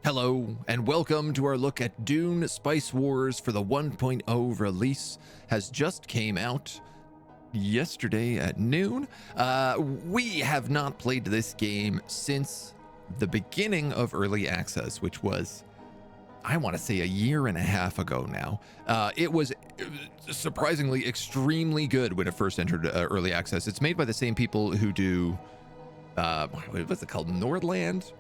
Hello, and welcome to our look at Dune Spice Wars for the 1.0 release. Has just came out yesterday at noon. We have not played this game since the beginning of early access, which was, I want to say, a year and a half ago now. It was surprisingly extremely good when it first entered early access. It's made by the same people who do, what's it called? Northland?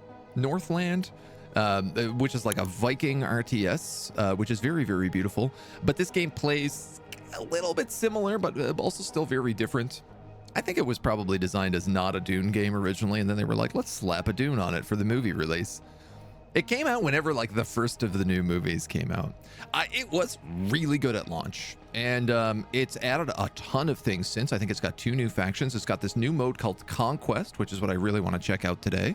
Which is like a Viking RTS, which is very, very beautiful. But this game plays a little bit similar, but also still very different. I think it was probably designed as not a Dune game originally, and then they were like, let's slap a Dune on it for the movie release. It came out whenever like the first of the new movies came out. It was really good at launch, and it's added a ton of things since. I think it's got 2 new factions. It's got this new mode called Conquest, which is what I really want to check out today.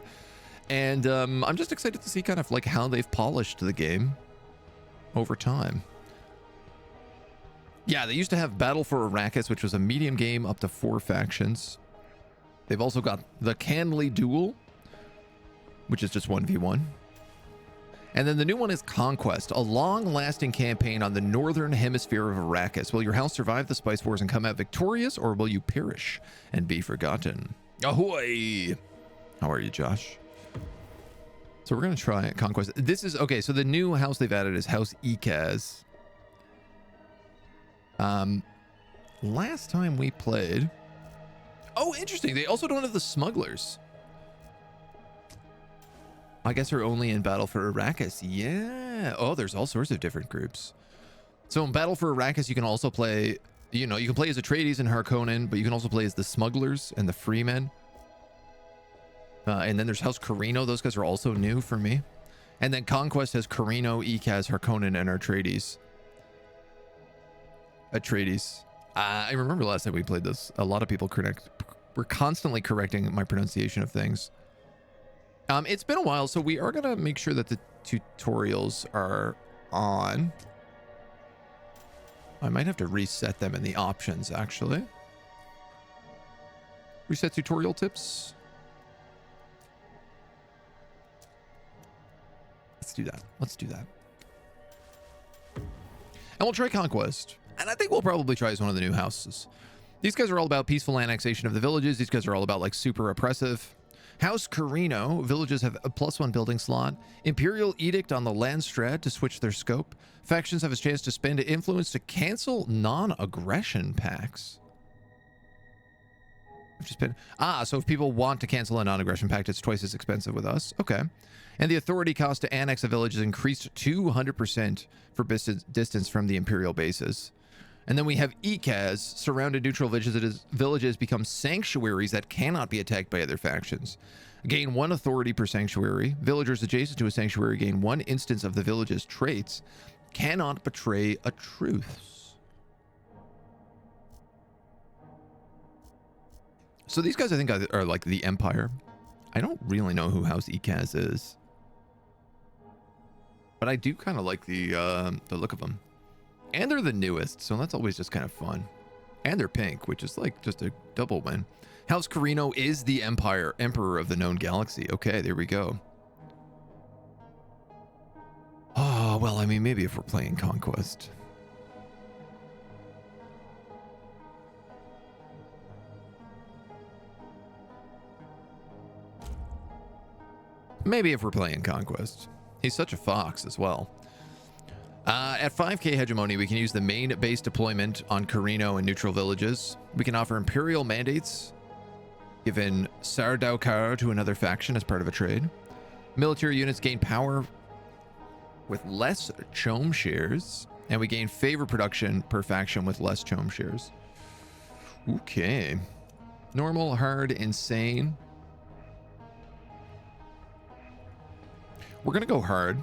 And I'm just excited to see kind of like how they've polished the game over time. Yeah, they used to have Battle for Arrakis, which was a medium game up to 4 factions. They've also got the Canley Duel, which is just 1v1. And then the new one is Conquest, a long-lasting campaign on the northern hemisphere of Arrakis. Will your house survive the Spice Wars and come out victorious, or will you perish and be forgotten? Ahoy! How are you, Josh? So we're going to try Conquest. This is, okay, so the new house they've added is House Ekaz. Last time we played... Oh, interesting. They also don't have the smugglers. I guess they're only in Battle for Arrakis. Yeah. Oh, there's all sorts of different groups. So in Battle for Arrakis, you can also play, you know, you can play as Atreides and Harkonnen, but you can also play as the smugglers and the freemen. And then there's House Carino. Those guys are also new for me. And then Conquest has Carino, Ekaz, Harkonnen, and Atreides. I remember last time we played this, a lot of people were constantly correcting my pronunciation of things. It's been a while, so we are going to make sure that the tutorials are on. I might have to reset them in the options, actually. Reset tutorial tips. Let's do that. And we'll try Conquest. And I think we'll probably try as one of the new houses. These guys are all about peaceful annexation of the villages. These guys are all about like super oppressive. House Carino, villages have a +1 building slot. Imperial edict on the land strat to switch their scope. Factions have a chance to spend influence to cancel non-aggression pacts. So if people want to cancel a non-aggression pact, it's twice as expensive with us. Okay. And the authority cost to annex a village is increased 200% for distance from the Imperial bases. And then we have Ekaz. Surrounded neutral villages become sanctuaries that cannot be attacked by other factions. Gain 1 authority per sanctuary. Villagers adjacent to a sanctuary gain 1 instance of the village's traits. Cannot betray a truce. So these guys, I think, are like the Empire. I don't really know who House Ekaz is, but I do kind of like the look of them. And they're the newest, so that's always just kind of fun. And they're pink, which is like just a double win. House Carino is the emperor of the known galaxy. Okay, there we go. Oh, well, I mean, maybe if we're playing Conquest. Maybe if we're playing Conquest. He's such a fox as well. At 5k hegemony, we can use the main base deployment on Carino and neutral villages. We can offer imperial mandates, given Sardaukar to another faction as part of a trade. Military units gain power with less chome shares, and we gain favor production per faction with less chome shares. Okay. Normal, hard, insane. We're going to go hard.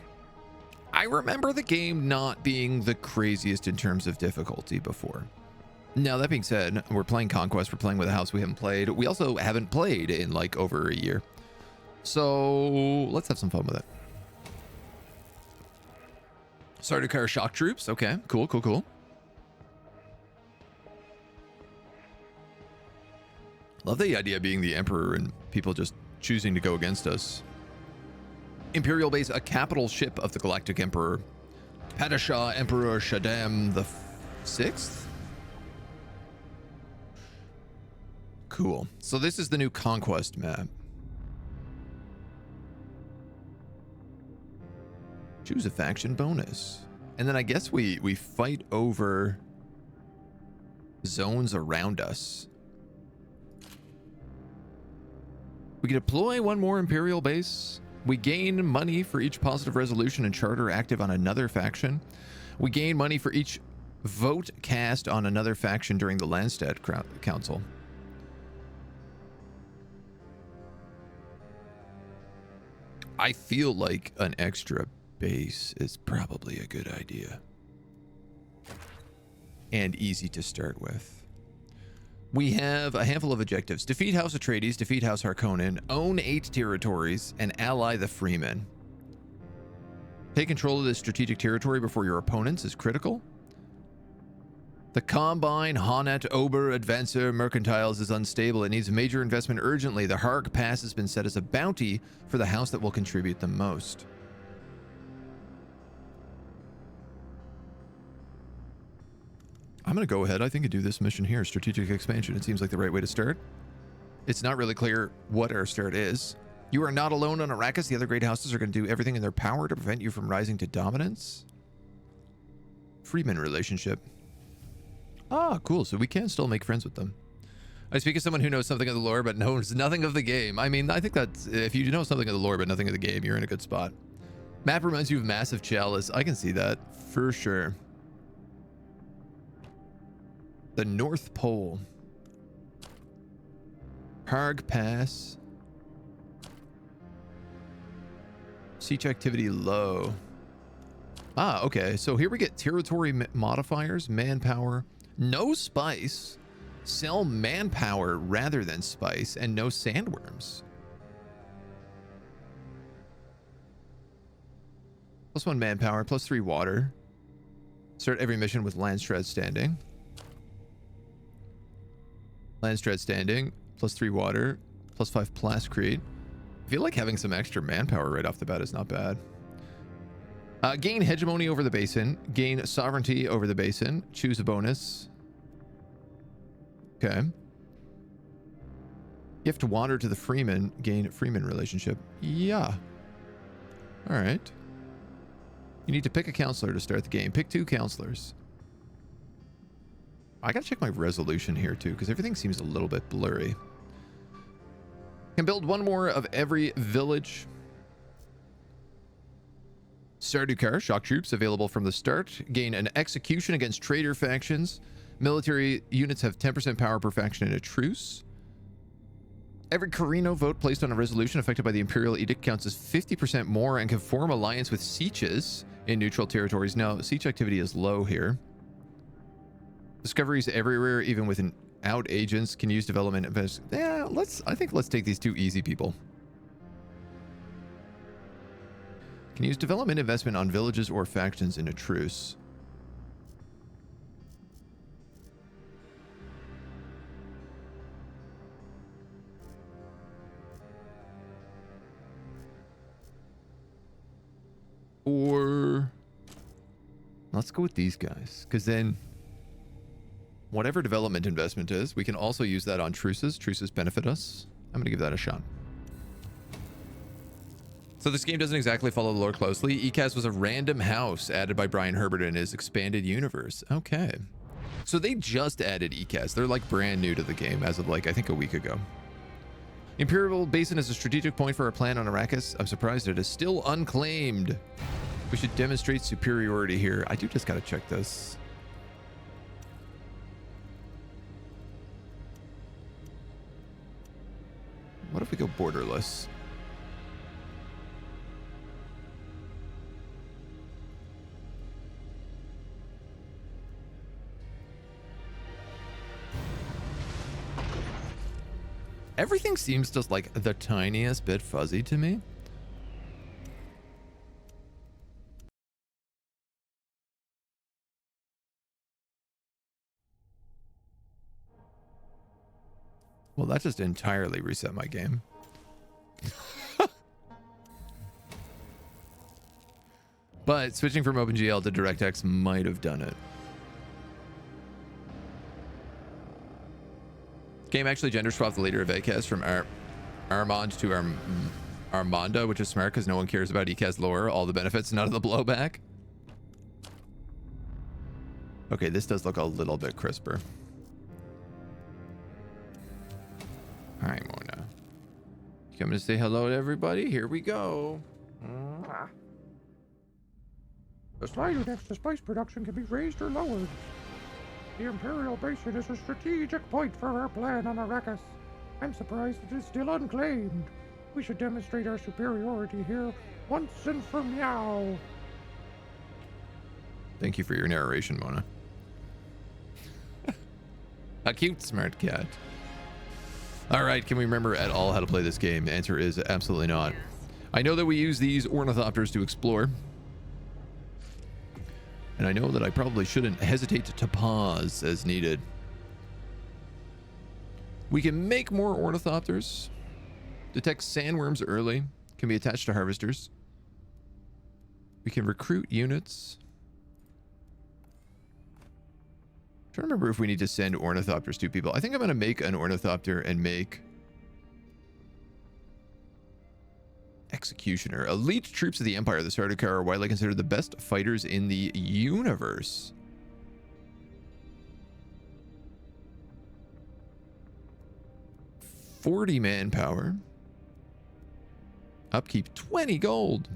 I remember the game not being the craziest in terms of difficulty before. Now, that being said, we're playing Conquest. We're playing with a house we haven't played. We also haven't played in like over a year. So let's have some fun with it. Sardaukar shock troops. Okay, cool. Love the idea of being the Emperor and people just choosing to go against us. Imperial base, a capital ship of the Galactic Emperor. Padishah Emperor Shaddam the Sixth? Cool. So this is the new conquest map. Choose a faction bonus. And then I guess we fight over zones around us. We can deploy one more Imperial base. We gain money for each positive resolution and charter active on another faction. We gain money for each vote cast on another faction during the Landstead Council. I feel like an extra base is probably a good idea. And easy to start with. We have a handful of objectives. Defeat House Atreides, defeat House Harkonnen, own 8 territories, and ally the Freemen. Take control of this strategic territory before your opponents is critical. The Combine, Honnett, Ober, Advancer, Mercantiles is unstable. It needs major investment urgently. The Hark Pass has been set as a bounty for the house that will contribute the most. I'm going to go ahead, I think, and do this mission here. Strategic expansion. It seems like the right way to start. It's not really clear what our start is. You are not alone on Arrakis. The other great houses are going to do everything in their power to prevent you from rising to dominance. Freeman relationship. Ah, cool. So we can still make friends with them. I speak as someone who knows something of the lore but knows nothing of the game. I mean, I think that's... If you know something of the lore but nothing of the game, you're in a good spot. Map reminds you of Massive Chalice. I can see that for sure. The North Pole. Harg Pass. Siege activity low. Ah, okay. So here we get territory modifiers, manpower, no spice, sell manpower rather than spice, and no sandworms. +1 manpower, +3 water. Start every mission with Landstrat standing. Landstrat standing, +3 water, +5 plascrete. I feel like having some extra manpower right off the bat is not bad. Gain hegemony over the basin. Gain sovereignty over the basin. Choose a bonus. Okay. You have to wander to the Freeman. Gain Freeman relationship. Yeah. All right. You need to pick a counselor to start the game. Pick 2 counselors. I gotta check my resolution here too, because everything seems a little bit blurry. Can build one more of every village. Sardukar, shock troops available from the start. Gain an execution against traitor factions. Military units have 10% power per faction in a truce. Every Carino vote placed on a resolution affected by the Imperial Edict counts as 50% more and can form alliance with sieges in neutral territories. Now, siege activity is low here. Discoveries everywhere, even without agents, can use development invest. Yeah, I think let's take these 2 easy people. Can use development investment on villages or factions in a truce. Or let's go with these guys, because then whatever development investment is, we can also use that on truces. Truces benefit us. I'm going to give that a shot. So this game doesn't exactly follow the lore closely. ECAS was a random house added by Brian Herbert in his expanded universe. Okay. So they just added ECAS. They're like brand new to the game as of like, I think a week ago. Imperial Basin is a strategic point for our plan on Arrakis. I'm surprised it is still unclaimed. We should demonstrate superiority here. I do just got to check this. What if we go borderless? Everything seems just like the tiniest bit fuzzy to me. Well, that just entirely reset my game. But switching from OpenGL to DirectX might have done it. Game actually gender swapped the leader of ACAS from Armand to Armanda, which is smart because no one cares about ECAS lore. All the benefits, none of the blowback. Okay, this does look a little bit crisper. All right, Mona. You coming to say hello to everybody? Here we go. The slider next to spice production can be raised or lowered. The Imperial Basin is a strategic point for our plan on Arrakis. I'm surprised it is still unclaimed. We should demonstrate our superiority here once and for now. Thank you for your narration, Mona. A cute, smart cat. All right, can we remember at all how to play this game? The answer is absolutely not. I know that we use these ornithopters to explore. And I know that I probably shouldn't hesitate to pause as needed. We can make more ornithopters. Detect sandworms early. Can be attached to harvesters. We can recruit units. I'm trying to remember if we need to send ornithopters to people. I think I'm going to make an ornithopter and make Executioner. Elite troops of the Empire, the Sardaukar, are widely considered the best fighters in the universe. $40 manpower. Upkeep 20 gold.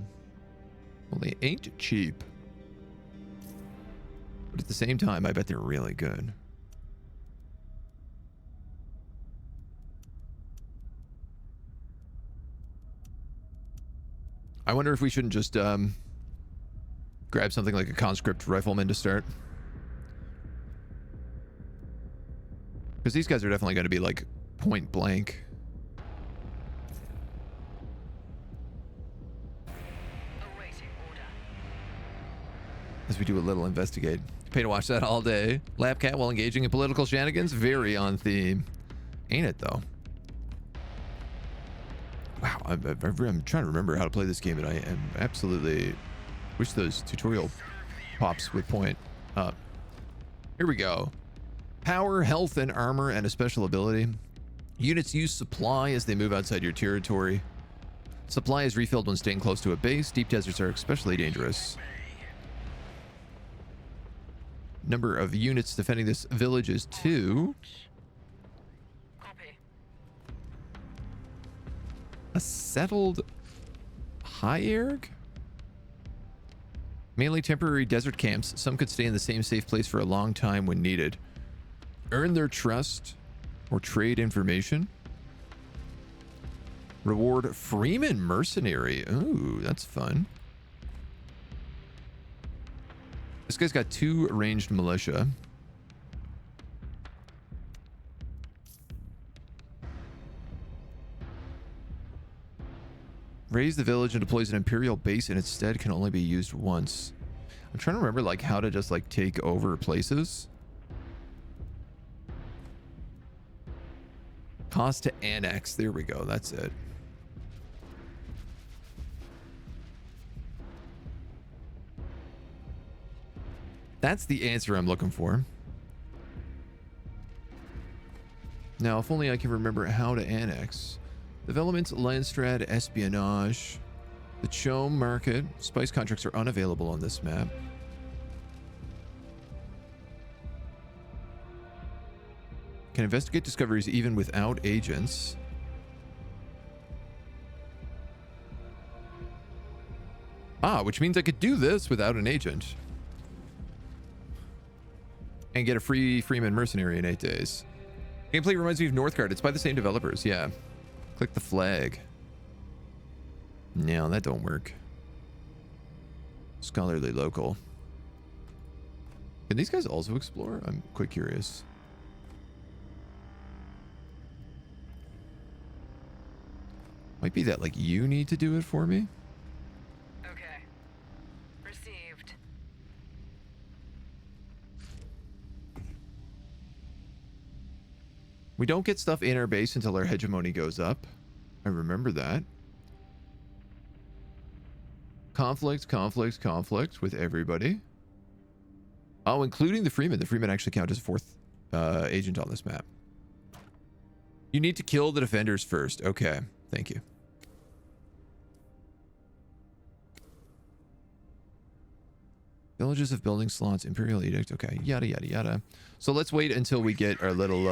Well, they ain't cheap. But at the same time, I bet they're really good. I wonder if we shouldn't just grab something like a conscript rifleman to start. Because these guys are definitely going to be like point blank. As we do a little investigate. Pay to watch that all day. Lapcat while engaging in political shenanigans. Very on theme. Ain't it though? Wow, I'm trying to remember how to play this game, and I am absolutely wish those tutorial pops would point up. Here we go. Power, health, and armor, and a special ability. Units use supply as they move outside your territory. Supply is refilled when staying close to a base. Deep deserts are especially dangerous. Number of units defending this village is 2. A settled hierarch? Mainly temporary desert camps. Some could stay in the same safe place for a long time when needed. Earn their trust or trade information. Reward Freeman Mercenary. Ooh, that's fun. This guy's got 2 ranged militia. Raise the village and deploys an Imperial base in its stead, can only be used once. I'm trying to remember like how to just like take over places. Cost to annex. There we go. That's it. That's the answer I'm looking for. Now, if only I can remember how to annex. Development, Landstrat, espionage. The Chome market. Spice contracts are unavailable on this map. Can investigate discoveries even without agents. Ah, which means I could do this without an agent. And get a free Freeman Mercenary in 8 days. Gameplay reminds me of Northgard. It's by the same developers, yeah. Click the flag. No, that don't work. Scholarly local. Can these guys also explore? I'm quite curious. Might be that like you need to do it for me. Okay. Received. We don't get stuff in our base until our hegemony goes up. I remember that. conflict with everybody. Oh, including the Freeman. The Freeman actually count as a fourth agent on this map. You need to kill the defenders first. Okay, thank you. Villages of building slots, Imperial Edict. Okay, yada, yada, yada. So let's wait until we get our little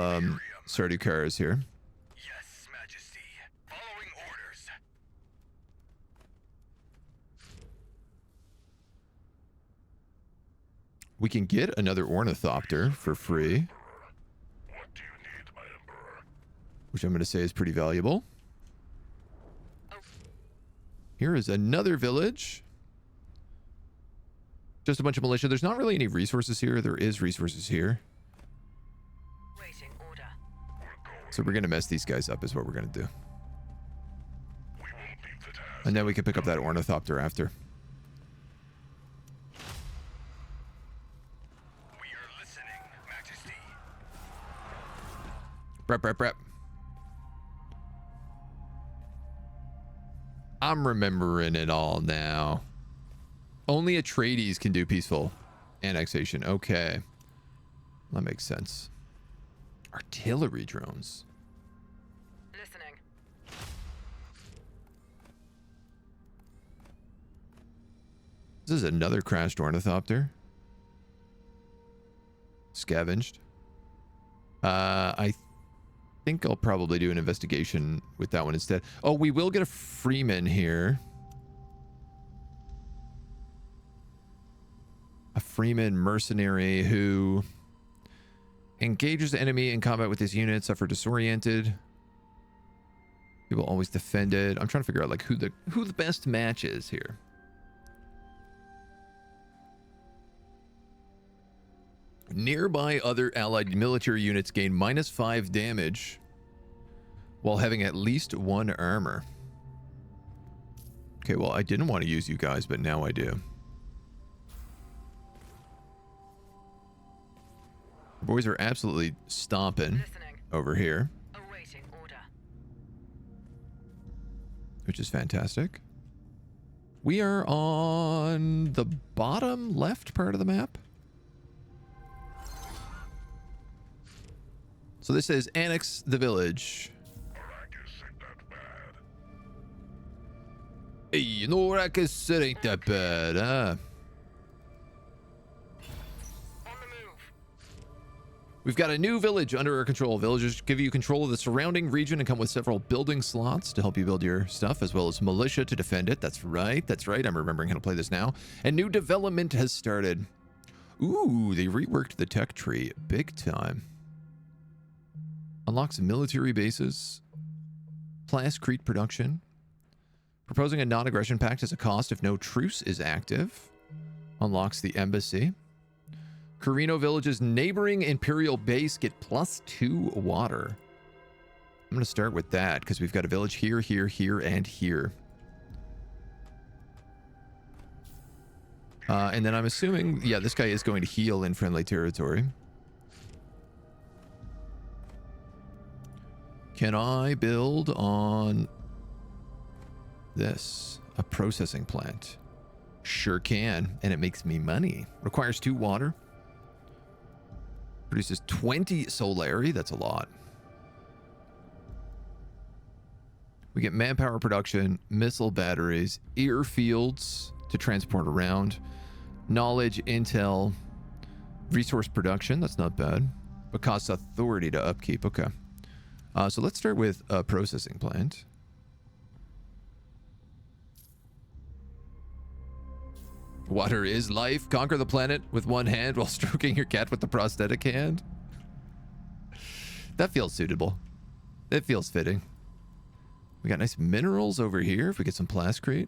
Sardukars here. Yes, Majesty. Following orders. We can get another Ornithopter for free. What do you need, my Emperor? Which I'm going to say is pretty valuable. Here is another village. Just a bunch of militia. There's not really any resources here. There is resources here. Waiting order. So we're going to mess these guys up is what we're going to do. We won't leave the task. And then we can pick up that Ornithopter after. We are listening, Majesty. Prep. I'm remembering it all now. Only Atreides can do peaceful annexation. Okay. That makes sense. Artillery drones. Listening. This is another crashed Ornithopter. Scavenged. I think I'll probably do an investigation with that one instead. Oh, we will get a Freeman here. A Freeman mercenary who engages the enemy in combat with his unit, suffer disoriented. He will always defend it. I'm trying to figure out like who the best match is here. Nearby other allied military units gain -5 damage while having at least 1 armor. Okay, well, I didn't want to use you guys, but now I do. Boys are absolutely stomping Listening. over here, Awaiting order. which is fantastic. We are on the bottom left part of the map. So this says annex the village. Arrakis ain't that bad. Hey, you know, Arrakis, it ain't that bad, huh? On the move. We've got a new village under our control. Villagers give you control of the surrounding region and come with several building slots to help you build your stuff, as well as militia to defend it. That's right. I'm remembering how to play this now. And new development has started. Ooh, they reworked the tech tree big time. Unlocks military bases. Plascrete production. Proposing a non-aggression pact as a cost if no truce is active. Unlocks the embassy. Carino Village's neighboring Imperial base get +2 water. I'm going to start with that because we've got a village here, and here. And then I'm assuming, yeah, this guy is going to heal in friendly territory. Can I build on this? A processing plant. Sure can, and it makes me money. Requires 2 water. Produces 20 solari. That's a lot. We get manpower production, missile batteries, airfields to transport around, knowledge, intel, resource production. That's not bad, but costs authority to upkeep. Okay. So let's start with a processing plant. Water is life. Conquer the planet with one hand while stroking your cat with the prosthetic hand. That feels suitable. It feels fitting. We got nice minerals over here if we get some plascrete.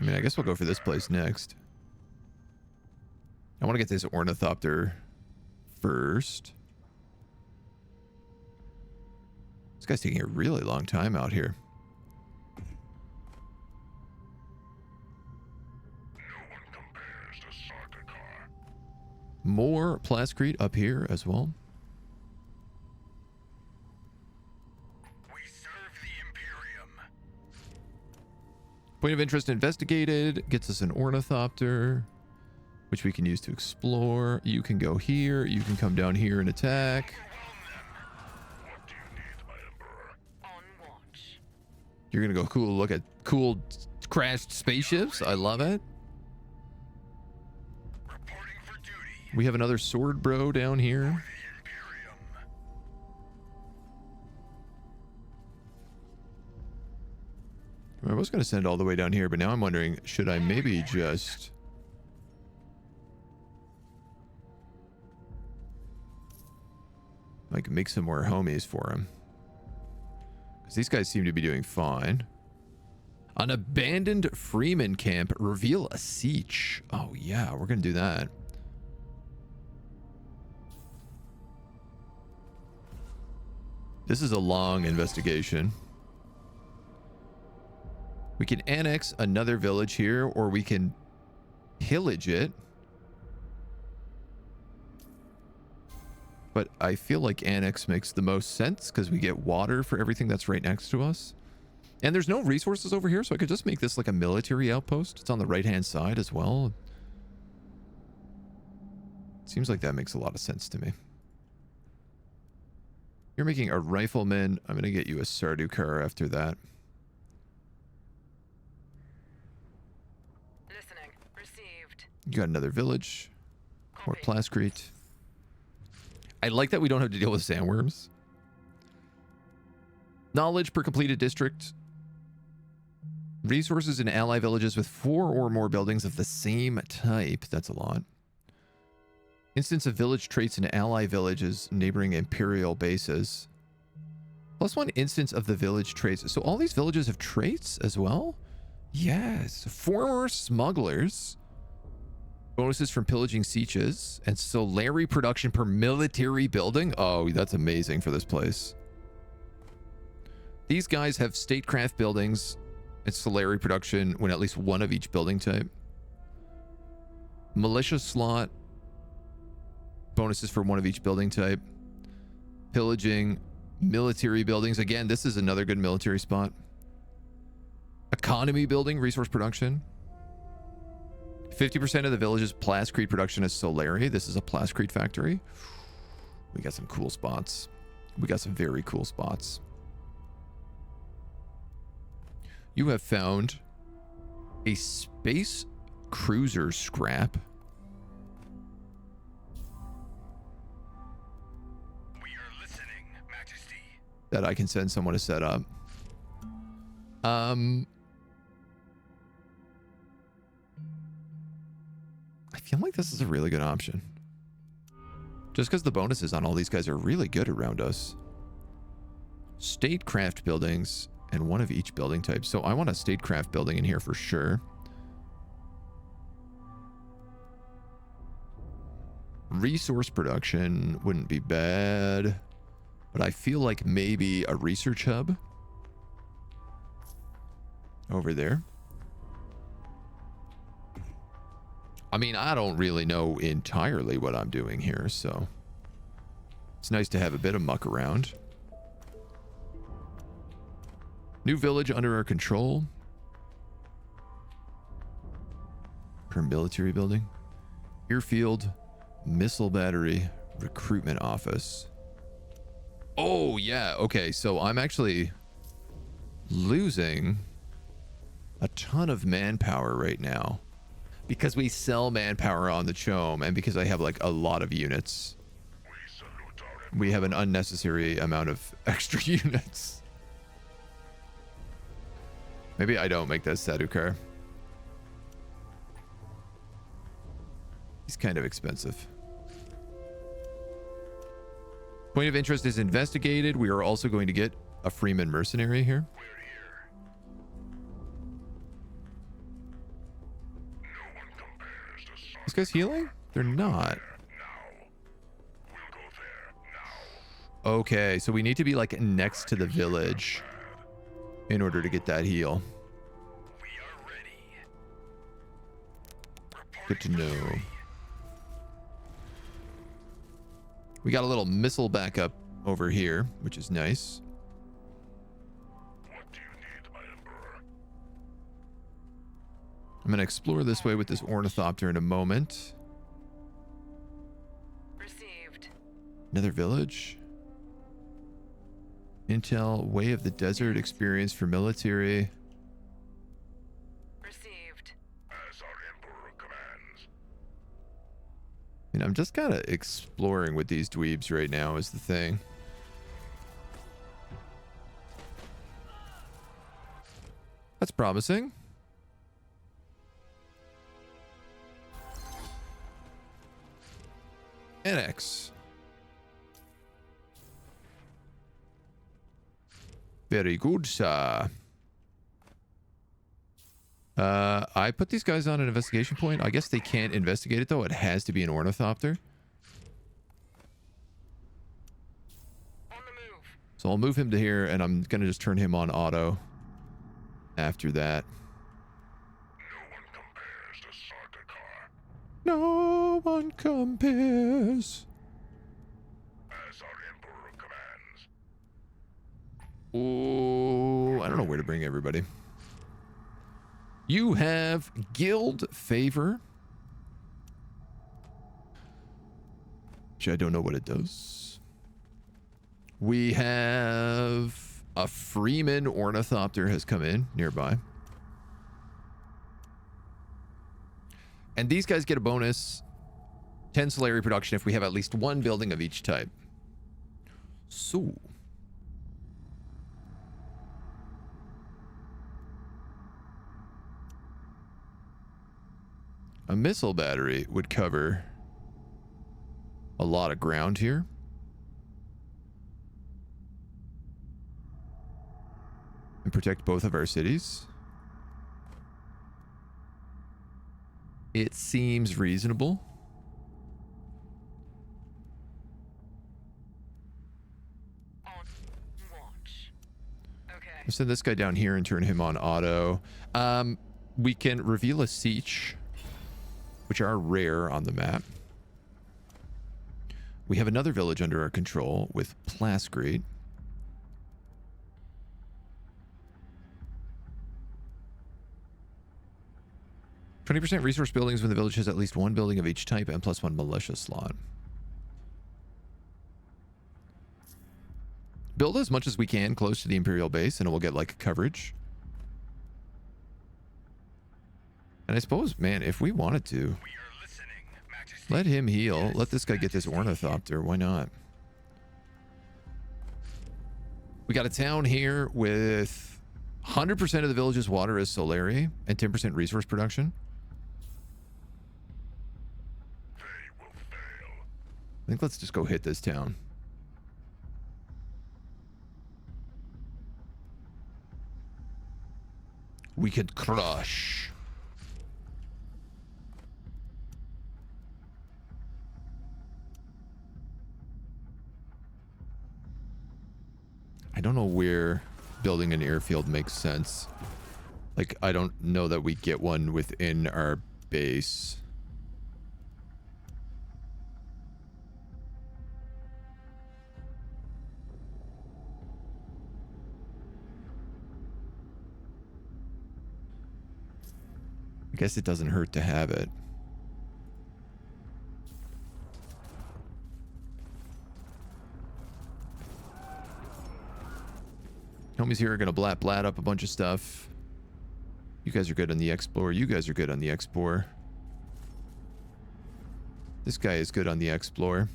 I mean, I guess we'll go for this place next. I want to get this Ornithopter first. This guy's taking a really long time out here. More plascrete up here as well. We serve the Point of interest investigated. Gets us an ornithopter, which we can use to explore. You can go here. You can come down here and attack. What do you need, my Emperor? On watch. You're going to go cool look at cool crashed spaceships. I love it. Reporting for duty. We have another sword bro down here. The Imperium. I was going to send all the way down here, but now I'm wondering, should I maybe just... like make some more homies for him? Because these guys seem to be doing fine. An abandoned Freeman camp. Reveal a siege. Oh yeah, we're going to do that. This is a long investigation. We can annex another village here, or we can pillage it. But I feel like annex makes the most sense because we get water for everything that's right next to us. And there's no resources over here, so I could just make this like a military outpost. It's on the right-hand side as well. Seems like that makes a lot of sense to me. You're making a rifleman. I'm going to get you a Sardukar after that. Listening. Received. You got another village. More Copy. Plascrete. I like that we don't have to deal with sandworms. Knowledge per completed district. Resources in ally villages with 4 or more buildings of the same type. That's a lot. Instance of village traits in ally villages neighboring Imperial bases. +1 instance of the village traits. So all these villages have traits as well? Yes. Former smugglers. Bonuses from pillaging sieges. And solari production per military building. Oh, that's amazing for this place. These guys have statecraft buildings and solari production when at least one of each building type. Militia slot. Bonuses for one of each building type. Pillaging. Military buildings. Again, this is another good military spot. Economy building. Resource production. 50% of the village's Plascrete production is solari. This is a Plascrete factory. We got some cool spots. We got some very cool spots. You have found a space cruiser scrap. We are listening, Majesty. That I can send someone to set up. I feel like this is a really good option. Just because the bonuses on all these guys are really good around us. Statecraft buildings and one of each building type. So I want a statecraft building in here for sure. Resource production wouldn't be bad. But I feel like maybe a research hub over there. I mean, I don't really know entirely what I'm doing here, so it's nice to have a bit of muck around. New village under our control. Per military building. Airfield, missile battery, recruitment office. Oh, yeah. Okay, so I'm actually losing a ton of manpower right now because we sell manpower on the Chome and because I have like a lot of units. We salute our We have an unnecessary amount of extra units. Maybe I don't make that Sadukar. He's kind of expensive. Point of interest is investigated. We are also going to get a Freeman mercenary here. We're here. No one compares to Sark. These guys healing? They're not. Now. We'll go there now. Okay, so we need to be like next to the village in order to get that heal. We are ready. Good to know. We got a little missile backup over here, which is nice. What do you need, my Emperor? I'm going to explore this way with this ornithopter in a moment. Received. Another village. Intel, Way of the Desert experience for military. Received. As our Emperor commands. And I'm just kind of exploring with these dweebs right now is the thing. That's promising. NX. Very good, sir. I put these guys on an investigation point. I guess they can't investigate it, though. It has to be an ornithopter. On the move. So I'll move him to here, and I'm going to just turn him on auto after that. No one compares No one compares. to Sardaukar. As our Emperor commands. Oh, I don't know where to bring everybody. You have guild favor, which I don't know what it does. We have a Freeman ornithopter has come in nearby. And these guys get a bonus 10 salary production if we have at least one building of each type. So a missile battery would cover a lot of ground here. And protect both of our cities. It seems reasonable. On watch. Okay. I'll send this guy down here and turn him on auto. We can reveal a siege, which are rare on the map. We have another village under our control with Plasgrate. %, resource buildings when the village has at least one building of each type and +1 militia slot. Build as much as we can close to the Imperial base and it will get like coverage. And I suppose, man, if we wanted to, We are listening, Majesty. let him heal. Let this guy get this ornithopter. Why not? We got a town here with 100% of the village's water is solari and 10% resource production. They will fail. I think let's just go hit this town. We could crush. I don't know where building an airfield makes sense. Like, I don't know that we get one within our base. I guess it doesn't hurt to have it. Homies here are gonna blat up a bunch of stuff. You guys are good on the Explorer. You guys are good on the Explorer. This guy is good on the Explorer.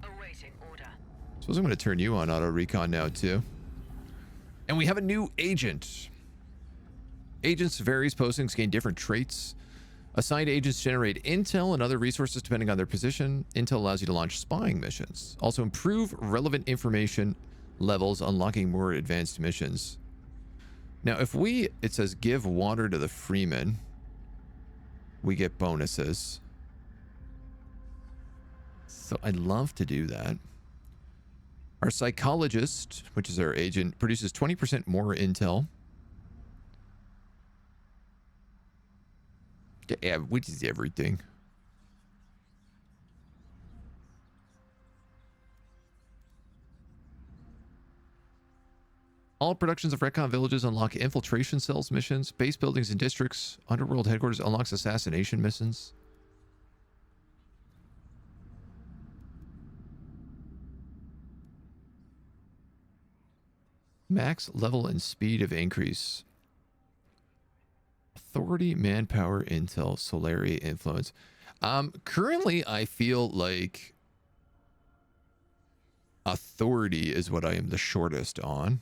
Awaiting order. Suppose I'm gonna turn you on auto recon now too. And we have a new agent. Agents' various postings gain different traits. Assigned agents generate intel and other resources depending on their position. Intel allows you to launch spying missions. Also improve relevant information levels, unlocking more advanced missions. Now, if it says give water to the Freeman, we get bonuses. So I'd love to do that. Our psychologist, which is our agent, produces 20% more intel. Yeah, which is everything. All productions of retcon villages unlock infiltration cells missions. Base buildings and districts. Underworld headquarters unlocks assassination missions. Max level and speed of increase. Authority, manpower, intel, Solari influence. Currently, I feel like authority is what I am the shortest on.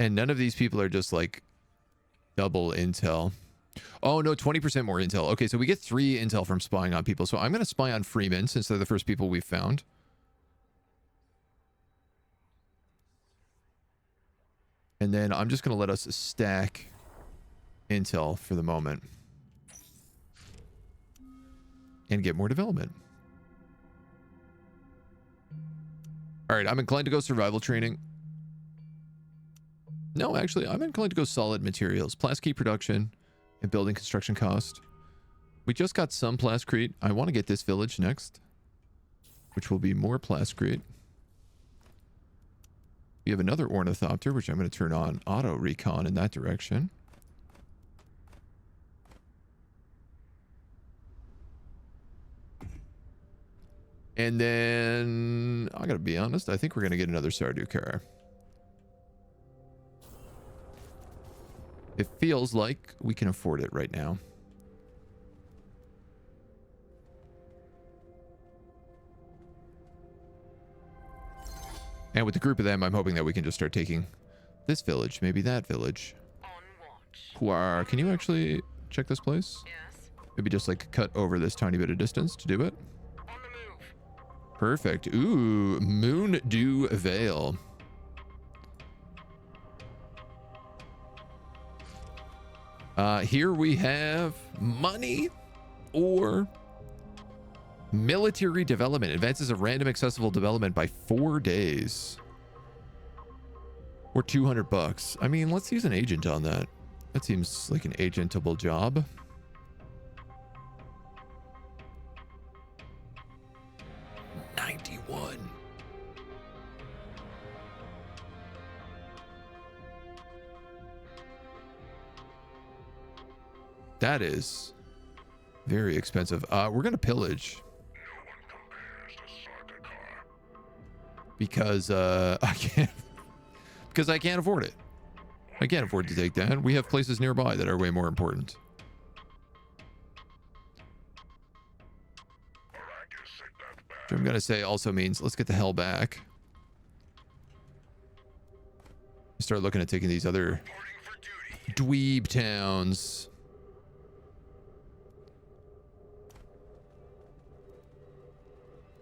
And none of these people are just like double intel. Oh, no, 20% more intel. Okay, so we get 3 intel from spying on people. So I'm going to spy on Freeman since they're the first people we've found. And then I'm just going to let us stack intel for the moment. And get more development. All right, I'm inclined to go survival training. No, actually, I'm inclined to go solid materials. Plastkey production and building construction cost. We just got some plascrete. I want to get this village next, which will be more plascrete. We have another ornithopter, which I'm going to turn on auto recon in that direction. And then, I got to be honest, I think we're going to get another Sardaukar. It feels like we can afford it right now. And with the group of them, I'm hoping that we can just start taking this village, maybe that village. On watch. Huar, can you actually check this place? Yes. Maybe just like cut over this tiny bit of distance to do it. On the move. Perfect. Ooh, Moon Dew Vale. Here we have money or military development. Advances a random accessible development by 4 days. Or 200 bucks. I mean, let's use an agent on that. That seems like an agentable job. $91. That is very expensive. We're going to pillage. No one compares to Sardaukar. Because I can't afford it. I can't afford to take that. We have places nearby that are way more important. Arrakis said that back. Which I'm going to say also means let's get the hell back. Start looking at taking these other Reporting for duty. dweeb towns.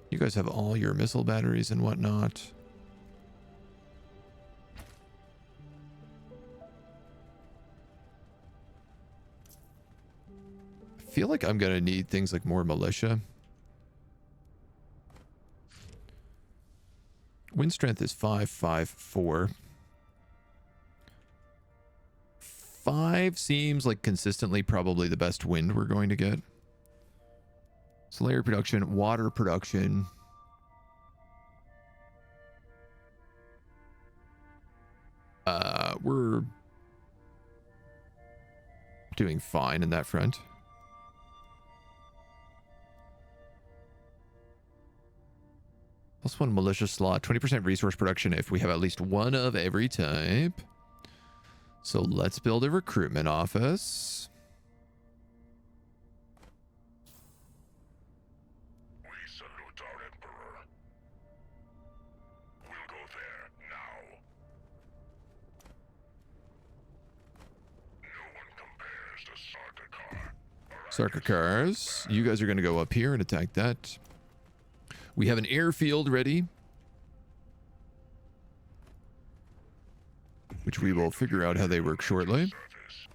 You guys have all your missile batteries and whatnot. I feel like I'm gonna need things like more militia. Wind strength is 554. 5 seems like consistently probably the best wind we're going to get. Solari production, water production. We're doing fine in that front. +1 militia slot, 20% resource production if we have at least one of every type. So let's build a recruitment office. We salute our Emperor. We'll go there now. No one compares to Sardaukar. Sarkakars, you guys are going to go up here and attack that. We have an airfield ready, which we will figure out how they work shortly. Surface.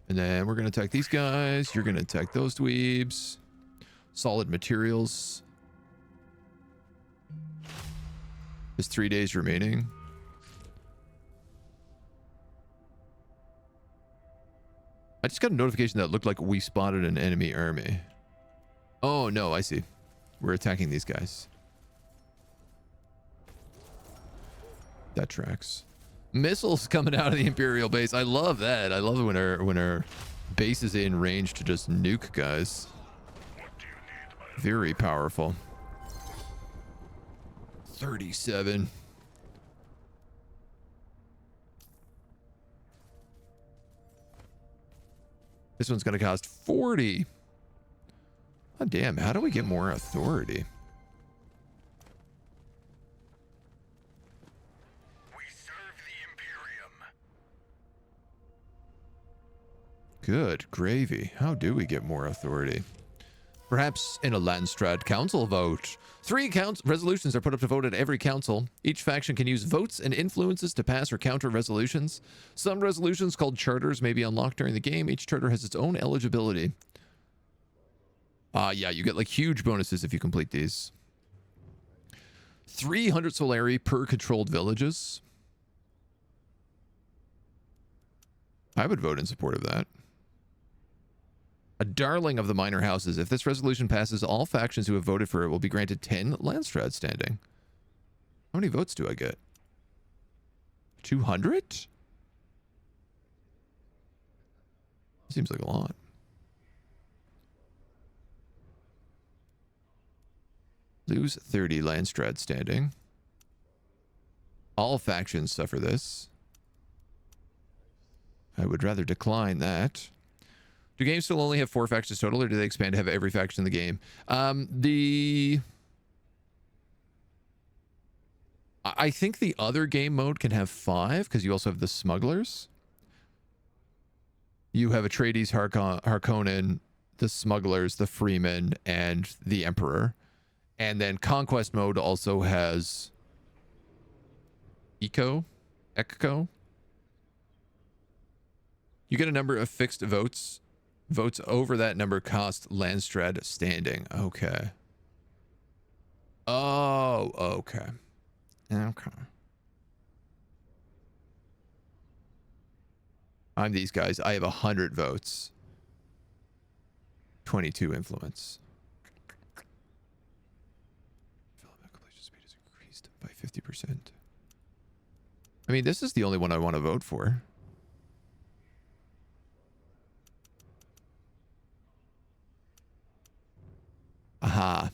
And then we're going to attack these guys. You're going to attack those dweebs. Solid materials. There's 3 days remaining. I just got a notification that looked like we spotted an enemy army. Oh, no, I see. We're attacking these guys. That tracks. Missiles coming out of the Imperial base. I love that. I love it when our base is in range to just nuke guys. Very powerful. 37. This one's going to cost 40. Oh, damn. How do we get more authority? We serve the Imperium. Good gravy. How do we get more authority? Perhaps in a Landstrad council vote. 3 resolutions are put up to vote at every council. Each faction can use votes and influences to pass or counter resolutions. Some resolutions, called charters, may be unlocked during the game. Each charter has its own eligibility. Yeah, you get like huge bonuses if you complete these. 300 solari per controlled villages. I would vote in support of that. A darling of the minor houses. If this resolution passes, all factions who have voted for it will be granted 10 Landstrad standing. How many votes do I get? 200? Seems like a lot. Lose 30 Landstrad standing. All factions suffer this. I would rather decline that. Do games still only have 4 factions total, or do they expand to have every faction in the game? I think the other game mode can have 5, because you also have the smugglers. You have Atreides, Harkonnen, the smugglers, the freemen, and the emperor. And then conquest mode also has Echo. You get a number of fixed votes. Votes over that number cost Landstrad standing. Okay. Oh, okay. Okay. I'm these guys. I have 100 votes. 22 influence. Completion speed is increased by 50%. I mean, this is the only one I want to vote for. Aha.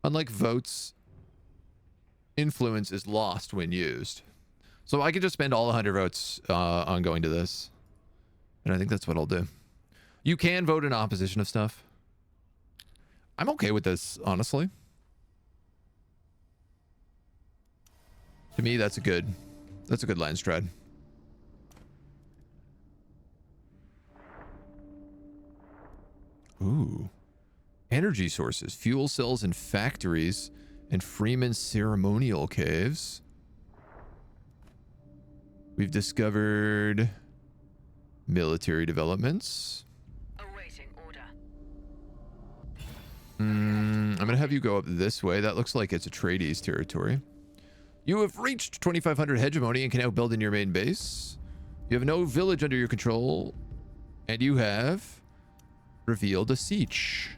Unlike votes, influence is lost when used. So I could just spend all 100 votes on going to this. And I think that's what I'll do. You can vote in opposition of stuff. I'm okay with this, honestly. To me, that's a good Landstrad. Ooh. Energy sources, fuel cells and factories, and Freeman ceremonial caves. We've discovered military developments. Awaiting order. I'm going to have you go up this way. That looks like it's Atreides territory. You have reached 2500 hegemony and can now build in your main base. You have no village under your control. And you have revealed a siege.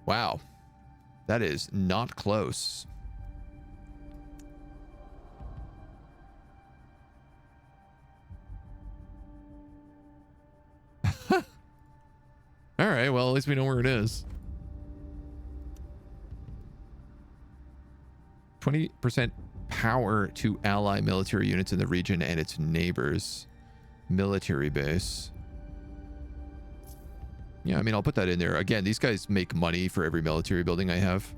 Wow. That is not close. All right, well, at least we know where it is. 20% power to ally military units in the region and its neighbors. Military base. Yeah, I mean, I'll put that in there. Again, these guys make money for every military building I have.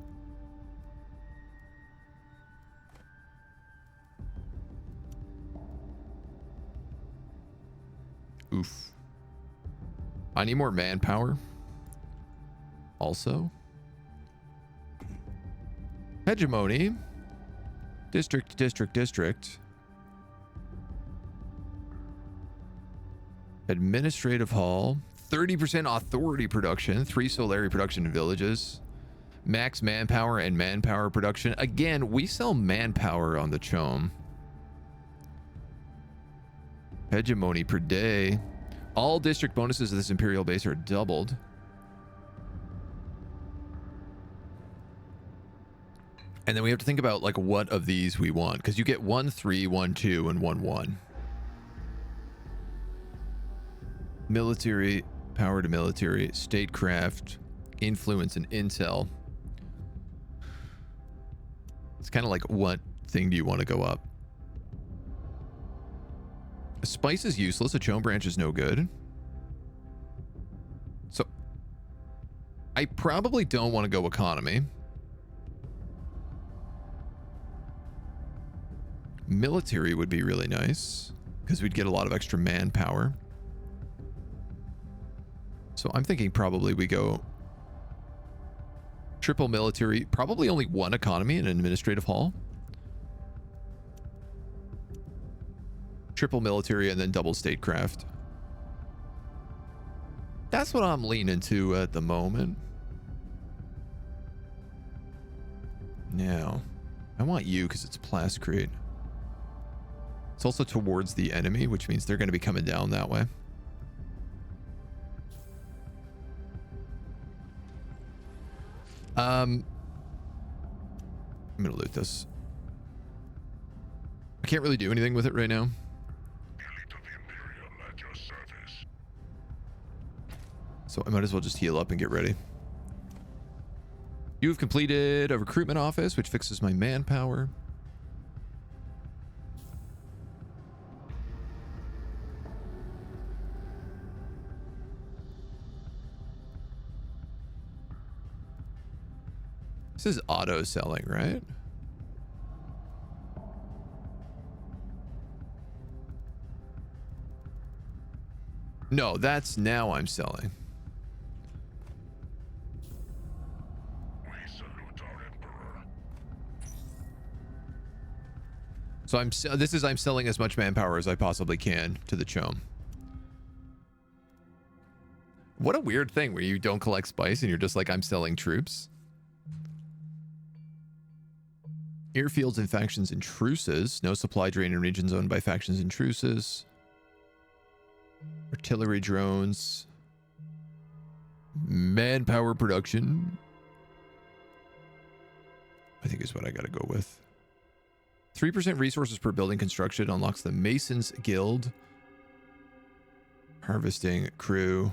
Oof. I need more manpower. Also. Hegemony. District. Administrative hall. 30% authority production. 3 solari production in villages. Max manpower and manpower production. Again, we sell manpower on the Chom. Hegemony per day. All district bonuses of this Imperial base are doubled. And then we have to think about like what of these we want, because you get 1, 3, 1, 2, and 1, 1. Military, power to military, statecraft, influence, and intel. It's kind of like, what thing do you want to go up? A spice is useless. A Chone branch is no good. So I probably don't want to go economy. Military would be really nice because we'd get a lot of extra manpower. So I'm thinking probably we go triple military, probably only 1 economy and an administrative hall. Triple military and then double statecraft. That's what I'm leaning to at the moment. Now, I want you because it's plascrete. It's also towards the enemy, which means they're going to be coming down that way. I'm going to loot this. I can't really do anything with it right now. Elite of the Imperium at your service. So I might as well just heal up and get ready. You've completed a recruitment office, which fixes my manpower. This is auto selling, right? No, that's now I'm selling. We salute our Emperor. So I'm selling as much manpower as I possibly can to the Chom. What a weird thing where you don't collect spice and you're just like, I'm selling troops. Airfields and factions and truces. No supply drain in regions owned by factions and truces. Artillery drones. Manpower production. I think is what I gotta go with. 3% resources per building construction unlocks the Masons Guild. Harvesting crew.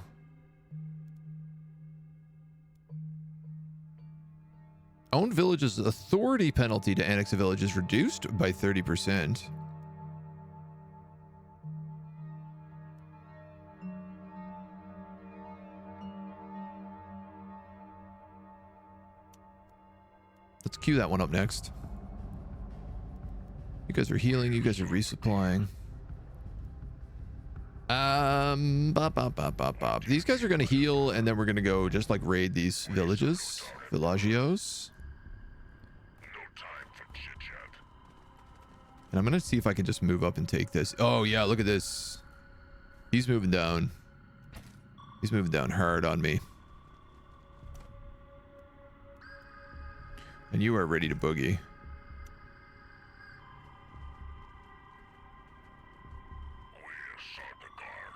Owned villages authority penalty to annex a village is reduced by 30%. Let's queue that one up next. You guys are healing, you guys are resupplying. These guys are gonna heal, and then we're gonna go just like raid these villages. Villagios. And I'm going to see if I can just move up and take this. Oh, yeah, look at this. He's moving down. He's moving down hard on me. And you are ready to boogie.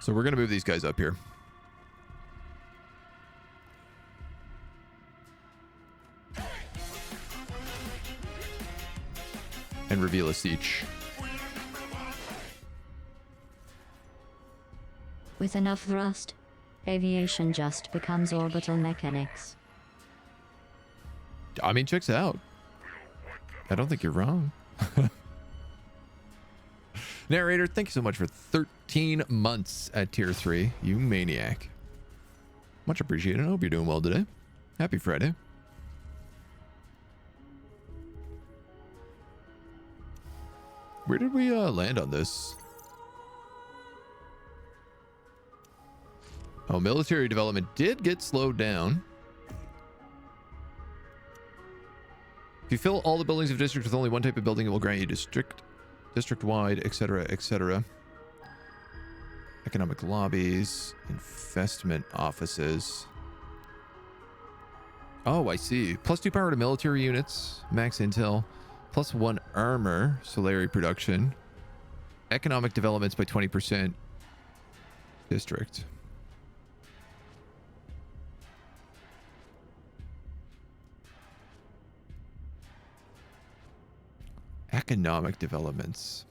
So we're going to move these guys up here. And reveal a siege. With enough thrust, aviation just becomes orbital mechanics. I mean, checks out. I don't think you're wrong. Narrator, thank you so much for 13 months at tier 3. You maniac. Much appreciated. I hope you're doing well today. Happy Friday. Where did we land on this? Oh, military development did get slowed down. If you fill all the buildings of district with only one type of building, it will grant you district-wide, etc., etc. Economic lobbies, investment offices. Oh, I see. +2 power to military units, max intel, +1 armor, Solari production, economic developments by 20%, district. Economic developments,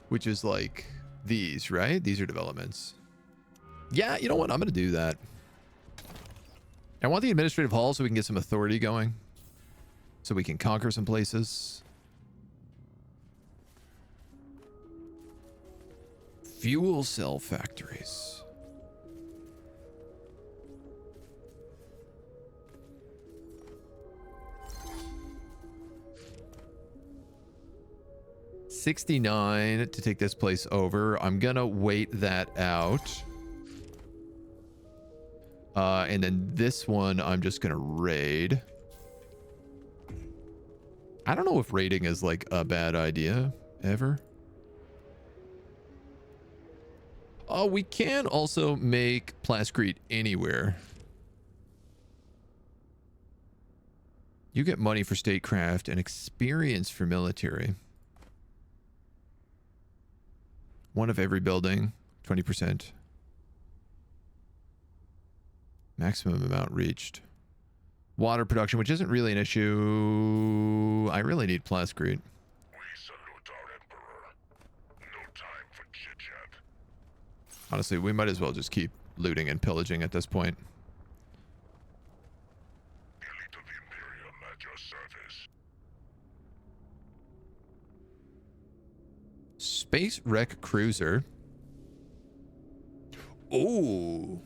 which is like these, right? These are developments. Yeah, you know what? I'm going to do that. I want the administrative hall so we can get some authority going. So we can conquer some places. Fuel cell factories. $69 to take this place over. I'm gonna wait that out. And then this one, I'm just gonna raid. I don't know if raiding is like a bad idea ever. Oh, we can also make Plascrete anywhere. You get money for statecraft and experience for military. One of every building, 20%. Maximum amount reached. Water production, which isn't really an issue. I really need Plascrete. We salute our Emperor. No time for chit-chat. Honestly, we might as well just keep looting and pillaging at this point. Elite of the Imperium at your service. Space wreck cruiser. Oh.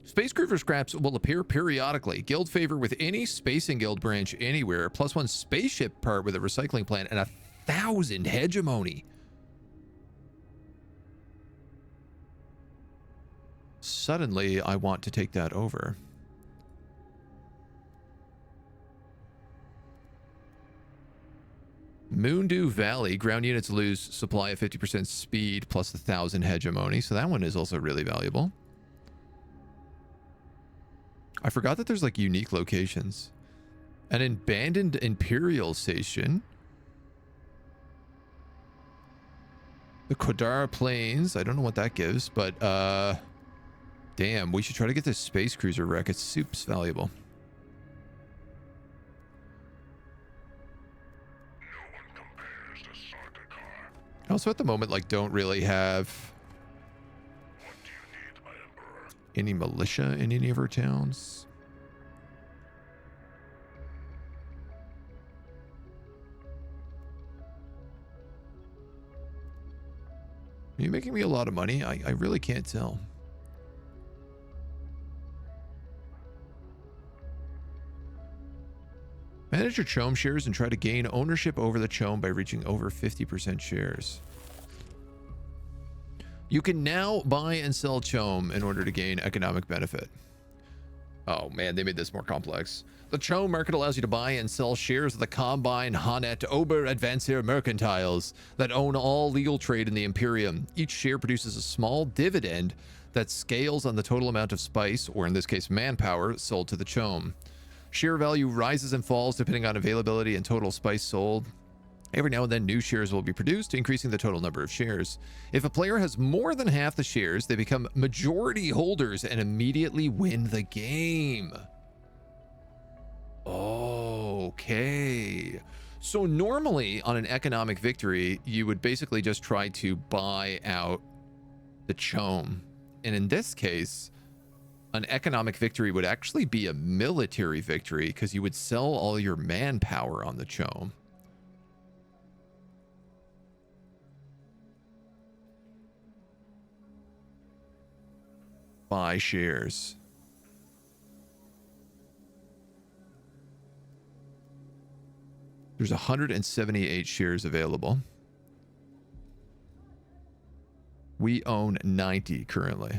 Space cruiser scraps will appear periodically. Guild favor with any spacing guild branch anywhere. +1 spaceship part with a recycling plant and 1,000 hegemony. Suddenly, I want to take that over. Moondew Valley. Ground units lose supply of 50% speed plus 1,000 hegemony. So that one is also really valuable. I forgot that there's like unique locations. An abandoned Imperial station. The Kodara Plains. I don't know what that gives, but damn, we should try to get this space cruiser wreck. It's super valuable. No one compares to Sardaukar. I also at the moment like don't really have What do you need, my Emperor? any militia in any of our towns. Are you making me a lot of money? I really can't tell. Manage your Chome shares and try to gain ownership over the Chome by reaching over 50% shares. You can now buy and sell Chome in order to gain economic benefit. Oh man, they made this more complex. The Chome market allows you to buy and sell shares of the Combine, Hanet, Ober, Advancir Mercantiles that own all legal trade in the Imperium. Each share produces a small dividend that scales on the total amount of spice, or in this case manpower, sold to the Chome. Share value rises and falls depending on availability and total spice sold. Every now and then new shares will be produced, increasing the total number of shares. If a player has more than half the shares, they become majority holders and immediately win the game. Okay. So normally on an economic victory, you would basically just try to buy out the Chome. And in this case, an economic victory would actually be a military victory because you would sell all your manpower on the Chome. Buy shares. There's 178 shares available. We own 90 currently.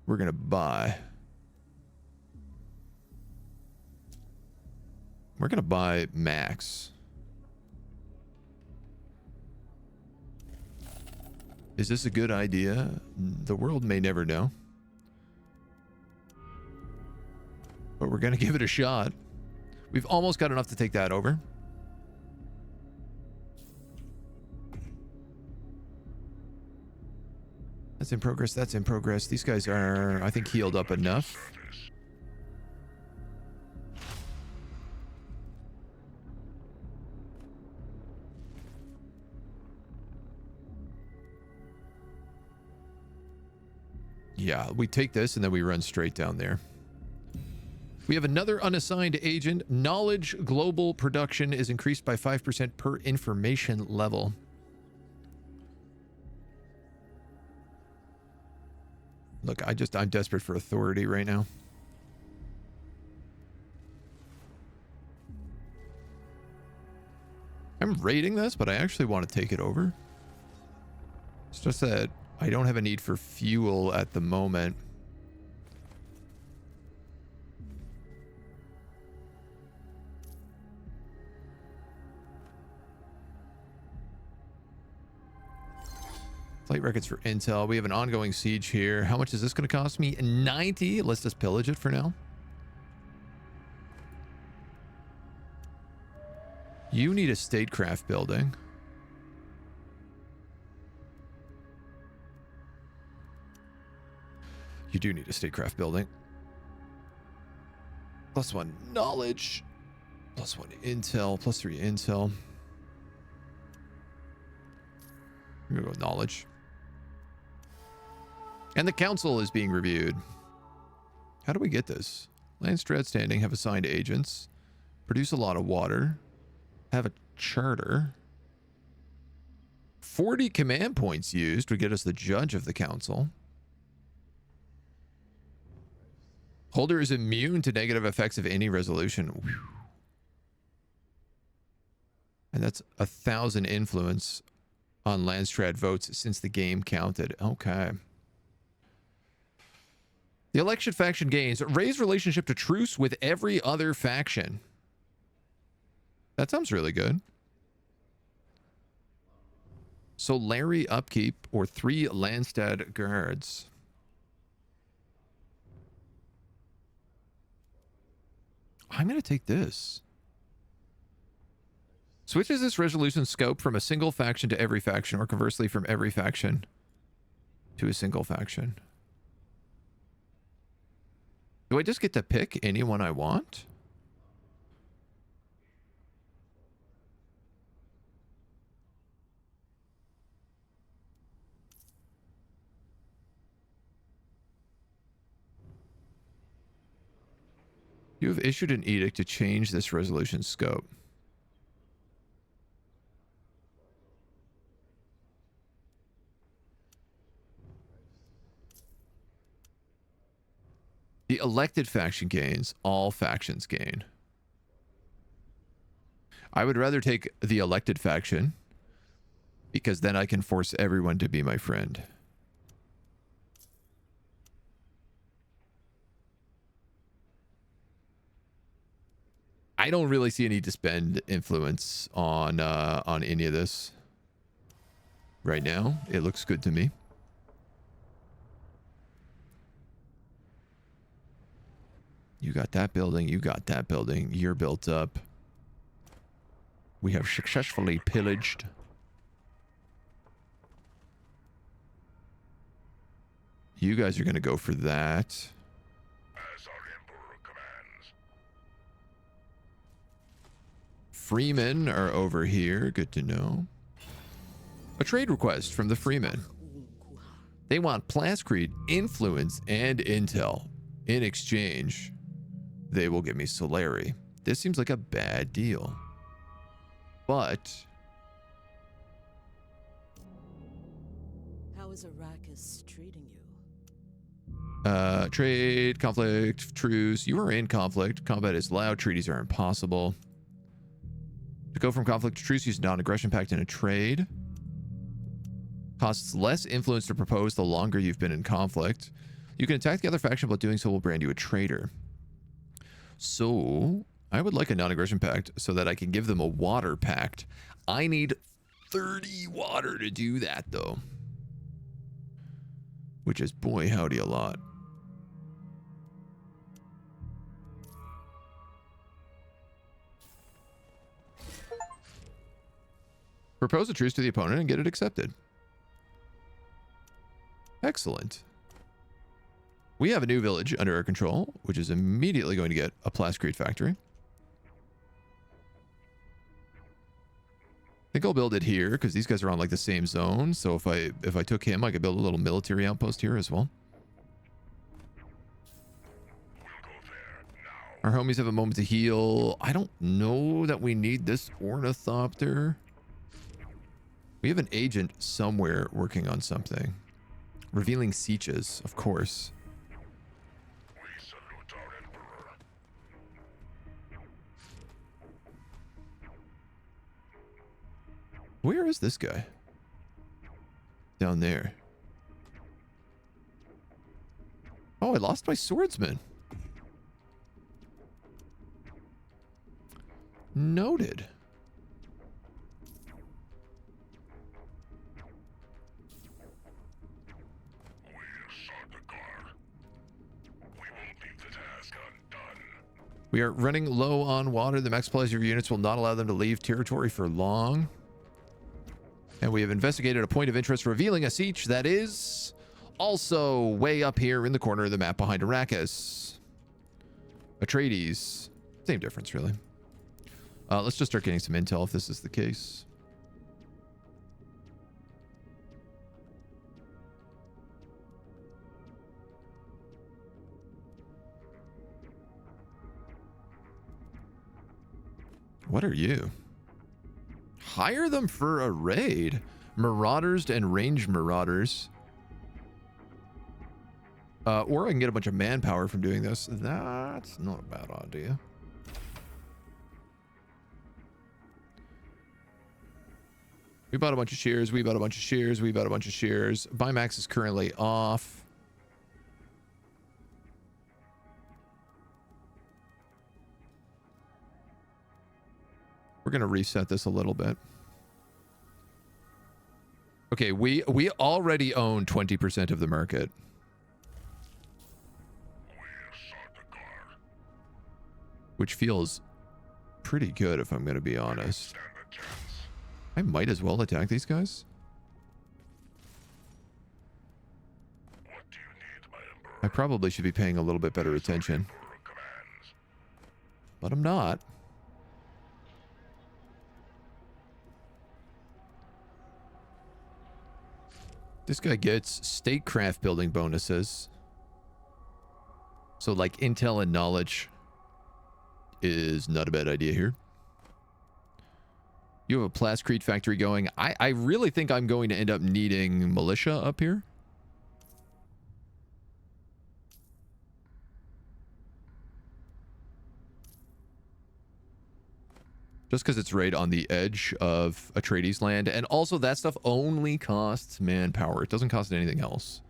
We're going to buy. We're going to buy max. Is this a good idea? The world may never know. But we're going to give it a shot. We've almost got enough to take that over. That's in progress. That's in progress. These guys are, I think, healed up enough. Yeah, we take this and then we run straight down there. We have another unassigned agent. Knowledge global production is increased by 5% per information level. Look, I'm desperate for authority right now. I'm raiding this, but I actually want to take it over. It's just that I don't have a need for fuel at the moment. Flight records for intel. We have an ongoing siege here. How much is this going to cost me? 90. Let's just pillage it for now. You need a statecraft building. You do need a statecraft building. +1 knowledge. +1 intel. +3 intel. I'm going to go with knowledge. And the council is being reviewed. How do we get this? Landstrat standing, have assigned agents, produce a lot of water, have a charter. 40 command points used would get us the judge of the council. Holder is immune to negative effects of any resolution. Whew. And that's 1,000 influence on Landstrat votes since the game counted. Okay. The election faction gains. Raise relationship to truce with every other faction. That sounds really good. So Larry upkeep or 3 Landstad guards. I'm going to take this. Switches this resolution scope from a single faction to every faction, or conversely from every faction to a single faction. Do I just get to pick anyone I want? You have issued an edict to change this resolution scope. The elected faction gains. All factions gain. I would rather take the elected faction because then I can force everyone to be my friend. I don't really see a need to spend influence on any of this right now. It looks good to me. You got that building. You got that building. You're built up. We have successfully pillaged. You guys are going to go for that. As our Emperor commands. Freemen are over here. Good to know. A trade request from the Freemen. They want plascrete, influence, and intel. In exchange, they will give me Solari. This seems like a bad deal. But how is Arrakis treating you? trade, conflict, truce. You are in conflict. Combat is loud. Treaties are impossible. To go from conflict to truce, use non-aggression pact in a trade. Costs less influence to propose the longer you've been in conflict. You can attack the other faction, but doing so will brand you a traitor. So, I would like a non-aggression pact so that I can give them a water pact. I need 30 water to do that, though. which is boy howdy a lot. Propose a truce to the opponent and get it accepted. Excellent. We have a new village under our control, which is immediately going to get a plascrete factory. I think I'll build it here because these guys are on like the same zone. So if I took him, I could build a little military outpost here as well. Our homies have a moment to heal. I don't know that we need this ornithopter. We have an agent somewhere working on something. Revealing sieges, of course. We salute our Emperor. Where is this guy? Down there. Oh, I lost my swordsman. Noted. We are running low on water. The max supply of your units will not allow them to leave territory for long. And we have investigated a point of interest revealing a siege that is also way up here in the corner of the map behind Arrakis. Atreides. Same difference, really. Let's just start getting some intel if this is the case. What are you? Hire them for a raid. Marauders and ranged marauders. Or I can get a bunch of manpower from doing this. That's not a bad idea. We bought a bunch of shears. We bought a bunch of shears. We bought a bunch of shears. Bimax is currently off. We're going to reset this a little bit. Okay, we already own 20% of the market. Which feels pretty good if I'm going to be honest. I might as well attack these guys. I probably should be paying a little bit better attention. But I'm not. This guy gets statecraft building bonuses. So like intel and knowledge is not a bad idea here. You have a plascrete factory going. I really think I'm going to end up needing militia up here. Just because it's right on the edge of Atreides land. And also that stuff only costs manpower. It doesn't cost anything else.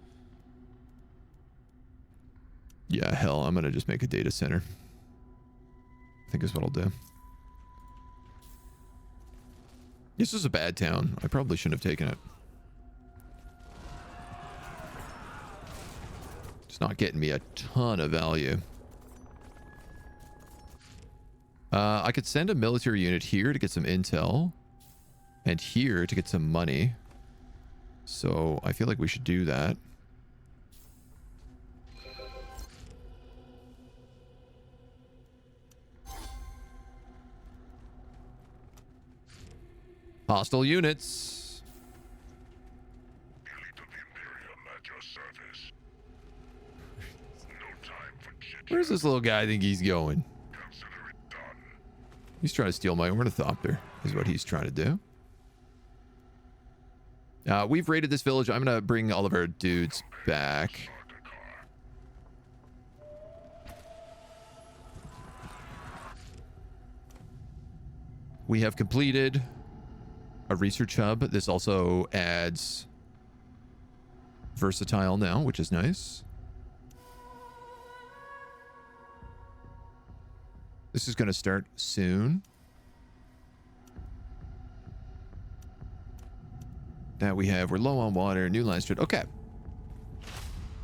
Yeah, hell, I'm going to just make a data center. I think is what I'll do. This is a bad town. I probably shouldn't have taken it. It's not getting me a ton of value. I could send a military unit here to get some intel. And here to get some money. So I feel like we should do that. Hostile units. Elite of the Imperium at your service. No time for chit-chat. Where's this little guy think he's going? Consider it done. He's trying to steal my ornithopter, is what he's trying to do. We've raided this village. I'm going to bring all of our dudes back. We have completed a research hub. This also adds versatile now, which is nice. This is going to start soon. That we have. We're low on water. New line straight. Okay.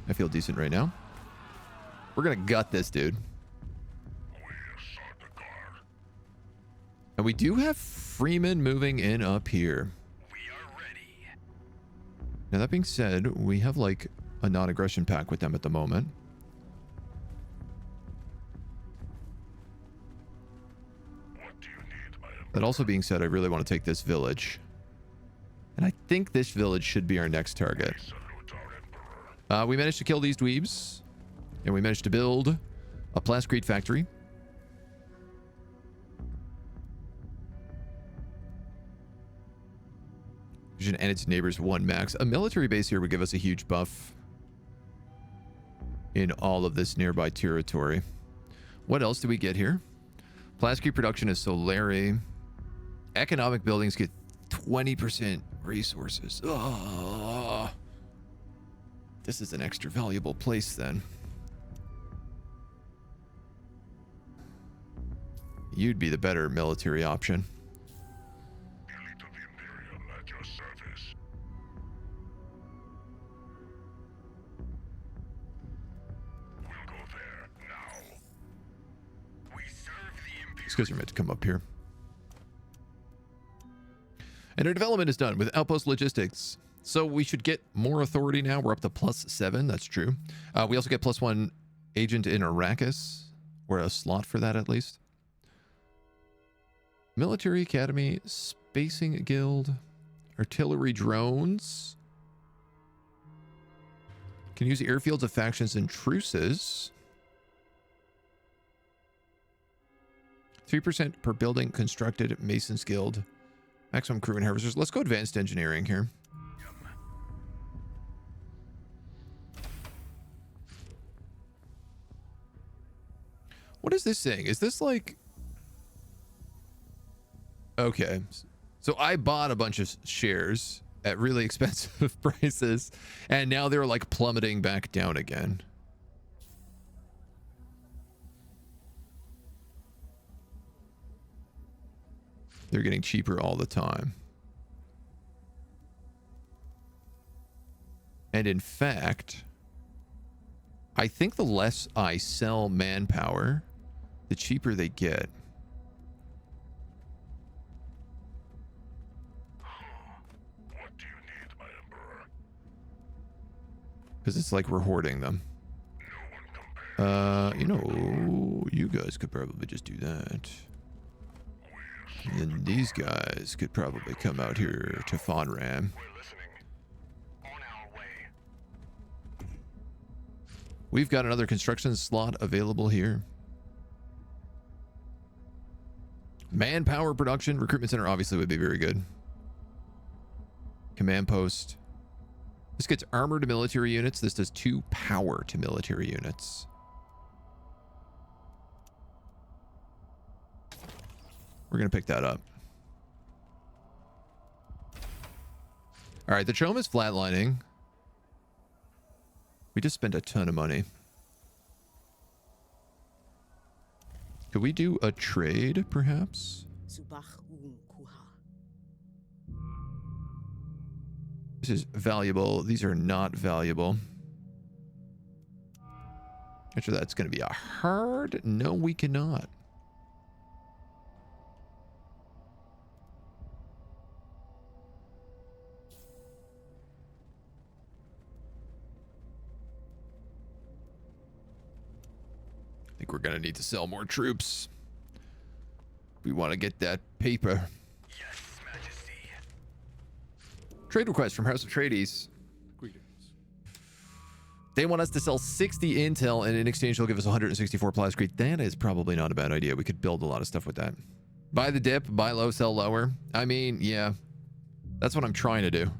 I feel decent right now. We're gonna gut this dude. And we do have Freeman moving in up here. We are ready. Now that being said, we have like a non-aggression pact with them at the moment. What do you need, my emperor? That also being said, I really want to take this village. And I think this village should be our next target. Salute our emperor. We managed to kill these dweebs. And we managed to build a plascrete factory. And its neighbors 1 max. A military base here would give us a huge buff in all of this nearby territory. What else do we get here? Plascrete production is Solari. Economic buildings get 20% resources. Oh, this is an extra valuable place then. You'd be the better military option. Elite of the Imperium at your service. We'll go there now. We serve the Imperium. These guys are meant to come up here. And our development is done with Outpost Logistics. So we should get more authority now. We're up to +7. That's true. We also get +1 agent in Arrakis, or a slot for that at least. Military Academy, Spacing Guild, Artillery Drones. Can use airfields of factions and truces. 3% per building constructed, Mason's Guild. Maximum crew and harvesters. Let's go advanced engineering here. What is this saying? Is this like... Okay. So I bought a bunch of shares at really expensive prices, and now they're like plummeting back down again. They're getting cheaper all the time. And in fact, I think the less I sell manpower, the cheaper they get. What do you need, my emperor? Because it's like we're hoarding them. No one compares. You know, you guys could probably just do that. And then these guys could probably come out here to Fonram. We're listening. On our way. We've got another construction slot available here. Manpower production, recruitment center obviously would be very good. Command post. This gets armor to military units. This does 2 power to military units. We're going to pick that up. All right, the Chome is flatlining. We just spent a ton of money. Could we do a trade, perhaps? Subach un kuha. This is valuable. These are not valuable. Actually, that's going to be a hard... No, we cannot. I think we're going to need to sell more troops. We want to get that paper. Yes, Majesty. Trade request from House of Trades. They want us to sell 60 intel, and in exchange they'll give us 164 plascrete. That is probably not a bad idea. We could build a lot of stuff with that. Buy the dip, buy low, sell lower. I mean, yeah. That's what I'm trying to do.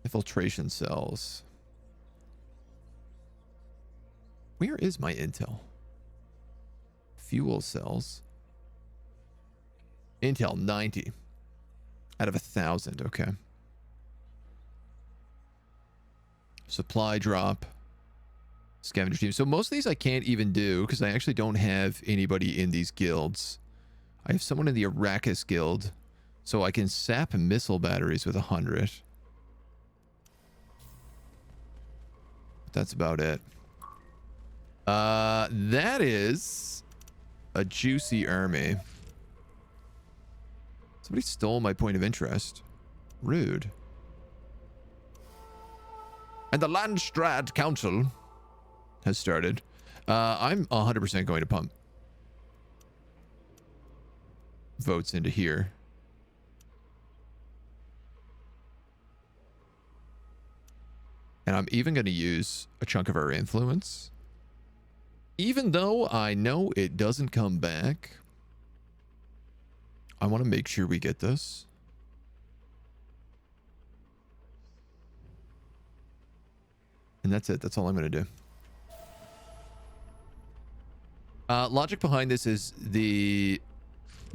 Infiltration cells. Where is my intel? Fuel cells. Intel 90 out of 1,000. Okay. Supply drop. Scavenger team. So most of these I can't even do because I actually don't have anybody in these guilds. I have someone in the Arrakis guild. So I can sap missile batteries with 100. That's about it. That is a juicy army. Somebody stole my point of interest. Rude. And the Landstrad Council has started. I'm 100% going to pump votes into here. And I'm even going to use a chunk of our influence. Even though I know it doesn't come back, I want to make sure we get this. And that's it. That's all I'm going to do. Logic behind this is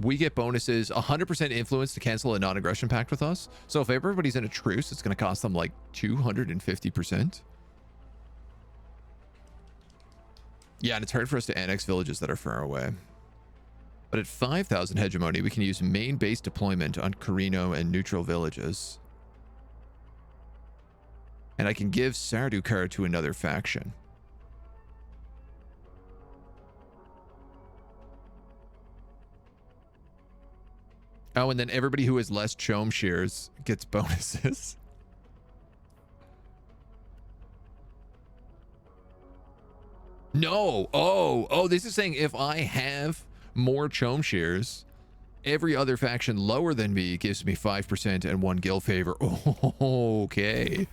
we get bonuses, 100% influence to cancel a non-aggression pact with us. So if everybody's in a truce, it's going to cost them like 250%. Yeah, and it's hard for us to annex villages that are far away. But at 5,000 hegemony, we can use main base deployment on Carino and neutral villages. And I can give Sardukar to another faction. Oh, and then everybody who has less chome shears gets bonuses. No. Oh, this is saying if I have more chome shears, every other faction lower than me gives me 5% and 1 guild favor. Oh, okay.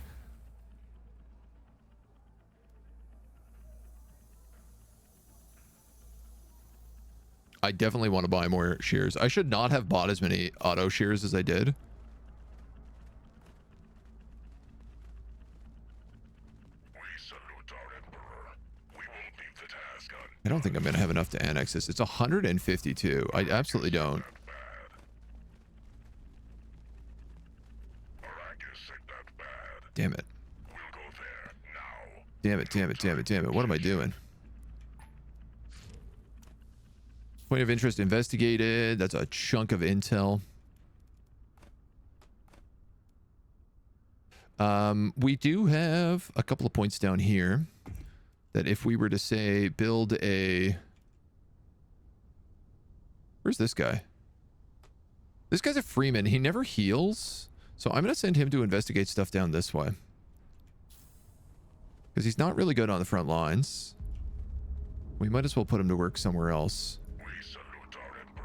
I definitely want to buy more shears. I should not have bought as many auto shears as I did. We salute our Emperor. We won't leave the task on. I don't think I'm going to have enough to annex this. It's 152. I absolutely don't. Arrakis ain't that bad. Damn it. We'll go there now. Damn it. What am I doing? Point of interest investigated. That's a chunk of intel. We do have a couple of points down here that if we were to say build a... Where's this guy? This guy's a freeman. He never heals. So I'm going to send him to investigate stuff down this way. Because he's not really good on the front lines. We might as well put him to work somewhere else.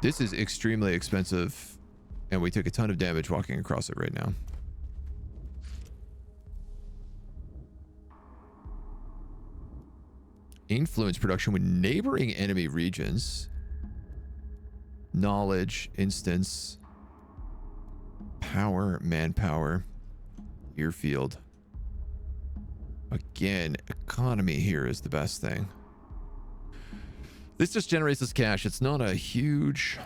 This is extremely expensive, and we took a ton of damage walking across it right now. Influence production with neighboring enemy regions. Knowledge, instance, power, manpower, airfield. Again, economy here is the best thing. This just generates this cash. It's not a huge...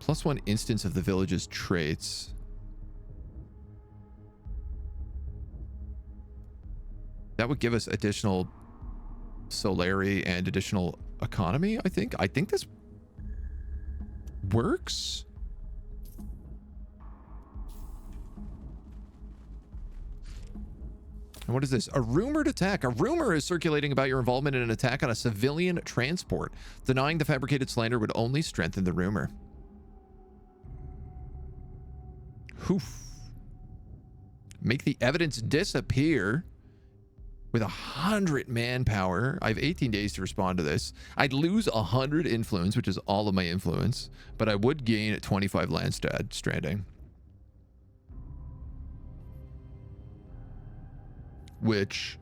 +1 instance of the village's traits. That would give us additional Solari and additional economy, I think. I think this works. And what is this? A rumored attack. A rumor is circulating about your involvement in an attack on a civilian transport. Denying the fabricated slander would only strengthen the rumor. Hoof. Make the evidence disappear with 100 manpower. I have 18 days to respond to this. I'd lose 100 influence, which is all of my influence, but I would gain 25 Landstad stranding. Which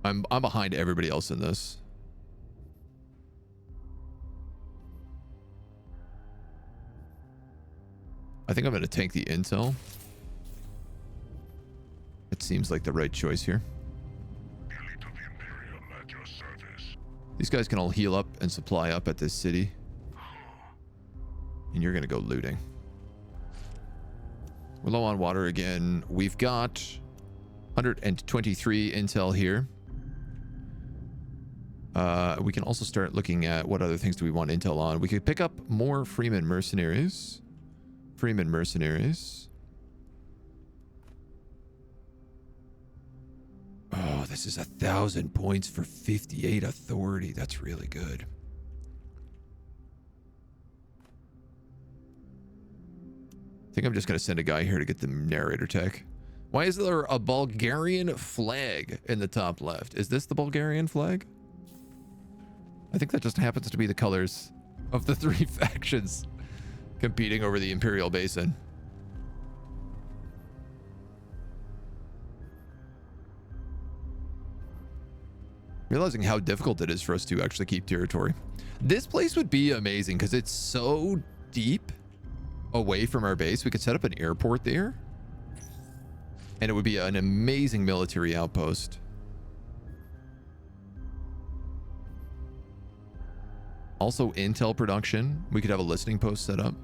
I'm behind everybody else in this. I think I'm going to tank the intel. It seems like the right choice here. Elite of the Imperium at your service. These guys can all heal up and supply up at this city. And you're going to go looting. We're low on water again. We've got 123 intel here. We can also start looking at what other things do we want intel on. We could pick up more Freeman mercenaries. Freeman mercenaries. Oh, this is 1,000 points for 58 authority. That's really good. I think I'm just going to send a guy here to get the narrator tech. Why is there a Bulgarian flag in the top left? Is this the Bulgarian flag? I think that just happens to be the colors of the three factions competing over the Imperial Basin. Realizing how difficult it is for us to actually keep territory. This place would be amazing because it's so deep away from our base. We could set up an airport there and it would be an amazing military outpost. Also intel production. We could have a listening post set up.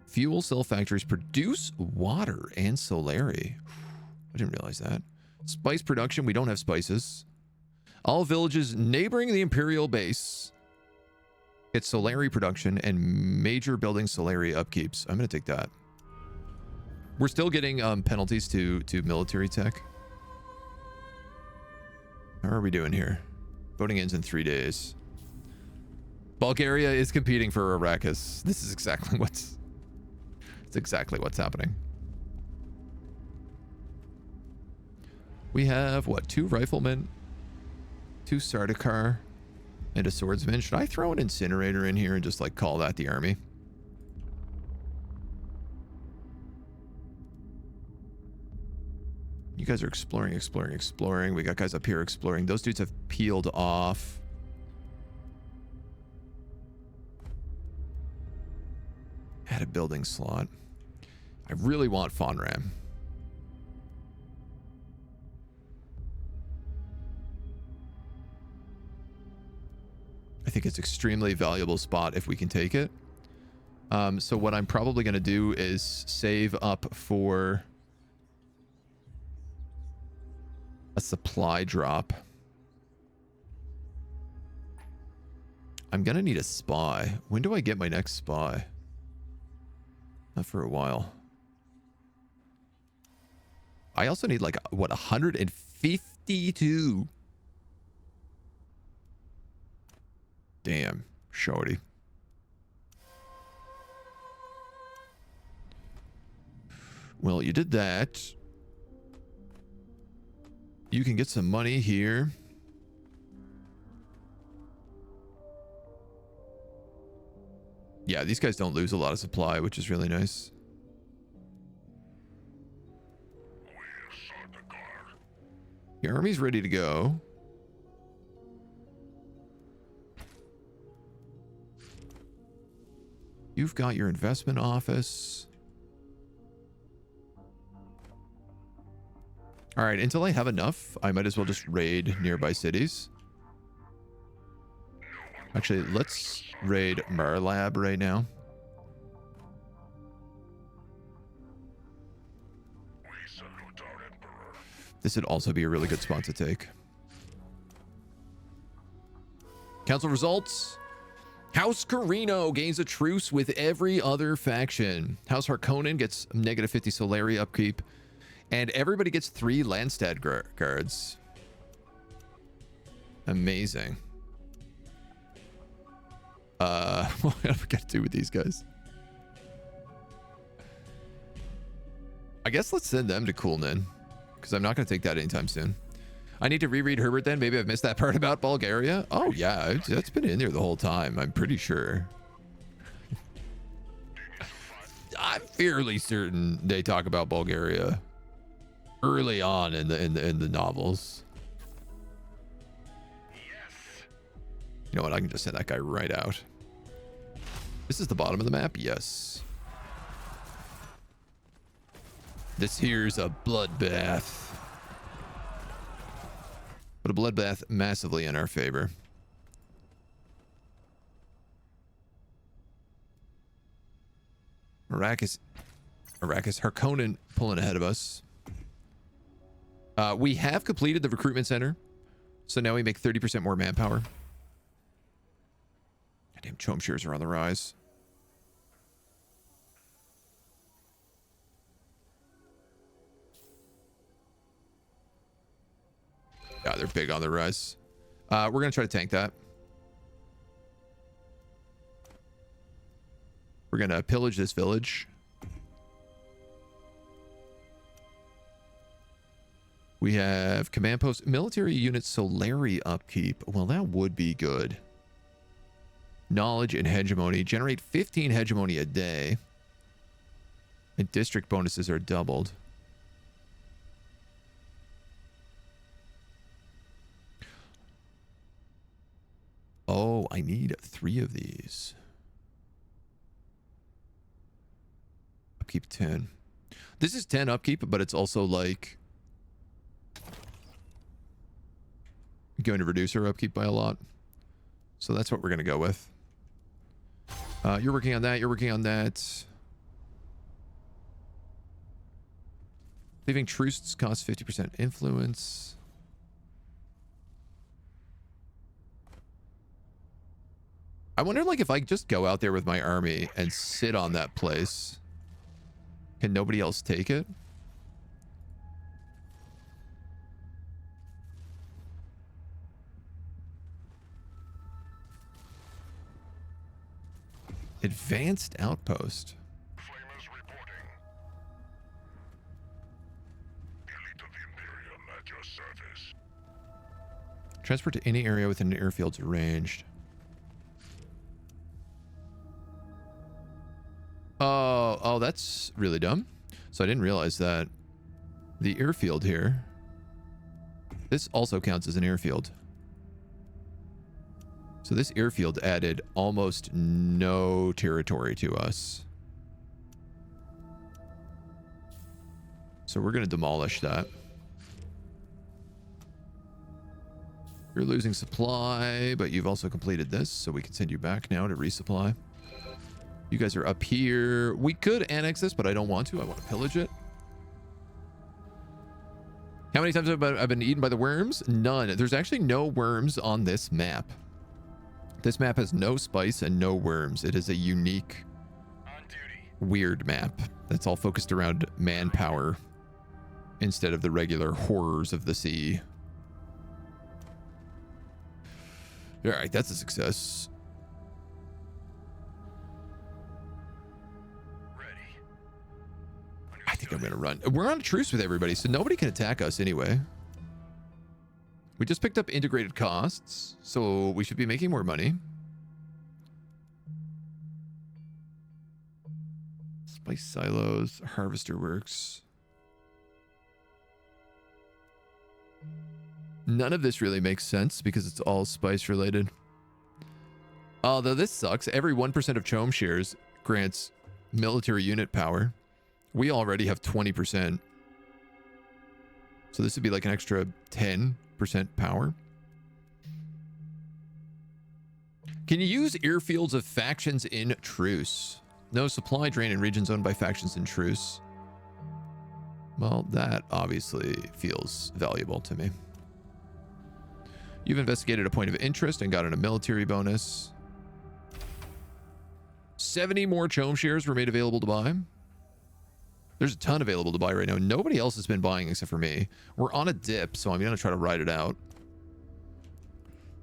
Fuel cell factories produce water and solari. I didn't realize that. Spice production. We don't have spices. All villages neighboring the Imperial base. It's solari production and major building solari upkeeps. I'm going to take that. We're still getting penalties to military tech. How are we doing here? Voting ends in 3 days. Bulgaria is competing for Arrakis. This is exactly what's happening. We have what? 2 riflemen, 2 Sardaukar, and a swordsman. Should I throw an incinerator in here and just like call that the army? You guys are exploring. We got guys up here exploring. Those dudes have peeled off. Add a building slot. I really want Fonram. I think it's extremely valuable spot if we can take it. So what I'm probably going to do is save up for a supply drop. I'm going to need a spy. When do I get my next spy? Not for a while. I also need like, what, 152? Damn, shorty. Well, you did that. You can get some money here. Yeah, these guys don't lose a lot of supply, which is really nice. Your army's ready to go. You've got your investment office. All right, until I have enough, I might as well just raid nearby cities. Actually, let's raid Marlab right now. This would also be a really good spot to take. Council results. House Carino gains a truce with every other faction. House Harkonnen gets negative 50 Solari upkeep. And everybody gets 3 Landstad guards. Amazing. What do we got to do with these guys? I guess let's send them to Kulnin, because I'm not going to take that anytime soon. I need to reread Herbert then. Maybe I've missed that part about Bulgaria. Oh, yeah. That's been in there the whole time. I'm pretty sure. I'm fairly certain they talk about Bulgaria early on in the novels. You know what? I can just send that guy right out. This is the bottom of the map. Yes. This here's a bloodbath. But a bloodbath massively in our favor. Arrakis, Harkonnen pulling ahead of us. We have completed the recruitment center So now we make 30% more manpower. Goddamn, chomp shares are on the rise. Yeah, they're big on the rise. We're going to try to tank that. We're going to pillage this village. We have command post, military unit Solari upkeep. Well, that would be good. Knowledge and hegemony. Generate 15 hegemony a day. And district bonuses are doubled. Oh, I need 3 of these. Upkeep 10. This is 10 upkeep, but it's also like going to reduce our upkeep by a lot. So that's what we're going to go with. You're working on that. You're working on that. Leaving truces costs 50% influence. I wonder, like, if I just go out there with my army and sit on that place, can nobody else take it? Advanced outpost. Flamers reporting. Elite of the Imperium at your service. Transport to any area within an airfield's ranged. Oh, that's really dumb. So I didn't realize that the airfield here, this also counts as an airfield. So this airfield added almost no territory to us. So we're going to demolish that. You're losing supply, but you've also completed this, so we can send you back now to resupply. You guys are up here. We could annex this, but I don't want to. I want to pillage it. How many times have I been eaten by the worms? None. There's actually no worms on this map. This map has no spice and no worms. It is a unique, weird map that's all focused around manpower instead of the regular horrors of the sea. All right, that's a success. I think I'm going to run. We're on a truce with everybody, so nobody can attack us anyway. We just picked up integrated costs, so we should be making more money. Spice silos, harvester works. None of this really makes sense because it's all spice related. Although this sucks. Every 1% of chom shares grants military unit power. We already have 20%. So this would be like an extra 10% power. Can you use airfields of factions in truce? No, supply drain in regions owned by factions in truce. Well, that obviously feels valuable to me. You've investigated a point of interest and gotten a military bonus. 70 more chom shares were made available to buy. There's a ton available to buy right now. Nobody else has been buying except for me. We're on a dip, so I'm going to try to ride it out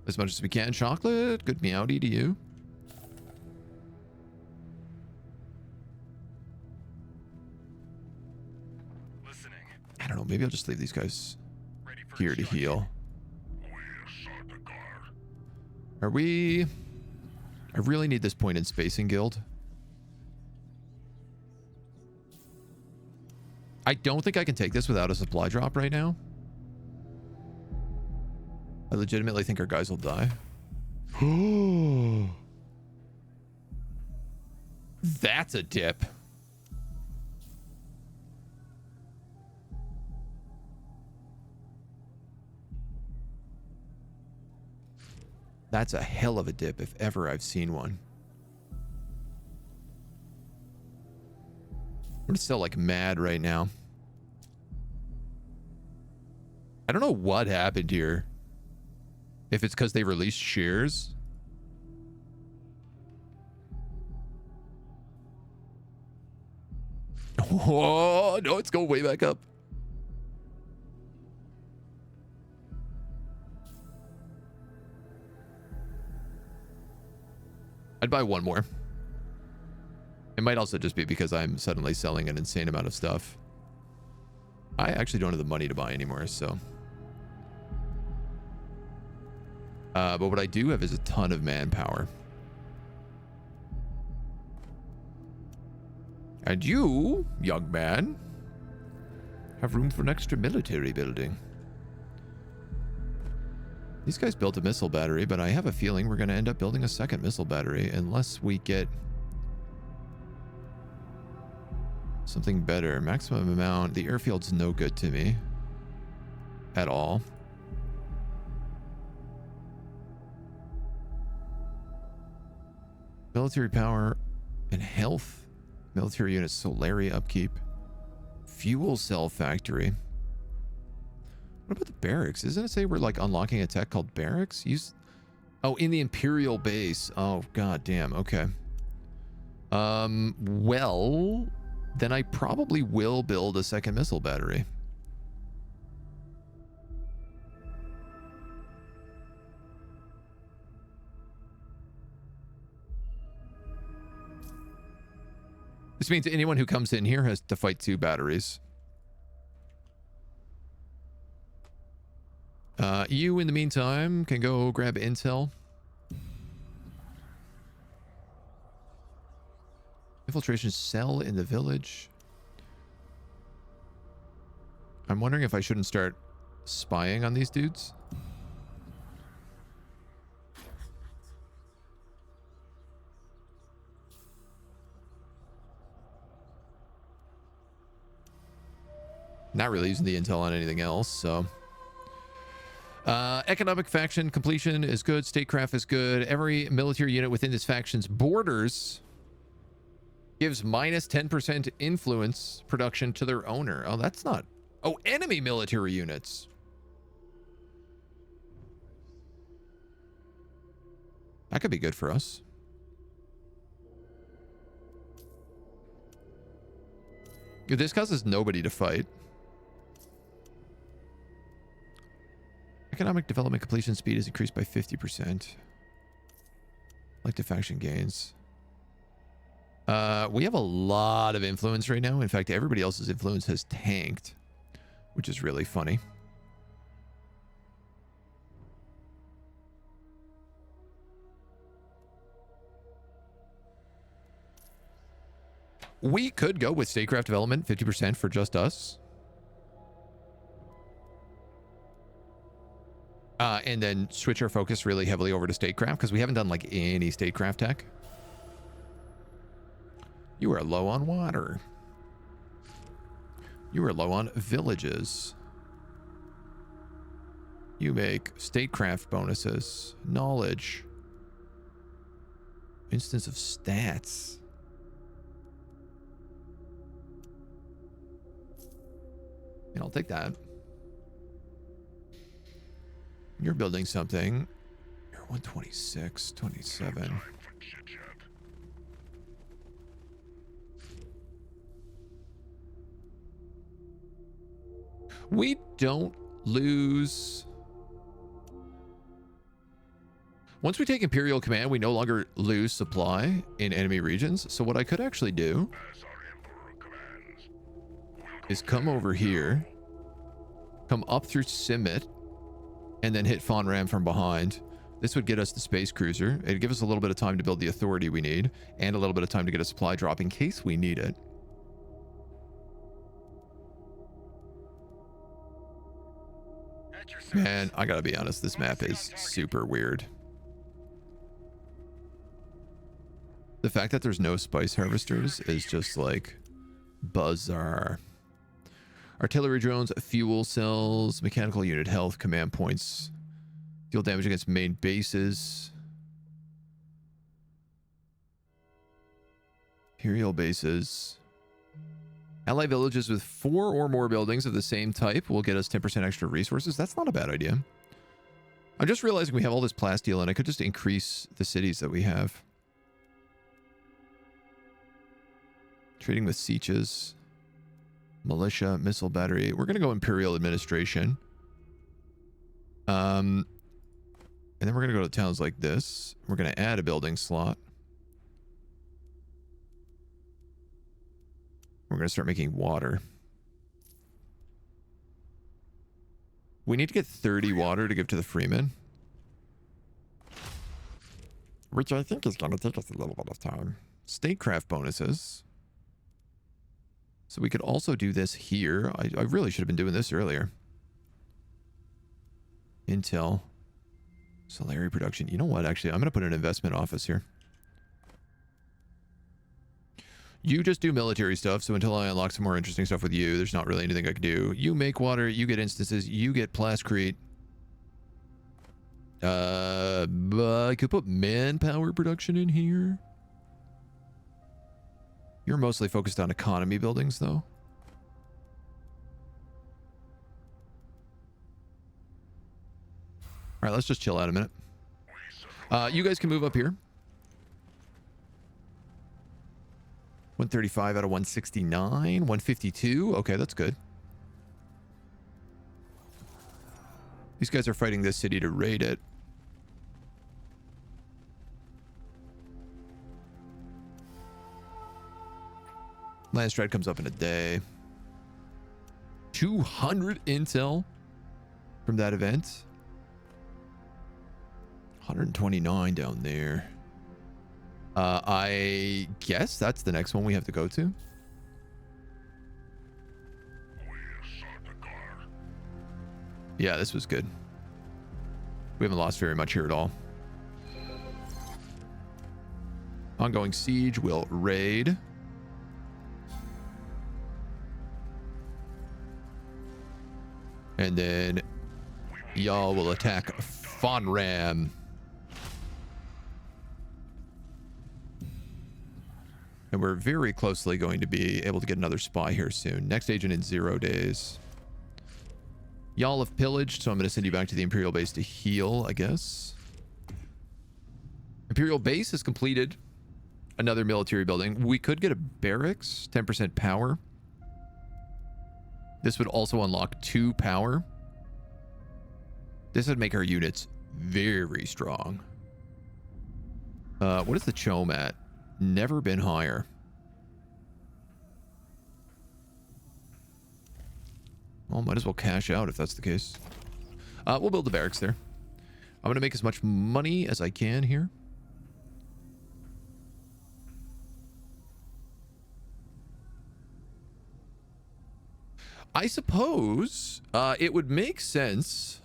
as much as we can. Chocolate, good meowdy to you. Listening. I don't know. Maybe I'll just leave these guys here to heal. Are we... I really need this point in spacing guild. I don't think I can take this without a supply drop right now. I legitimately think our guys will die. That's a dip. That's a hell of a dip if ever I've seen one. I'm still like mad right now. I don't know what happened here. If it's because they released shares. Oh, no, it's going way back up. I'd buy one more. It might also just be because I'm suddenly selling an insane amount of stuff. I actually don't have the money to buy anymore, so. But what I do have is a ton of manpower. And you, young man, have room for an extra military building. These guys built a missile battery, but I have a feeling we're going to end up building a second missile battery unless we get something better. Maximum amount. The airfield's no good to me at all. Military power and health. Military unit Solari upkeep. Fuel cell factory. What about the barracks? Doesn't it say we're like unlocking a tech called barracks? Oh, in the Imperial base. Oh, god damn. Okay. Well, then I probably will build a second missile battery. This means anyone who comes in here has to fight 2 batteries. You, in the meantime, can go grab intel. Infiltration cell in the village. I'm wondering if I shouldn't start spying on these dudes. Not really using the intel on anything else, so. Economic faction completion is good. Statecraft is good. Every military unit within this faction's borders gives minus 10% influence production to their owner. Oh, that's not. Oh, enemy military units. That could be good for us. This causes nobody to fight. Economic development completion speed is increased by 50%. Elective faction gains. We have a lot of influence right now. In fact, everybody else's influence has tanked, which is really funny. We could go with statecraft development, 50% for just us. And then switch our focus really heavily over to statecraft, because we haven't done like any statecraft tech. You are low on water. You are low on villages. You make statecraft bonuses. Knowledge. Instance of stats. And I'll take that. You're building something. You're 126, 27. We don't lose. Once we take Imperial command, we no longer lose supply in enemy regions. So what I could actually do is come over here, come up through Sept, and then hit Fon Ram from behind. This would get us the space cruiser. It'd give us a little bit of time to build the authority we need, and a little bit of time to get a supply drop in case we need it. Man, I gotta be honest, this map is super weird. The fact that there's no spice harvesters is just like bizarre. Artillery drones, fuel cells, mechanical unit health, command points, deal damage against main bases, Imperial bases. Ally villages with 4 or more buildings of the same type will get us 10% extra resources. That's not a bad idea. I'm just realizing we have all this plasteel, and I could just increase the cities that we have. Trading with sieges. Militia, missile battery. We're going to go Imperial administration. And then we're going to go to towns like this. We're going to add a building slot. We're going to start making water. We need to get 30 water to give to the freemen. Which I think is going to take us a little bit of time. Statecraft bonuses. So we could also do this here. I really should have been doing this earlier. Intel. Solari production. You know what, actually? I'm going to put an investment office here. You just do military stuff, so until I unlock some more interesting stuff with you, there's not really anything I can do. You make water, you get instances, you get plascrete. I could put manpower production in here. You're mostly focused on economy buildings, though. All right, let's just chill out a minute. You guys can move up here. 135 out of 169. 152. Okay, that's good. These guys are fighting this city to raid it. Landstride comes up in a day. 200 intel from that event. 129 down there. I guess that's the next one we have to go to. Yeah, this was good. We haven't lost very much here at all. Ongoing siege will raid. And then y'all will attack Fonram. And we're very closely going to be able to get another spy here soon. Next agent in 0 days. Y'all have pillaged, so I'm going to send you back to the Imperial base to heal, I guess. Imperial base has completed another military building. We could get a barracks, 10% power. This would also unlock 2 power. This would make our units very strong. What is the CHOAM at? Never been higher. Well, might as well cash out if that's the case. We'll build the barracks there. I'm going to make as much money as I can here. I suppose it would make sense.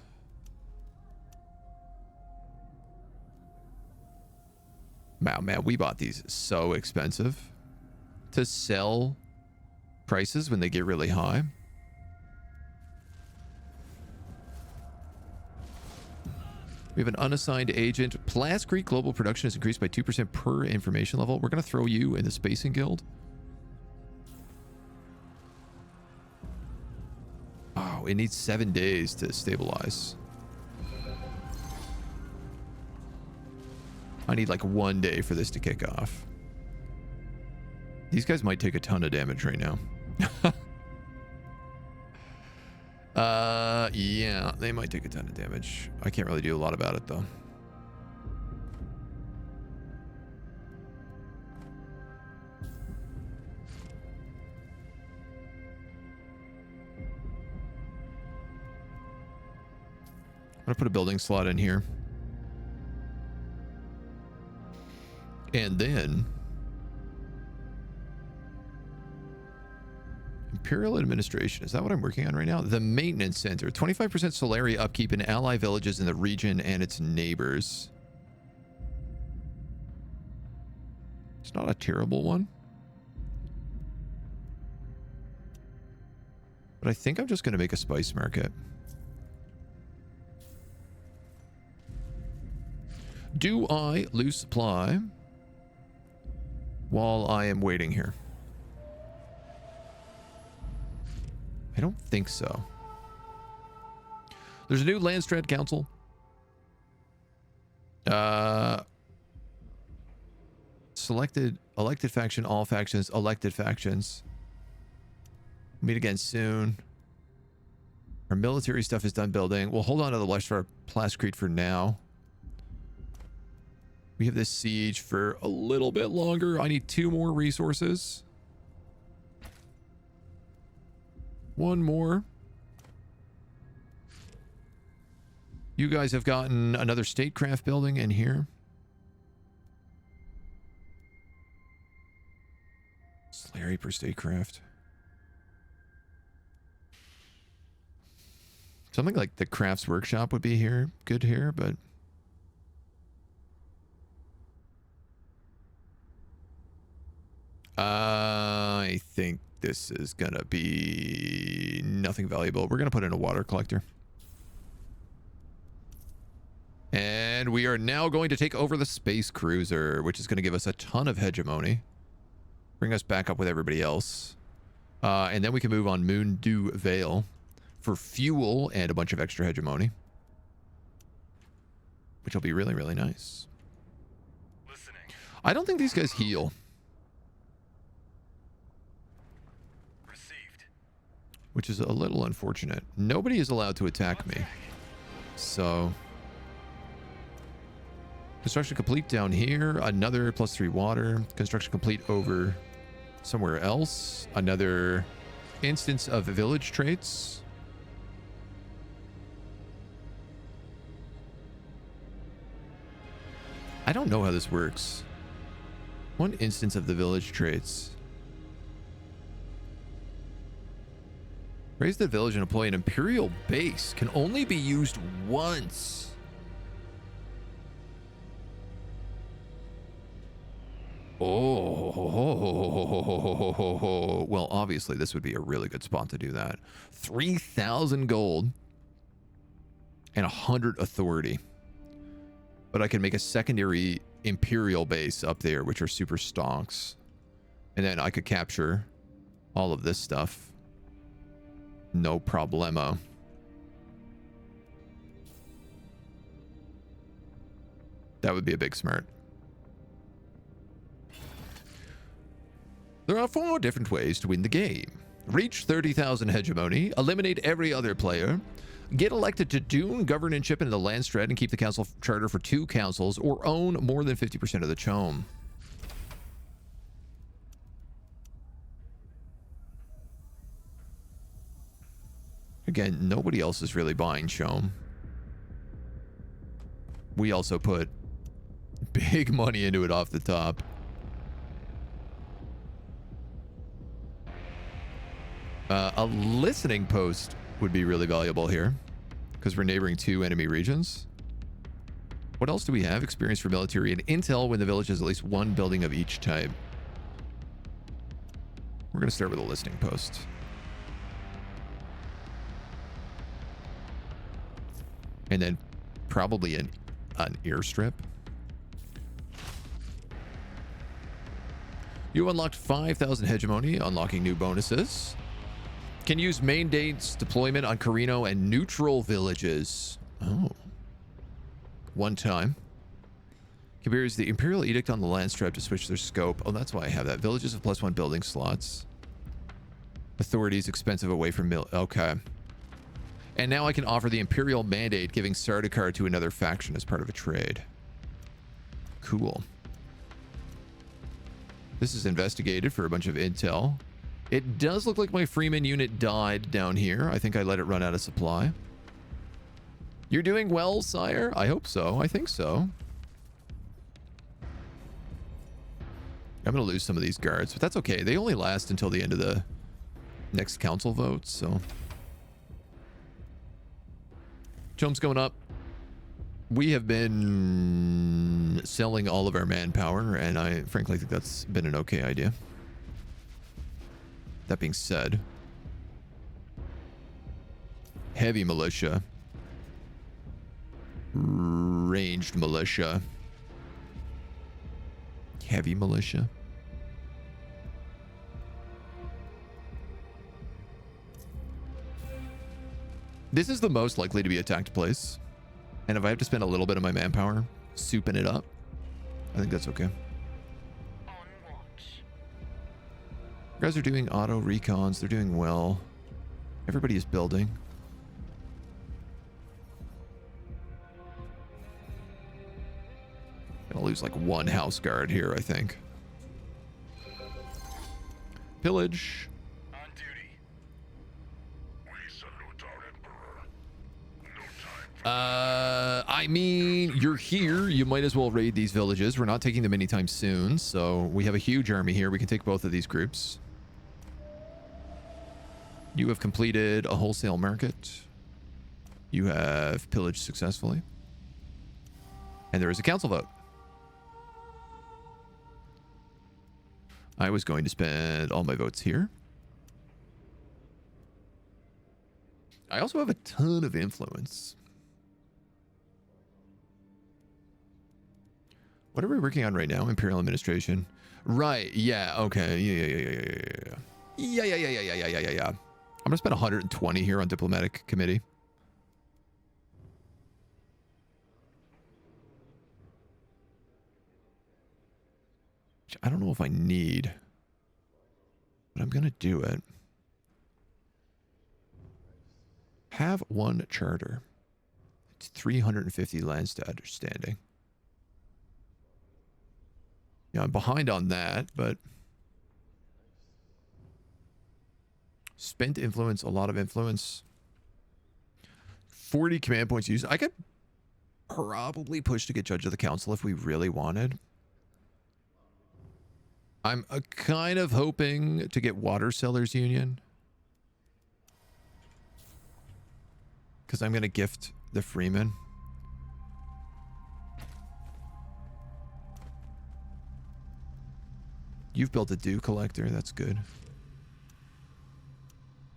Wow, man, we bought these so expensive to sell prices when they get really high. We have an unassigned agent. Plascrete global production has increased by 2% per information level. We're going to throw you in the Spacing Guild. Oh, it needs 7 days to stabilize. I need like 1 day for this to kick off. These guys might take a ton of damage right now. Yeah, they might take a ton of damage. I can't really do a lot about it though. I'm gonna put a building slot in here. And then Imperial Administration. Is that what I'm working on right now? The Maintenance Center. 25% Solari upkeep in ally villages in the region and its neighbors. It's not a terrible one. But I think I'm just going to make a spice market. Do I lose supply while I am waiting here? I don't think so. There's a new Landstrat Council. Selected, elected faction, all factions, elected factions. Meet again soon. Our military stuff is done building. We'll hold on to the Leshvar Plascrete for now. We have this siege for a little bit longer. I need 2 more resources. 1 more. You guys have gotten another statecraft building in here. Slary per statecraft. Something like the crafts workshop would be here, good here, but I think this is gonna be nothing valuable. We're gonna put in a water collector. And we are now going to take over the space cruiser, which is going to give us a ton of hegemony. Bring us back up with everybody else. And then we can move on Moon Dew Vale for fuel and a bunch of extra hegemony. Which will be really, really nice. Listening. I don't think these guys heal. Received. Which is a little unfortunate. Nobody is allowed to attack me. So... Construction complete down here. Another +3 water. Construction complete over somewhere else. Another instance of village traits. I don't know how this works. 1 instance of the village traits. Raise the village and employ an imperial base. Can only be used once. Oh, well, obviously this would be a really good spot to do that. 3,000 gold and 100 authority. But I can make a secondary imperial base up there, which are super stonks. And then I could capture all of this stuff. No problemo. That would be a big smart. There are 4 different ways to win the game. Reach 30,000 hegemony, eliminate every other player, get elected to Dune governorship into the Landstrat and keep the council charter for 2 councils, or own more than 50% of the Chom. Again, nobody else is really buying Chom. We also put big money into it off the top. A listening post would be really valuable here because we're neighboring 2 enemy regions. What else do we have? Experience for military and intel when the village has at least 1 building of each type. We're going to start with a listening post. And then probably an airstrip. You unlocked 5,000 hegemony, unlocking new bonuses. Can use main dates deployment on Carino and neutral villages. Oh. 1 time. Compares the Imperial Edict on the Landstrap to switch their scope. Oh, that's why I have that. Villages of +1 building slots. Authorities expensive away from okay. And now I can offer the Imperial Mandate, giving Sardaukar to another faction as part of a trade. Cool. This is investigated for a bunch of intel. It does look like my Freeman unit died down here. I think I let it run out of supply. You're doing well, sire? I hope so. I think so. I'm going to lose some of these guards, but that's okay. They only last until the end of the next council vote, so... Chom's going up. We have been selling all of our manpower, and I frankly think that's been an okay idea. That being said, heavy militia, ranged militia, heavy militia. This is the most likely to be attacked place. And if I have to spend a little bit of my manpower souping it up. I think that's okay. On watch. You guys are doing auto recons. They're doing well. Everybody is building. Gonna lose like one house guard here, I think. Pillage. On duty. We salute our Emperor. No time for I mean, you're here. You might as well raid these villages. We're not taking them anytime soon, so we have a huge army here. We can take both of these groups. You have completed a wholesale market. You have pillaged successfully. And there is a council vote. I was going to spend all my votes here. I also have a ton of influence. What are we working on right now? Imperial administration. Right. Yeah. Okay. Yeah. I'm gonna spend 120 here on diplomatic committee. Which I don't know if I need, but I'm gonna do it. Have one charter. It's 350 land status standing. Yeah, I'm behind on that, but spent influence, a lot of influence. 40 command points used. I could probably push to get judge of the council if we really wanted. I'm kind of hoping to get water sellers union, because I'm going to gift the freeman. You've built a dew collector. That's good.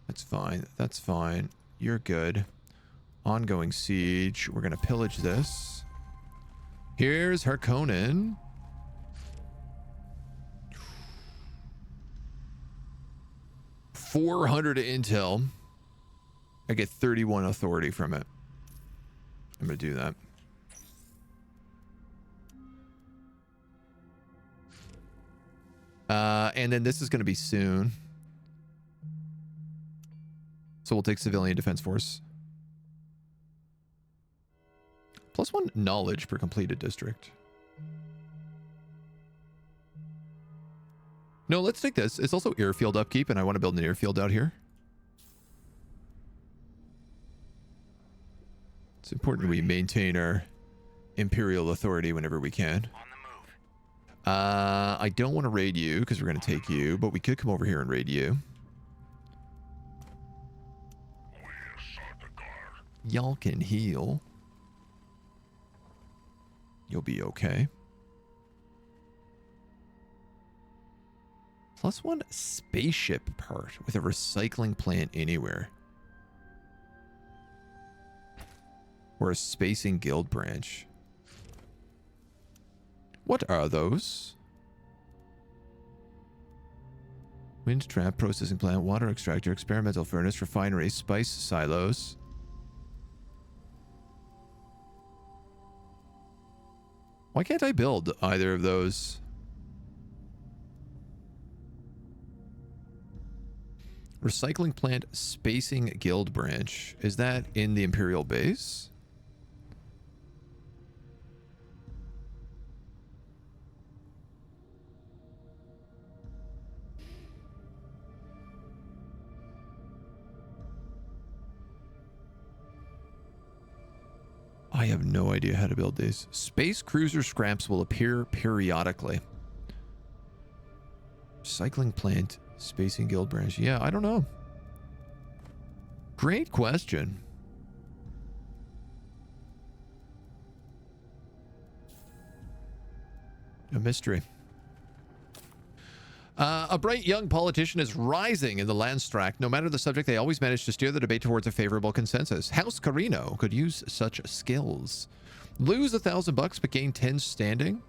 That's fine. That's fine. You're good. Ongoing siege. We're going to pillage this. Here's Harkonnen. $400 intel. I get 31 authority from it. I'm going to do that. And then this is going to be soon. So we'll take civilian defense force. +1 knowledge per completed district. No, let's take this. It's also airfield upkeep, and I want to build an airfield out here. It's important we maintain our imperial authority whenever we can. On the move. I don't want to raid you because we're going to take you, but we could come over here and raid you. Y'all can heal. You'll be okay. +1 spaceship part with a recycling plant anywhere. Or a spacing guild branch. What are those? Wind trap, processing plant, water extractor, experimental furnace, refinery, spice silos. Why can't I build either of those? Recycling plant, spacing guild branch. Is that in the Imperial base? I have no idea how to build these. Space cruiser scraps will appear periodically. Recycling plant, spacing guild branch. Yeah, I don't know. Great question. A mystery. A bright young politician is rising in the Landstrack. No matter the subject, they always manage to steer the debate towards a favorable consensus. House Carino could use such skills. Lose $1,000 but gain 10 standing.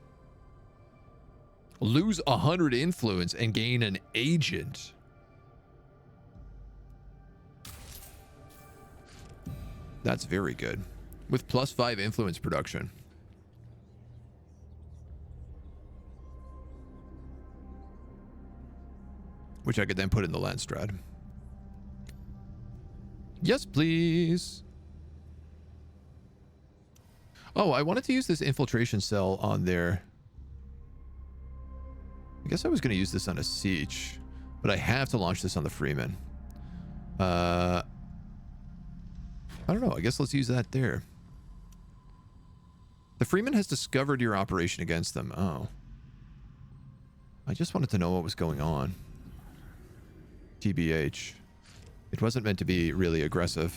Lose 100 influence and gain an agent. That's very good. With +5 influence production. which I could then put in the Landstrad. Yes, please. Oh, I wanted to use this infiltration cell on there. I guess I was going to use this on a siege, but I have to launch this on the Freeman. I don't know. I guess let's use that there. The Freeman has discovered your operation against them. Oh. I just wanted to know what was going on. TBH. It wasn't meant to be really aggressive.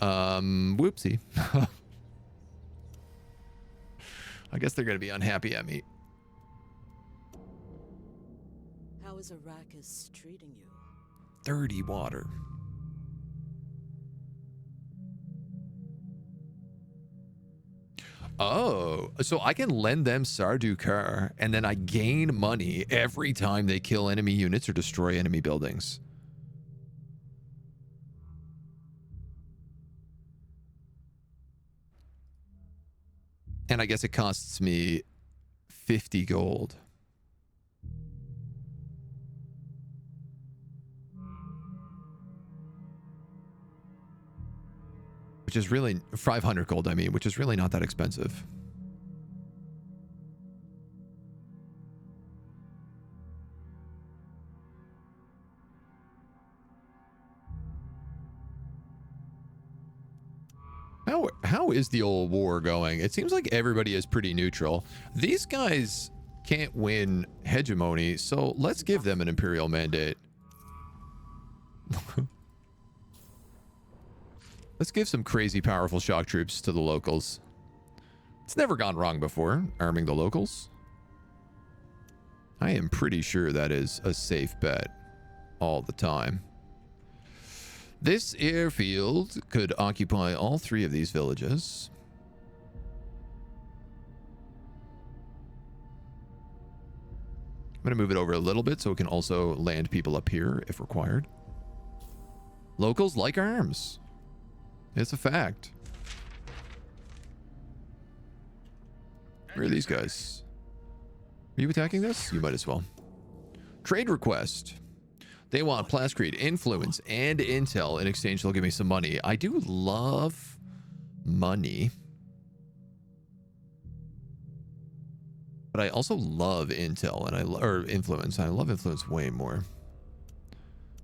Whoopsie. I guess they're going to be unhappy at me. How is Arrakis treating you? Dirty water. Oh, so I can lend them Sardukar, and then I gain money every time they kill enemy units or destroy enemy buildings. And I guess it costs me 50 gold. Which is really 500 gold, I mean, which is really not that expensive. How is the old war going? It seems like everybody is pretty neutral. These guys can't win hegemony, so let's give them an imperial mandate. Let's give some crazy powerful shock troops to the locals. It's never gone wrong before, arming the locals. I am pretty sure that is a safe bet all the time. This airfield could occupy all 3 of these villages. I'm going to move it over a little bit so it can also land people up here if required. Locals like arms. It's a fact. Where are these guys? Are you attacking this? You might as well. Trade request. They want plascrete, influence, and intel. In exchange, they'll give me some money. I do love money. But I also love intel and or influence. I love influence way more.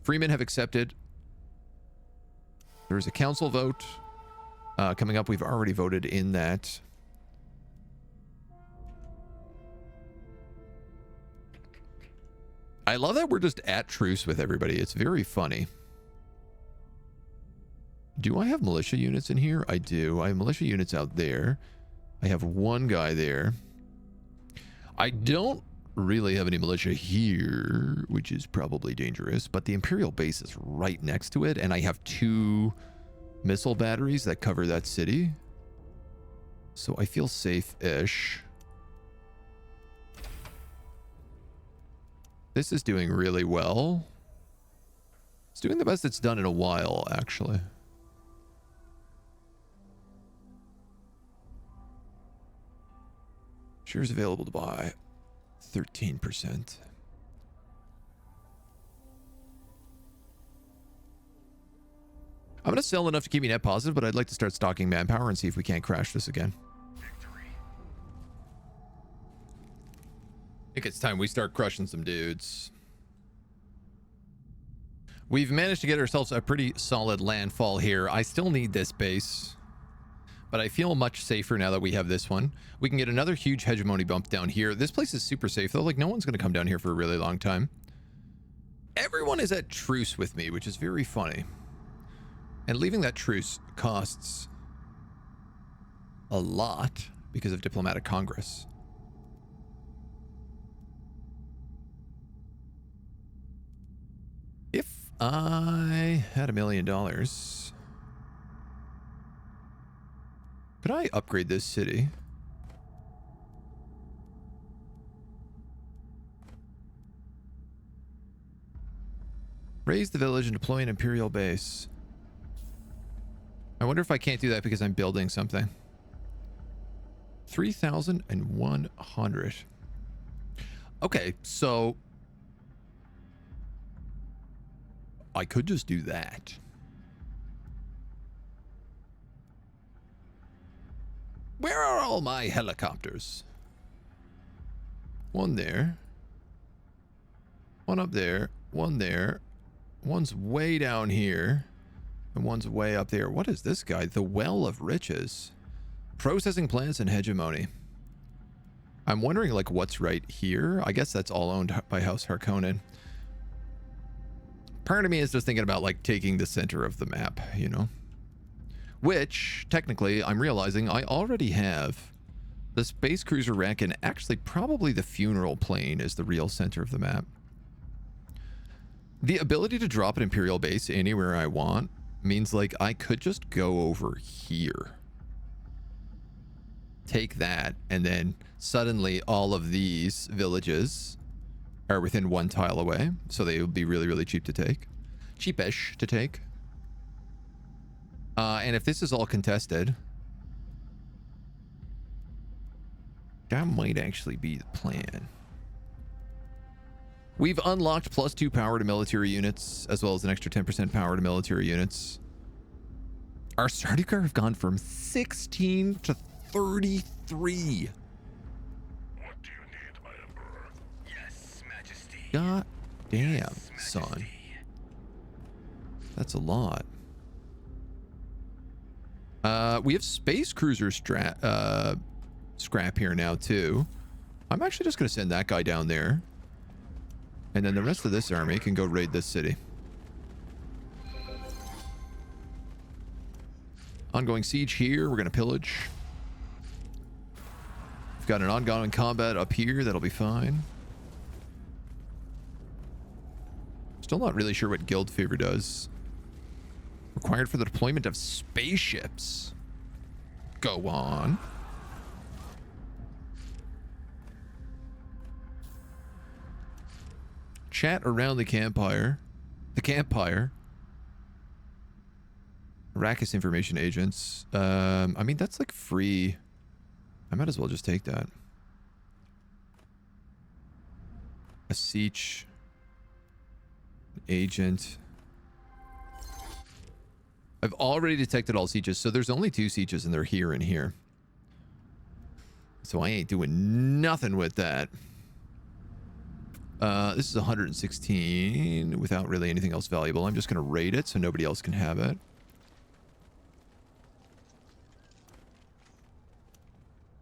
Freemen have accepted. There's a council vote coming up. We've already voted in that. I love that we're just at truce with everybody. It's very funny. Do I have militia units in here? I do. I have militia units out there. I have one guy there. I don't really have any militia here, which is probably dangerous, but the Imperial base is right next to it, and I have 2 missile batteries that cover that city. So I feel safe-ish. This is doing really well. It's doing the best it's done in a while, actually. Shares available to buy. 13%. I'm going to sell enough to keep me net positive, but I'd like to start stocking manpower and see if we can't crash this again. I think it's time we start crushing some dudes. We've managed to get ourselves a pretty solid landfall here. I still need this base, but I feel much safer now that we have this one. We can get another huge hegemony bump down here. This place is super safe, though. Like, no one's going to come down here for a really long time. Everyone is at truce with me, which is very funny. And leaving that truce costs a lot because of diplomatic congress. If I had $1 million, could I upgrade this city? Raise the village and deploy an Imperial base. I wonder if I can't do that because I'm building something. 3,100. Okay, so I could just do that. Where are all my helicopters? One there. One up there. One there. One's way down here. And one's way up there. What is this guy? The Well of Riches. Processing plants and hegemony. I'm wondering, like, what's right here? I guess that's all owned by House Harkonnen. Part of me is just thinking about, like, taking the center of the map, you know? Which, technically, I'm realizing I already have the Space Cruiser wreck, and actually probably the funeral plane is the real center of the map. The ability to drop an Imperial base anywhere I want means, like, I could just go over here. Take that, and then suddenly all of these villages are within 1 tile away, so they would be really, really cheap to take. Cheapish to take. And if this is all contested, that might actually be the plan. We've unlocked +2 power to military units, as well as an extra 10% power to military units. Our Sardaukar have gone from 16 to 33. What do you need, my Emperor? Yes, Majesty. God damn, Yes, son. Majesty. That's a lot. We have Space Cruiser scrap here now, too. I'm actually just going to send that guy down there. And then the rest of this army can go raid this city. Ongoing siege here. We're going to pillage. We've got an ongoing combat up here. That'll be fine. Still not really sure what guild favor does. Required for the deployment of spaceships. Go on. Chat around the campfire. The campfire. Arrakis information agents. I mean, that's like free. I might as well just take that. A siege. Agent. I've already detected all sieges, so there's only 2 sieges, and they're here and here. So I ain't doing nothing with that. This is 116 without really anything else valuable. I'm just going to raid it so nobody else can have it.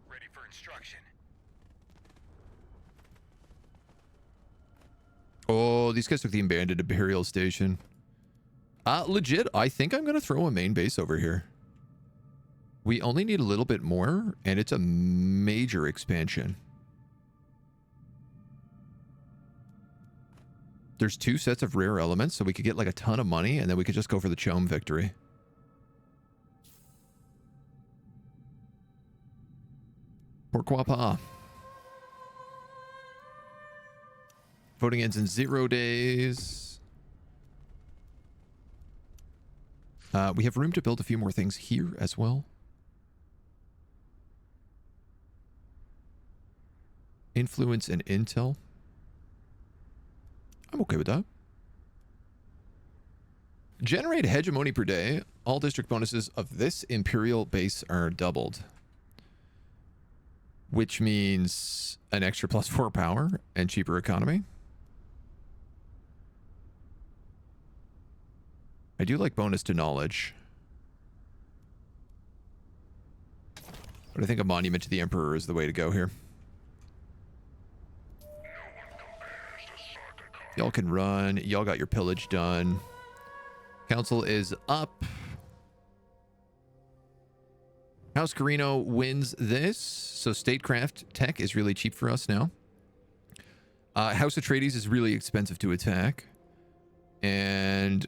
Ready for instruction. Oh, these guys took the abandoned Imperial station. Legit, I think I'm going to throw a main base over here. We only need a little bit more, and it's a major expansion. There's 2 sets of rare elements, so we could get like a ton of money, and then we could just go for the Chome victory. Pourquoi pas? Voting ends in 0 days. We have room to build a few more things here as well. Influence and intel. I'm okay with that. Generate hegemony per day. All district bonuses of this Imperial base are doubled. Which means an extra +4 power and cheaper economy. I do like bonus to knowledge. But I think a monument to the Emperor is the way to go here. Y'all can run. Y'all got your pillage done. Council is up. House Carino wins this. So statecraft tech is really cheap for us now. House Atreides is really expensive to attack. And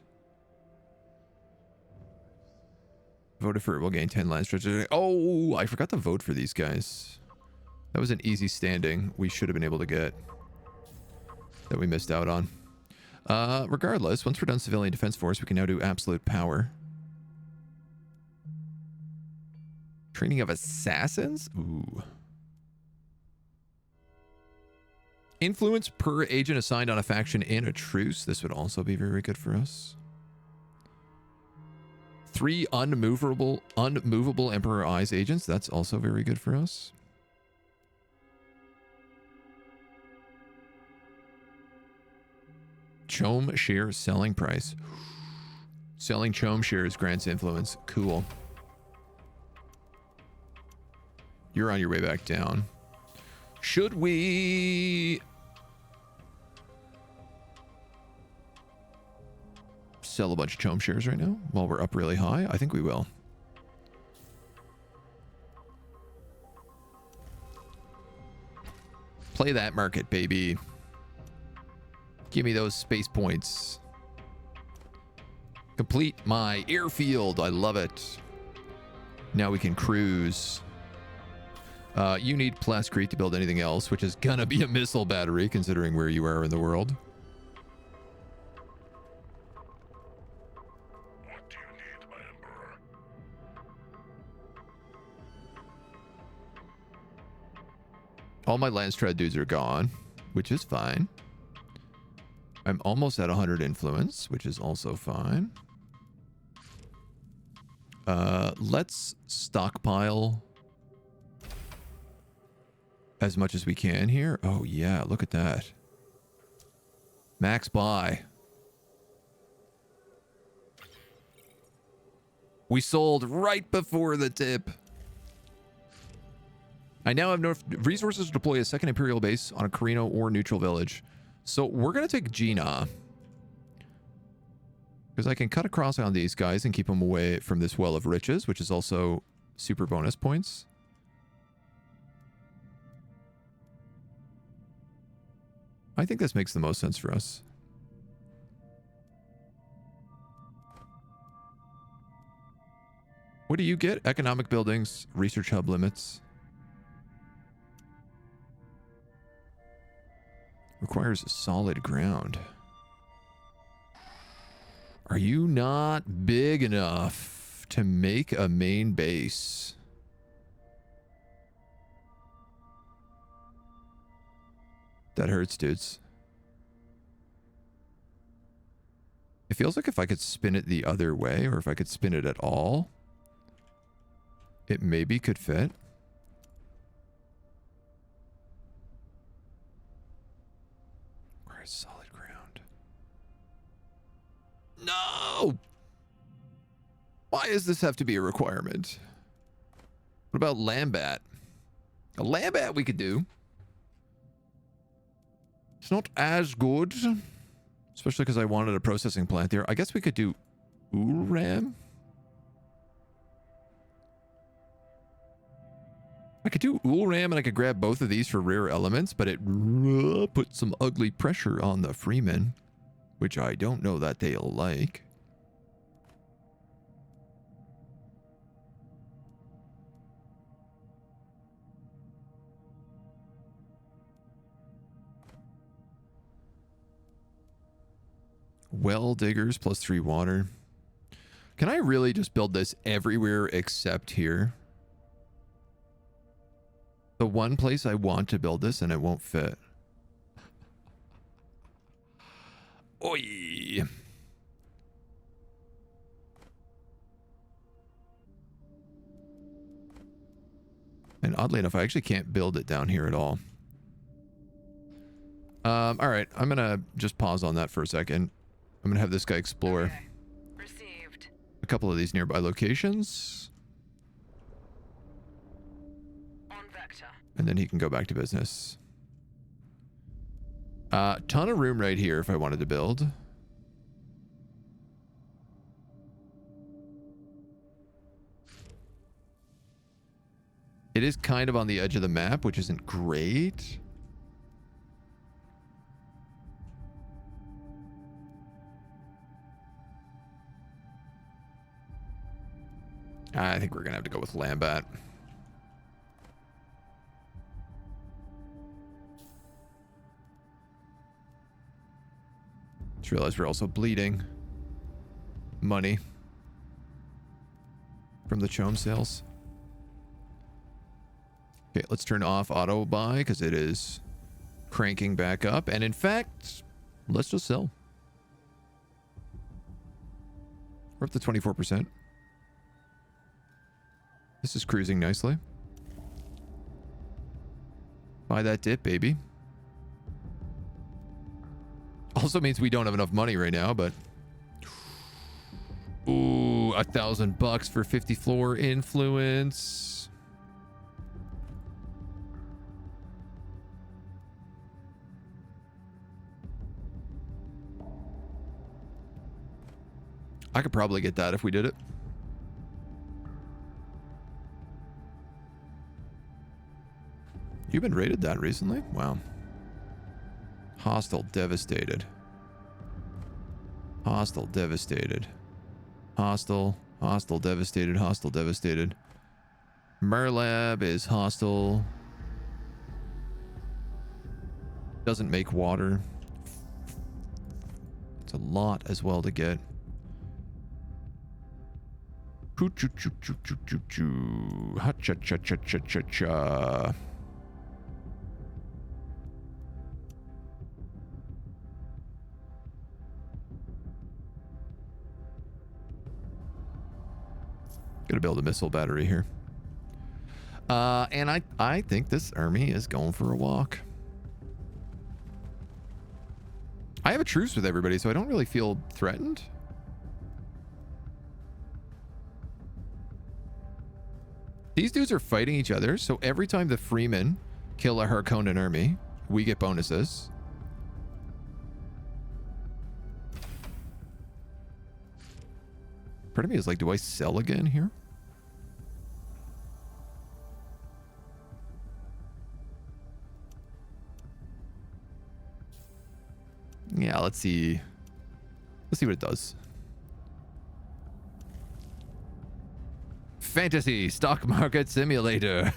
voted for it will gain 10 land stretches. Oh, I forgot to vote for these guys. That was an easy standing we should have been able to get. That we missed out on. Regardless, once we're done civilian defense force, we can now do absolute power. Training of assassins? Ooh. Influence per agent assigned on a faction in a truce. This would also be very good for us. 3 unmovable Emperor Eyes agents. That's also very good for us. Chom share selling price. Selling Chom shares grants influence. Cool. You're on your way back down. Should we sell a bunch of Chom shares right now while we're up really high? I think we will. Play that market, baby. Give me those space points. Complete my airfield. I love it. Now we can cruise. You need Plascrete to build anything else, which is gonna be a missile battery, considering where you are in the world. What do you need, my Emperor? All my Landstrad dudes are gone, which is fine. I'm almost at 100 influence, which is also fine. Let's stockpile as much as we can here. Oh yeah, look at that. Max buy. We sold right before the tip. I now have no resources to deploy a second Imperial base on a Carino or neutral village. So we're going to take Gina. Because I can cut across on these guys and keep them away from this well of riches, which is also super bonus points. I think this makes the most sense for us. What do you get? Economic buildings, research hub limits. Requires solid ground. Are you not big enough to make a main base? That hurts, dudes. It feels like if I could spin it the other way, or if I could spin it at all, it maybe could fit. Where's solid ground? No! Why does this have to be a requirement? What about Lambat? A Lambat we could do. It's not as good. Especially because I wanted a processing plant there. I guess we could do Ulram. I could do Ulram and I could grab both of these for rare elements, but it put some ugly pressure on the Freemen, which I don't know that they'll like. Well diggers plus 3 water. Can I really just build this everywhere except here? The one place I want to build this and it won't fit. Oi. And oddly enough, I actually can't build it down here at all. All right, I'm gonna just pause on that for a second. I'm gonna have this guy explore Received. a couple of these nearby locations. On vector. And then he can go back to business. Ton of room right here if I wanted to build. It is kind of on the edge of the map, which isn't great. I think we're gonna have to go with Lambat. Just realized we're also bleeding money from the Chom sales. Okay, let's turn off auto buy because it is cranking back up. And in fact, let's just sell. We're up to 24%. This is cruising nicely. Buy that dip, baby. Also means we don't have enough money right now, but... Ooh, $1,000 for 50 floor influence. I could probably get that if we did it. You've been rated that recently? Wow. Hostile devastated. Hostile devastated. Hostile. Hostile devastated. Hostile devastated. Merlab is hostile. Doesn't make water. It's a lot as well to get. Choo choo choo choo choo choo choo. Ha cha cha cha cha cha cha. Gonna build a missile battery here. And I think this army is going for a walk. I have a truce with everybody, so I don't really feel threatened. These dudes are fighting each other, so every time the Freemen kill a Harkonnen army, we get bonuses. Part of me is like, do I sell again here? Yeah, let's see. Let's see what it does. Fantasy stock market simulator.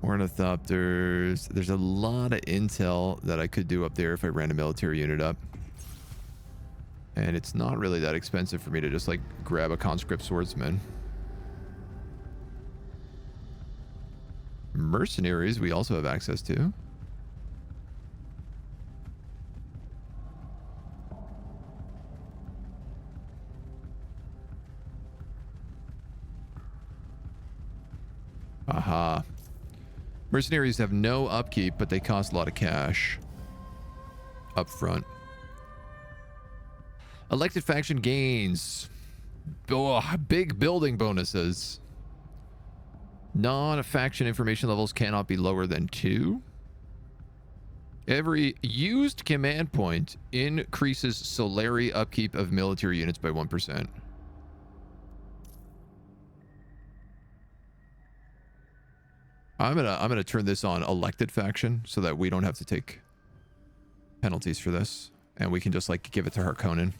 Ornithopters. There's a lot of intel that I could do up there if I ran a military unit up. And it's not really that expensive for me to just like grab a conscript swordsman. Mercenaries we also have access to. Aha. Mercenaries have no upkeep, but they cost a lot of cash up front. Elected faction gains. Oh, big building bonuses. Non-faction information levels cannot be lower than 2. Every used command point increases Solari upkeep of military units by 1%. I'm gonna turn this on elected faction so that we don't have to take penalties for this, and we can just like give it to Harkonnen,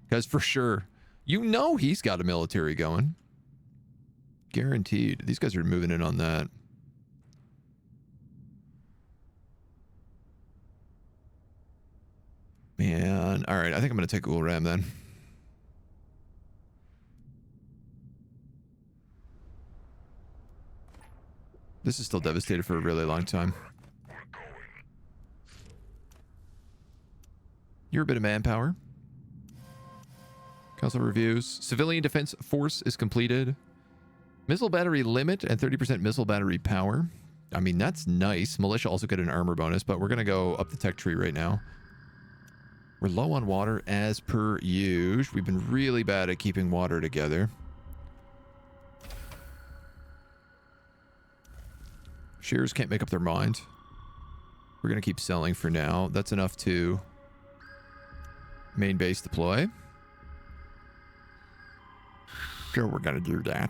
because for sure, you know, he's got a military going. Guaranteed. These guys are moving in on that. Man. All right. I think I'm going to take Ulram then. This is still devastated for a really long time. You're a bit of manpower. Council reviews. Civilian defense force is completed. Missile battery limit and 30% missile battery power. I mean, that's nice. Militia also get an armor bonus, but we're going to go up the tech tree right now. We're low on water as per usual. We've been really bad at keeping water together. Shearers can't make up their mind. We're going to keep selling for now. That's enough to main base deploy. Sure, we're going to do that.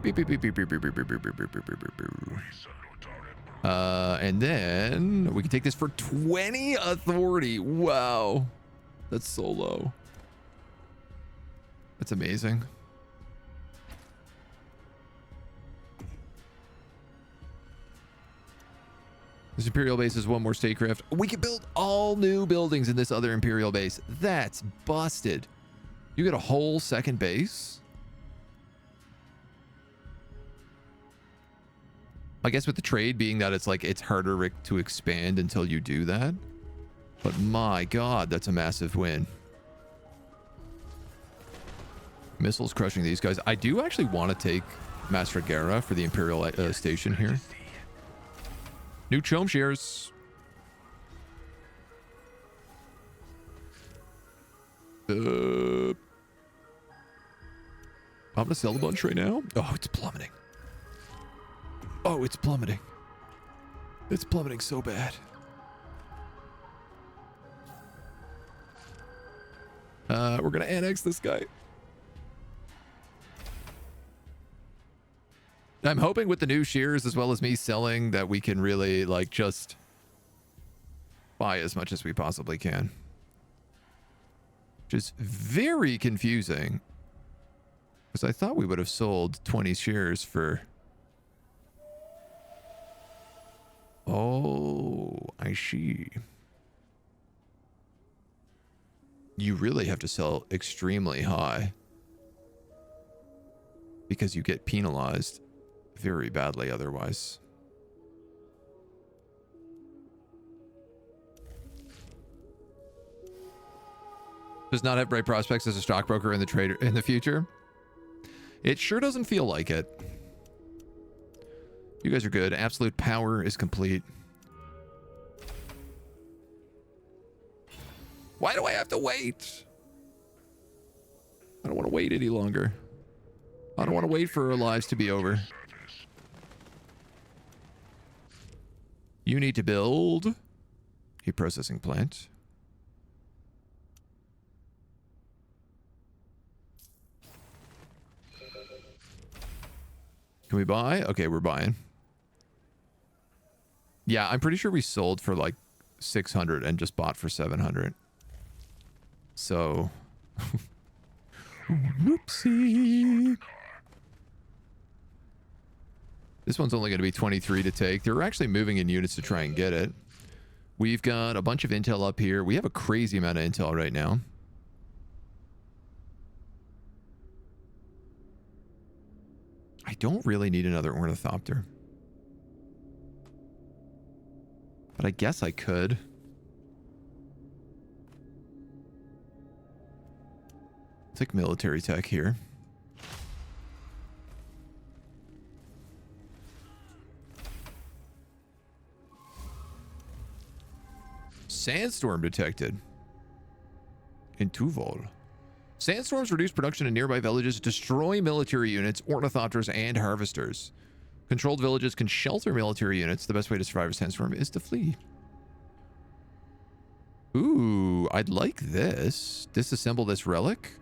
Beep, beep, beep, beep, beep, beep, beep, beep, beep, beep, beep, beep, beep, beep. And then we can take this for 20 authority. Wow. That's so low. That's amazing. This Imperial base is one more statecraft. We can build all new buildings in this other Imperial base. That's busted. You get a whole second base? I guess with the trade being that it's like, it's harder to expand until you do that. But my god, that's a massive win. Missiles crushing these guys. I do actually want to take Mastragara for the Imperial station here. New Chome shares. I'm gonna sell a bunch right now. Oh, it's plummeting. Oh, it's plummeting. It's plummeting so bad. We're gonna annex this guy. I'm hoping with the new shears as well as me selling that we can really like just buy as much as we possibly can. Which is very confusing. Because I thought we would have sold 20 shares for... Oh, I see. You really have to sell extremely high. Because you get penalized very badly otherwise. Does not have bright prospects as a stockbroker in the trader in the future. It sure doesn't feel like it. You guys are good. Absolute power is complete. Why do I have to wait? I don't want to wait any longer. I don't want to wait for our lives to be over. You need to build a processing plant. Can we buy? Okay, we're buying. Yeah, I'm pretty sure we sold for like 600 and just bought for 700. So, whoopsie. This one's only going to be 23 to take. They're actually moving in units to try and get it. We've got a bunch of intel up here. We have a crazy amount of intel right now. I don't really need another ornithopter. But I guess I could. Take military tech here. Sandstorm detected in Tuval. Sandstorms reduce production in nearby villages, destroy military units, ornithopters, and harvesters. Controlled villages can shelter military units. The best way to survive a sandstorm is to flee. Ooh, I'd like this. Disassemble this relic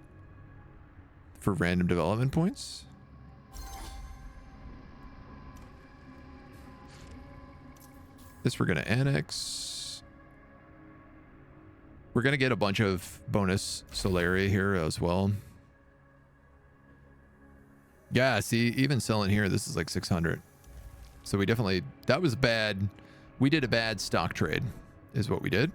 for random development points. This we're going to annex. We're going to get a bunch of bonus Solaria here as well. Yeah, see, even selling here, this is like 600. So we definitely, that was bad. We did a bad stock trade, is what we did.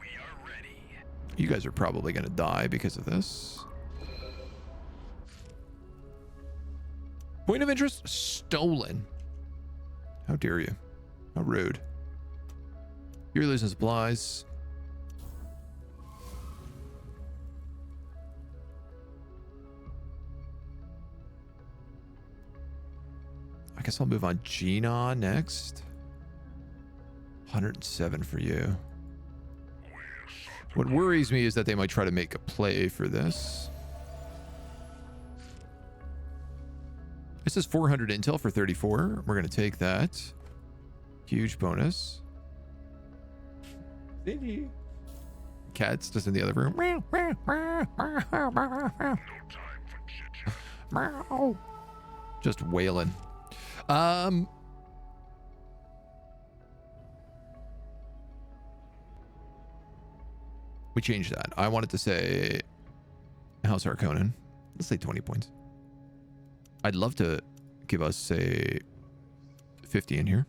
We are ready. You guys are probably going to die because of this. Point of interest stolen. How dare you? How rude. You're losing supplies. I guess I'll move on Gina next. 107 for you. What worries me is that they might try to make a play for this. This is 400 intel for 34. We're going to take that. Huge bonus. Cindy. Cat's just in the other room. Just wailing. We changed that. I wanted to say House Harkonnen. Let's say 20 points. I'd love to give us, say, 50 in here.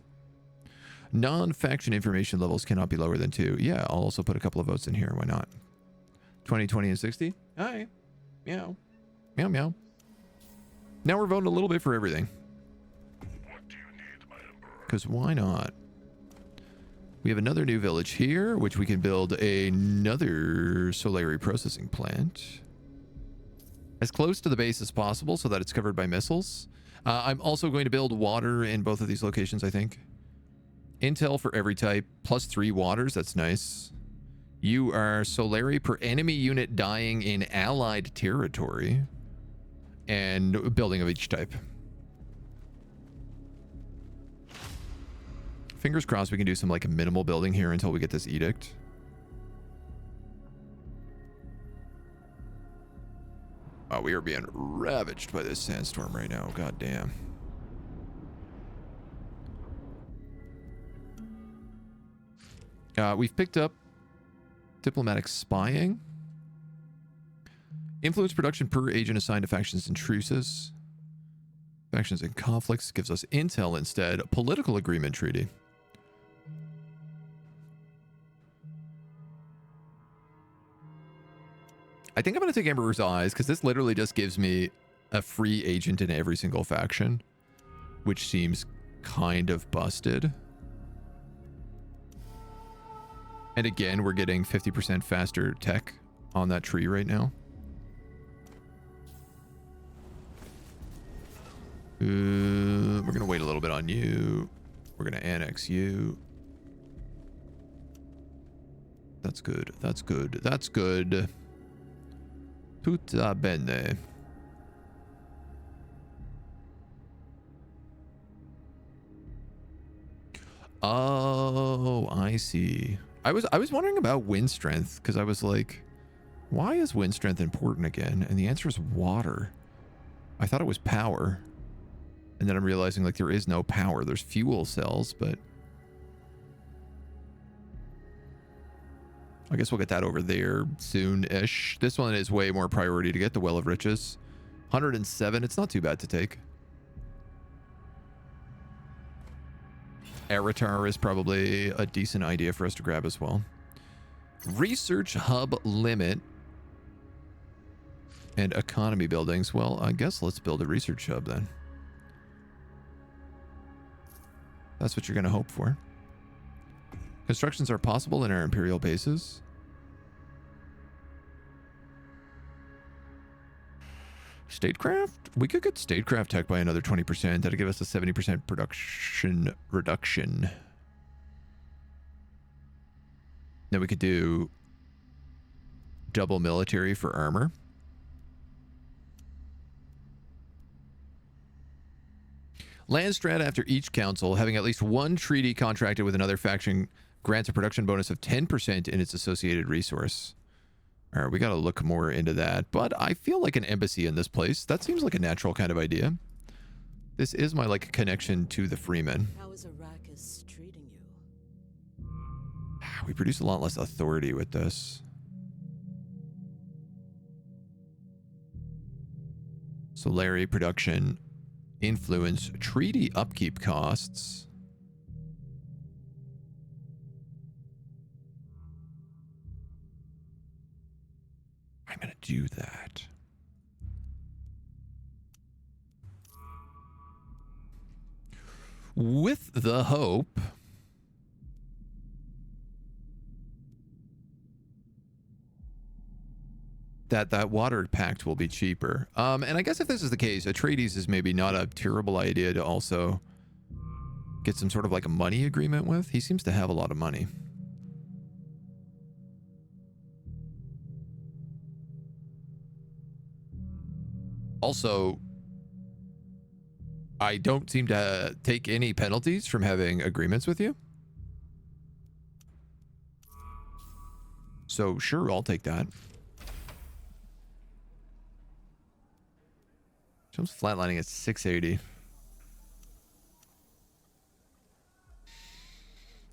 Non-faction information levels cannot be lower than 2. Yeah, I'll also put a couple of votes in here. Why not? 20, 20, and 60. All right. Meow. Meow, meow. Now we're voting a little bit for everything. What do you need, my emperor? Because why not? We have another new village here, which we can build another Solari processing plant. As close to the base as possible so that it's covered by missiles. I'm also going to build water in both of these locations, I think. Intel for every type, +3 waters. That's nice. You are Solari per enemy unit dying in allied territory. And building of each type. Fingers crossed we can do some like minimal building here until we get this edict. Oh, we are being ravaged by this sandstorm right now. God damn. We've picked up diplomatic spying. Influence production per agent assigned to factions and truces. Factions and conflicts gives us intel instead. Political agreement treaty. I think I'm going to take Emperor's Eyes because this literally just gives me a free agent in every single faction, which seems kind of busted. And again, we're getting 50% faster tech on that tree right now. We're going to wait a little bit on you. We're going to annex you. That's good. That's good. That's good. Tutta bene. Oh, I see. I was wondering about wind strength because I was like, why is wind strength important again? And the answer is water. I thought it was power. And then I'm realizing like there is no power. There's fuel cells, but I guess we'll get that over there soon-ish. This one is way more priority to get, the Well of Riches. 107, it's not too bad to take. Eritar is probably a decent idea for us to grab as well. Research hub limit and economy buildings. Well, I guess let's build a research hub then. That's what you're going to hope for. Constructions are possible in our Imperial bases. Statecraft? We could get statecraft tech by another 20%. That'd give us a 70% production reduction. Then we could do double military for armor. Land strat after each council, having at least one treaty contracted with another faction grants a production bonus of 10% in its associated resource. All right, we got to look more into that. But I feel like an embassy in this place. That seems like a natural kind of idea. This is my like connection to the Freemen. How is Arrakis treating you? We produce a lot less authority with this. Solari production, influence, treaty upkeep costs. I'm going to do that. With the hope that water pact will be cheaper. And I guess if this is the case, Atreides is maybe not a terrible idea to also get some sort of like a money agreement with. He seems to have a lot of money. Also, I don't seem to take any penalties from having agreements with you. So sure, I'll take that. Jumps flatlining at 680.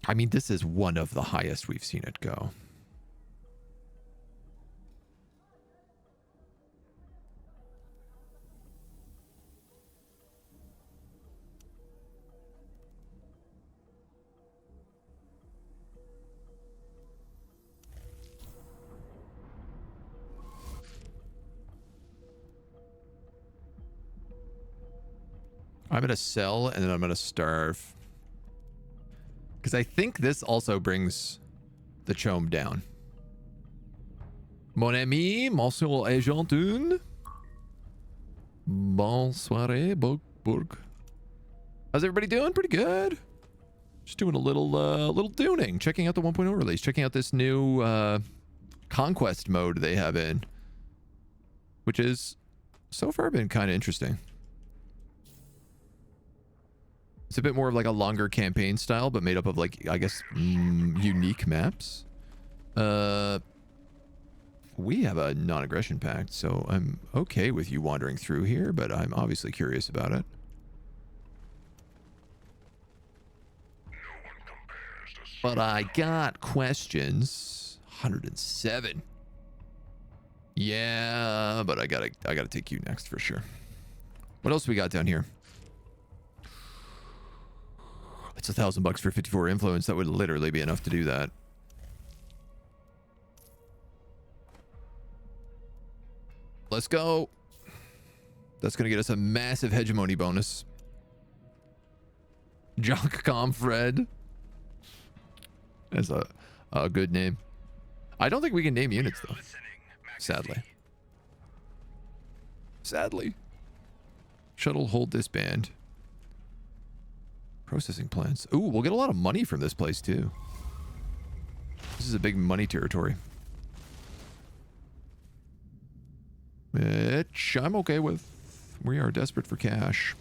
I mean, this is one of the highest we've seen it go. I'm going to sell and then I'm going to starve. Because I think this also brings the chome down. Mon ami, monsieur AgentNumberOne. Bonsoir, Bourg. How's everybody doing? Pretty good. Just doing a little duning, checking out the 1.0 release, checking out this new conquest mode they have in, which is so far been kind of interesting. It's a bit more of like a longer campaign style, but made up of like, I guess, unique maps. We have a non-aggression pact, so I'm okay with you wandering through here, but I'm obviously curious about it. But I got questions. 107. Yeah, but I gotta take you next for sure. What else we got down here? It's $1,000 for 54 influence. That would literally be enough to do that. Let's go. That's gonna get us a massive hegemony bonus. Jock Comfred. That's a good name. I don't think we can name units though. Sadly. Shuttle hold disband. Processing plants. Ooh, we'll get a lot of money from this place too. This is a big money territory. Which I'm okay with. We are desperate for cash.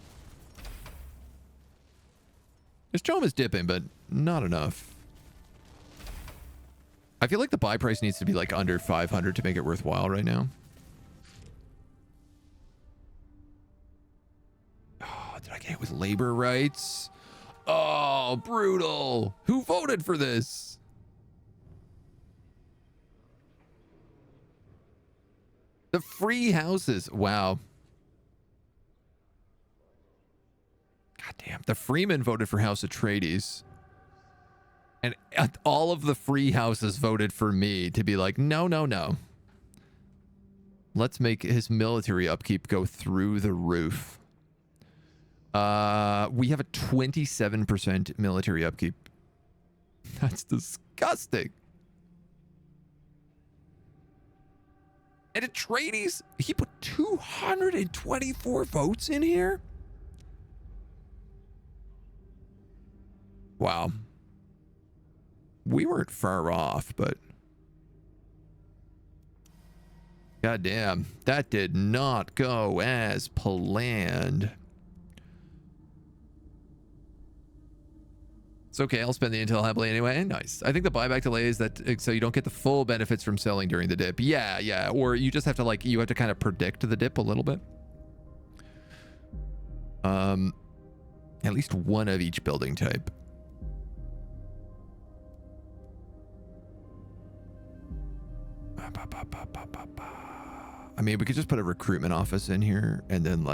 This chome is dipping, but not enough. I feel like the buy price needs to be like under 500 to make it worthwhile right now. Oh, did I get it with labor rights? Oh, brutal. Who voted for this? The free houses. Wow. God damn. The Freeman voted for House Atreides. And all of the free houses voted for me to be like, no, no, no. Let's make his military upkeep go through the roof. We have a 27% military upkeep. That's disgusting. And Atreides, he put 224 votes in here? Wow. We weren't far off, but goddamn, that did not go as planned. It's okay, I'll spend the intel happily anyway. Nice. I think the buyback delay is that so you don't get the full benefits from selling during the dip. Yeah, yeah. Or you just have to you have to kind of predict the dip a little bit. At least one of each building type. I mean, we could just put a recruitment office in here and then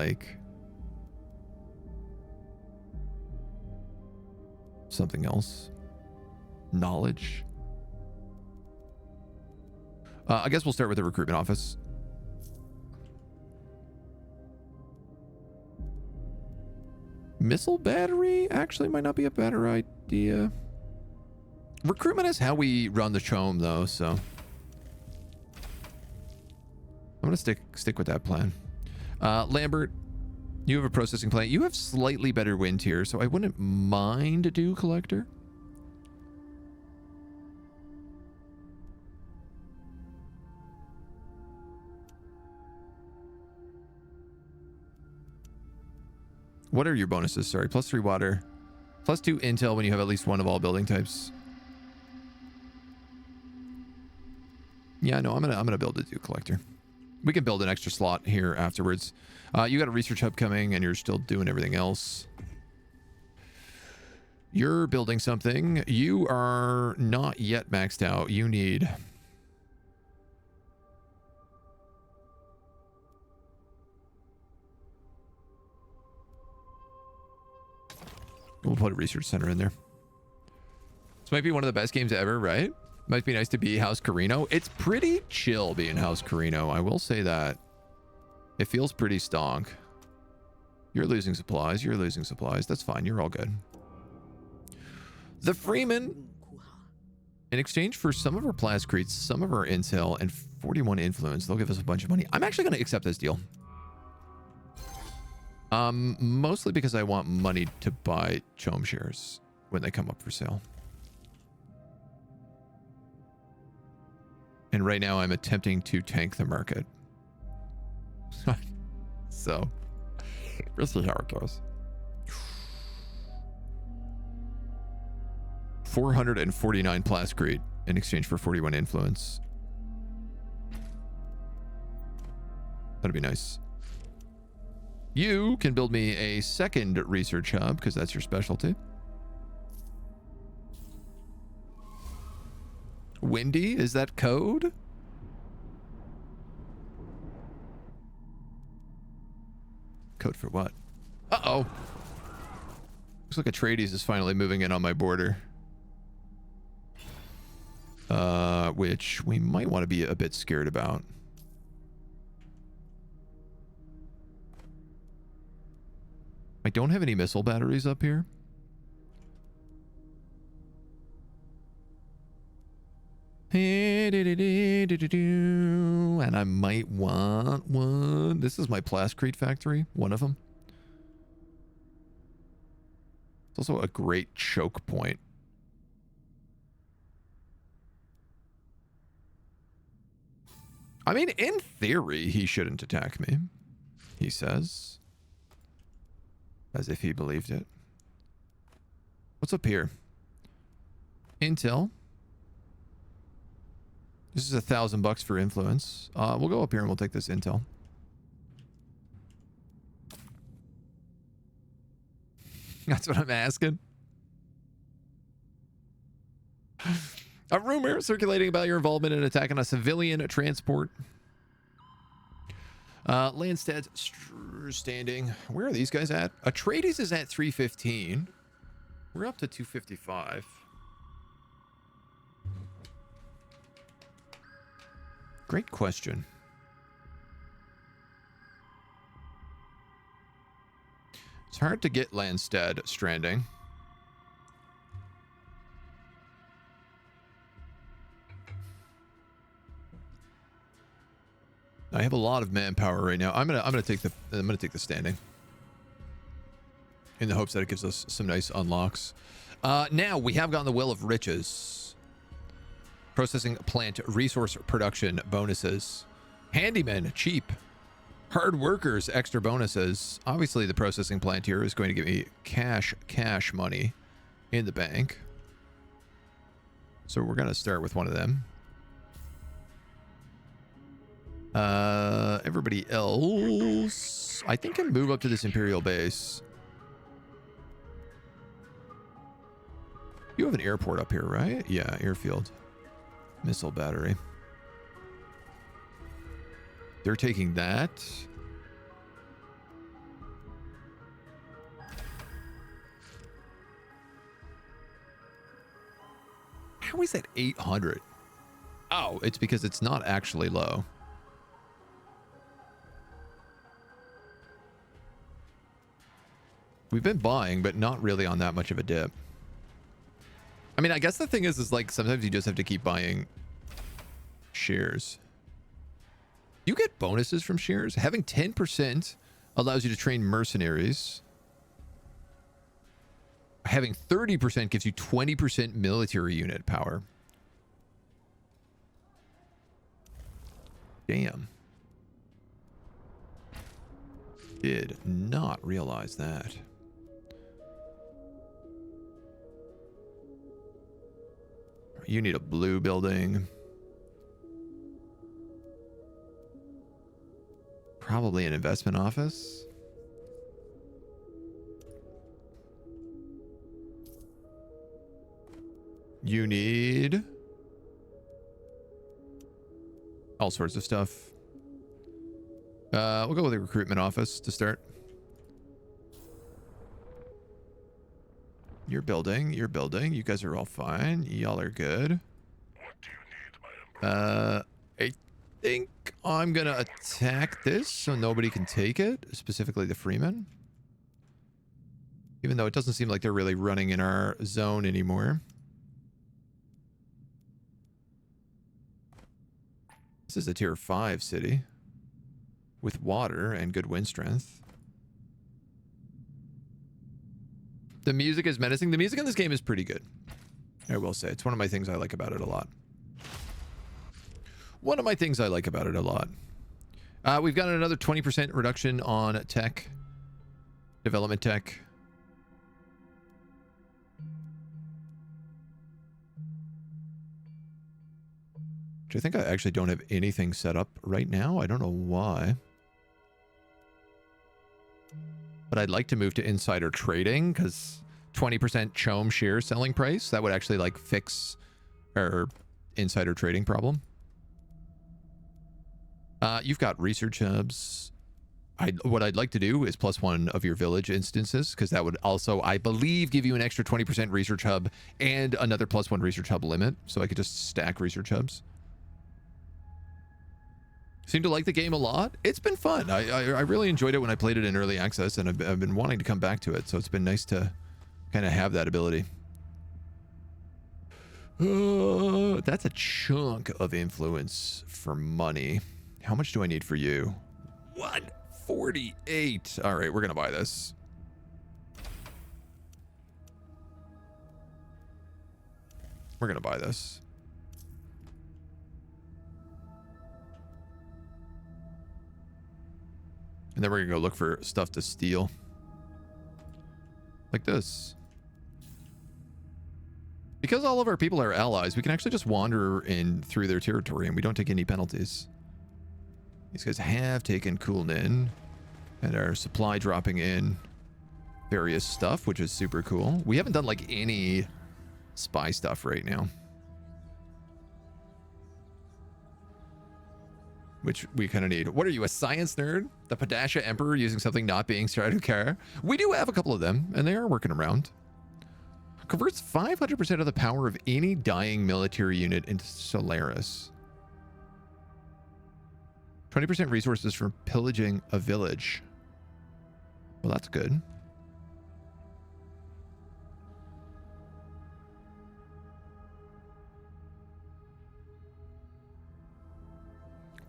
something else. Knowledge. I guess we'll start with the recruitment office. Missile battery actually might not be a better idea. Recruitment is how we run the chome though, so I'm gonna stick with that plan. Lambert, you have a processing plant. You have slightly better wind here, so I wouldn't mind a dew collector. What are your bonuses? Sorry, +3 water, +2 intel when you have at least one of all building types. Yeah, no, I'm gonna build a dew collector. We can build an extra slot here afterwards. You got a research hub coming and you're still doing everything else. You're building something. You are not yet maxed out. You need... We'll put a research center in there. This might be one of the best games ever, right? Might be nice to be House Carino. It's pretty chill being House Carino. I will say that. It feels pretty stonk. You're losing supplies. You're losing supplies. That's fine. You're all good. The Freeman, in exchange for some of our plascretes, some of our intel, and 41 influence, they'll give us a bunch of money. I'm actually going to accept this deal. Mostly because I want money to buy Chome shares when they come up for sale. And right now I'm attempting to tank the market. So, we'll see how it goes. 449 plascrete in exchange for 41 influence. That'd be nice. You can build me a second research hub because that's your specialty. Windy, is that code? Code for what? Uh-oh. Looks like Atreides is finally moving in on my border. Which we might want to be a bit scared about. I don't have any missile batteries up here. And I might want one. This is my plascrete factory, one of them. It's also a great choke point. I mean, in theory, he shouldn't attack me, he says. As if he believed it. What's up here? Intel. This is $1,000 for influence. We'll go up here and we'll take this intel. That's what I'm asking. A rumor circulating about your involvement in attacking a civilian transport. Landstead's standing. Where are these guys at? Atreides is at 315. We're up to 255. Great question. It's hard to get Landstead stranding. I have a lot of manpower right now. I'm gonna take the standing in the hopes that it gives us some nice unlocks. Now we have gotten the Well of Riches. Processing plant resource production bonuses. Handyman cheap. Hard workers extra bonuses. Obviously the processing plant here is going to give me cash money in the bank. So we're gonna start with one of them. Everybody else, I think, can move up to this Imperial base. You have an airport up here, right? Yeah, airfield. Missile battery. They're taking that. How is that 800? Oh, it's because it's not actually low. We've been buying, but not really on that much of a dip. I mean, I guess the thing is like sometimes you just have to keep buying shares. You get bonuses from shares. Having 10% allows you to train mercenaries. Having 30% gives you 20% military unit power. Damn. Did not realize that. You need a blue building. Probably an investment office. You need all sorts of stuff. We'll go with a recruitment office to start. You're building. You guys are all fine. Y'all are good. What do you need, my I think I'm gonna attack this so nobody can take it, specifically the Freeman. Even though it doesn't seem like they're really running in our zone anymore. This is a tier 5 city with water and good wind strength. The music is menacing. The music in this game is pretty good. I will say. It's one of my things I like about it a lot. One of my things I like about it a lot. We've got another 20% reduction on tech. Development tech. Which I think I actually don't have anything set up right now. I don't know why. But I'd like to move to insider trading because 20% CHOAM share selling price. That would actually like fix our insider trading problem. You've got research hubs. What I'd like to do is +1 of your village instances because that would also, I believe, give you an extra 20% research hub and another +1 research hub limit. So I could just stack research hubs. Seem to like the game a lot. It's been fun. I really enjoyed it when I played it in early access, and I've been wanting to come back to it. So it's been nice to kind of have that ability. That's a chunk of influence for money. How much do I need for you? 148. All right, we're gonna buy this. We're gonna buy this. And then we're gonna go look for stuff to steal. Like this. Because all of our people are allies, we can actually just wander in through their territory and we don't take any penalties. These guys have taken Kulnin and are supply dropping in various stuff, which is super cool. We haven't done like any spy stuff right now. Which we kind of need. What are you, a science nerd? The Padasha Emperor using something not being Stratokar? We do have a couple of them, and they are working around. Converts 500% of the power of any dying military unit into Solaris. 20% resources from pillaging a village. Well, that's good.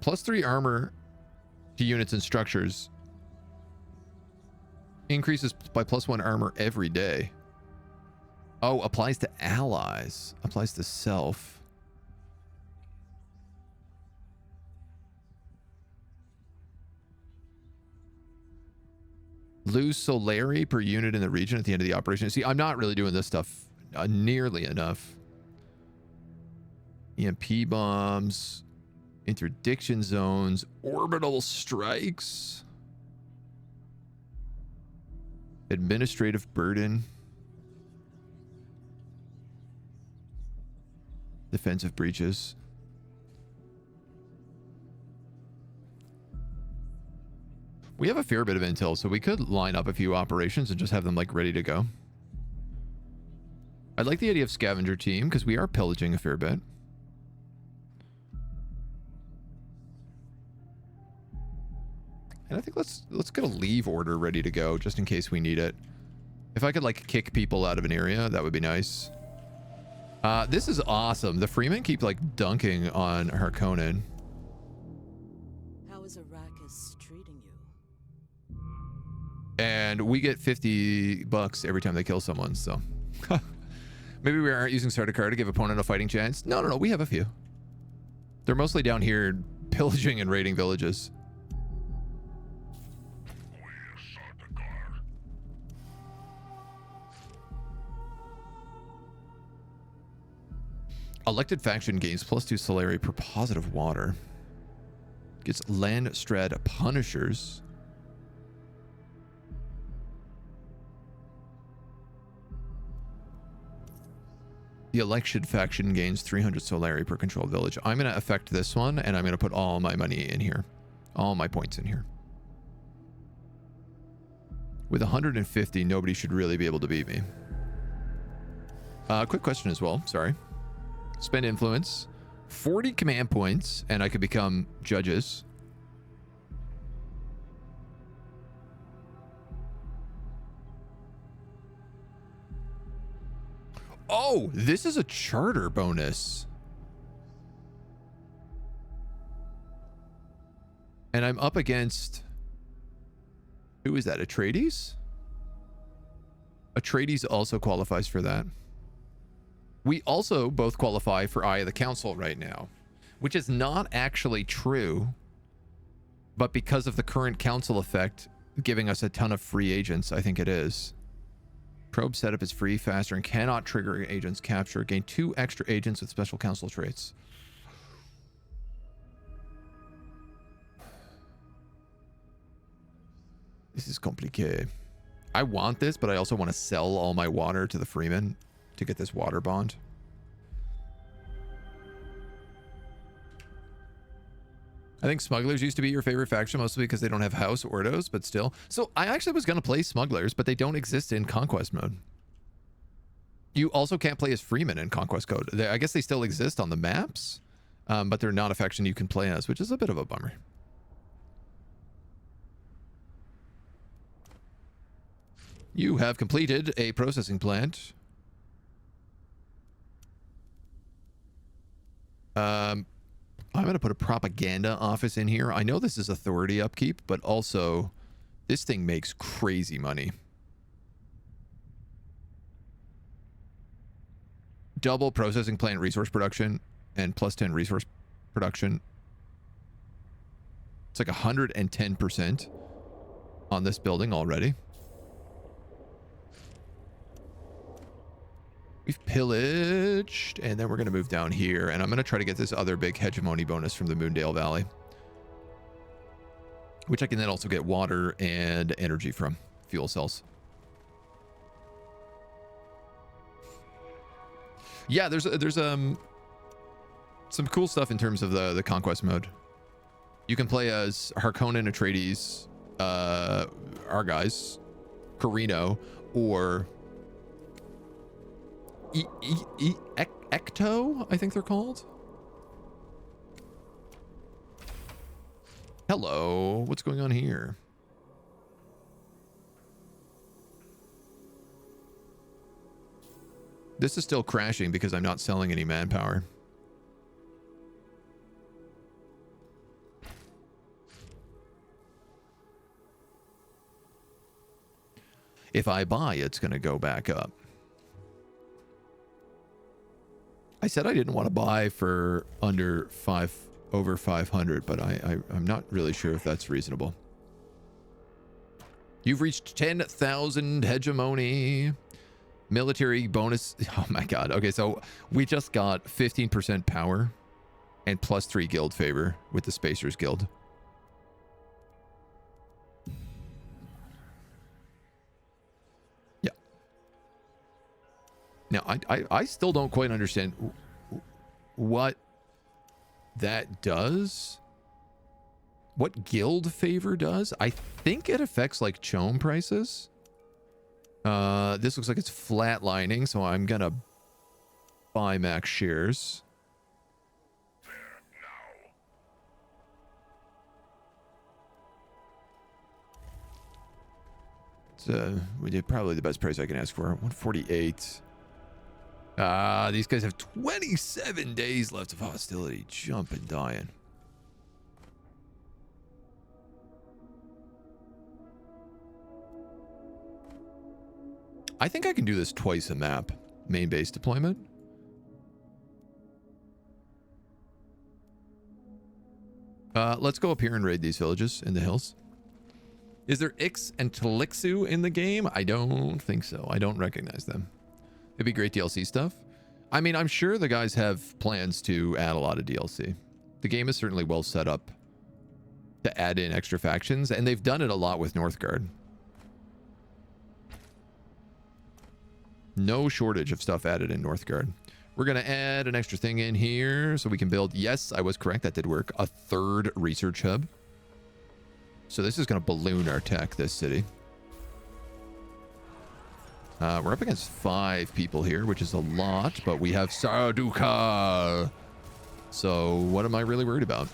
+3 armor to units and structures. Increases by +1 armor every day. Oh, applies to allies. Applies to self. Lose Solari per unit in the region at the end of the operation. See, I'm not really doing this stuff nearly enough. EMP bombs. Interdiction zones, orbital strikes, administrative burden, defensive breaches. We have a fair bit of intel, so we could line up a few operations and just have them like ready to go. I like the idea of scavenger team because we are pillaging a fair bit. And I think let's get a leave order ready to go just in case we need it. If I could like kick people out of an area, that would be nice. This is awesome. The Freemen keep like dunking on Harkonnen. How is Arrakis treating you? And we get $50 every time they kill someone, so. Maybe we aren't using Sardaukar to give opponent a fighting chance. No, we have a few. They're mostly down here pillaging and raiding villages. Elected faction gains +2 Solari per positive water. Gets Landstrad Punishers. The election faction gains 300 Solari per controlled village. I'm going to affect this one, and I'm going to put all my money in here. All my points in here. With 150, nobody should really be able to beat me. Quick question as well, sorry. Spend influence. 40 command points, and I could become judges. Oh, this is a charter bonus. And I'm up against... Who is that? Atreides? Atreides also qualifies for that. We also both qualify for Eye of the Council right now, which is not actually true, but because of the current council effect giving us a ton of free agents, I think it is. Probe setup is free, faster, and cannot trigger agents capture. Gain 2 extra agents with special council traits. This is complicated. I want this, but I also want to sell all my water to the Freeman to get this water bond. I think smugglers used to be your favorite faction, mostly because they don't have house ordos, but still. So I actually was going to play smugglers, but they don't exist in conquest mode. You also can't play as Freeman in conquest code. I guess they still exist on the maps, but they're not a faction you can play as, which is a bit of a bummer. You have completed a processing plant. I'm going to put a propaganda office in here. I know this is authority upkeep, but also this thing makes crazy money. Double processing plant resource production and plus 10 resource production. It's like 110% on this building already. We've pillaged, and then we're going to move down here, and I'm going to try to get this other big hegemony bonus from the Moondale Valley, which I can then also get water and energy from, fuel cells. Yeah, there's some cool stuff in terms of the conquest mode. You can play as Harkonnen, Atreides, our guys, Carino, or Ecto, I think they're called. Hello, what's going on here? This is still crashing because I'm not selling any manpower. If I buy, it's going to go back up. I said I didn't want to buy for over 500, but I'm not really sure if that's reasonable. You've reached 10,000 hegemony. Military bonus. Oh my god. Okay, so we just got 15% power and plus 3 guild favor with the Spacers Guild. Yeah. Now, I still don't quite understand what that does. What guild favor does. I think it affects like chome prices. This looks like it's flatlining, so I'm gonna buy max shares. We did probably the best price I can ask for. 148. These guys have 27 days left of hostility. Jumping, dying. I think I can do this twice a map. Main base deployment. Let's go up here and raid these villages in the hills. Is there Ix and Tlixu in the game? I don't think so. I don't recognize them. It'd be great DLC stuff. I mean, I'm sure the guys have plans to add a lot of DLC. The game is certainly well set up to add in extra factions, and they've done it a lot with Northgard. No shortage of stuff added in Northgard. We're going to add an extra thing in here so we can build... Yes, I was correct. That did work. A third research hub. So this is going to balloon our tech, this city. We're up against 5 people here, which is a lot, but we have Sarduka. So what am I really worried about?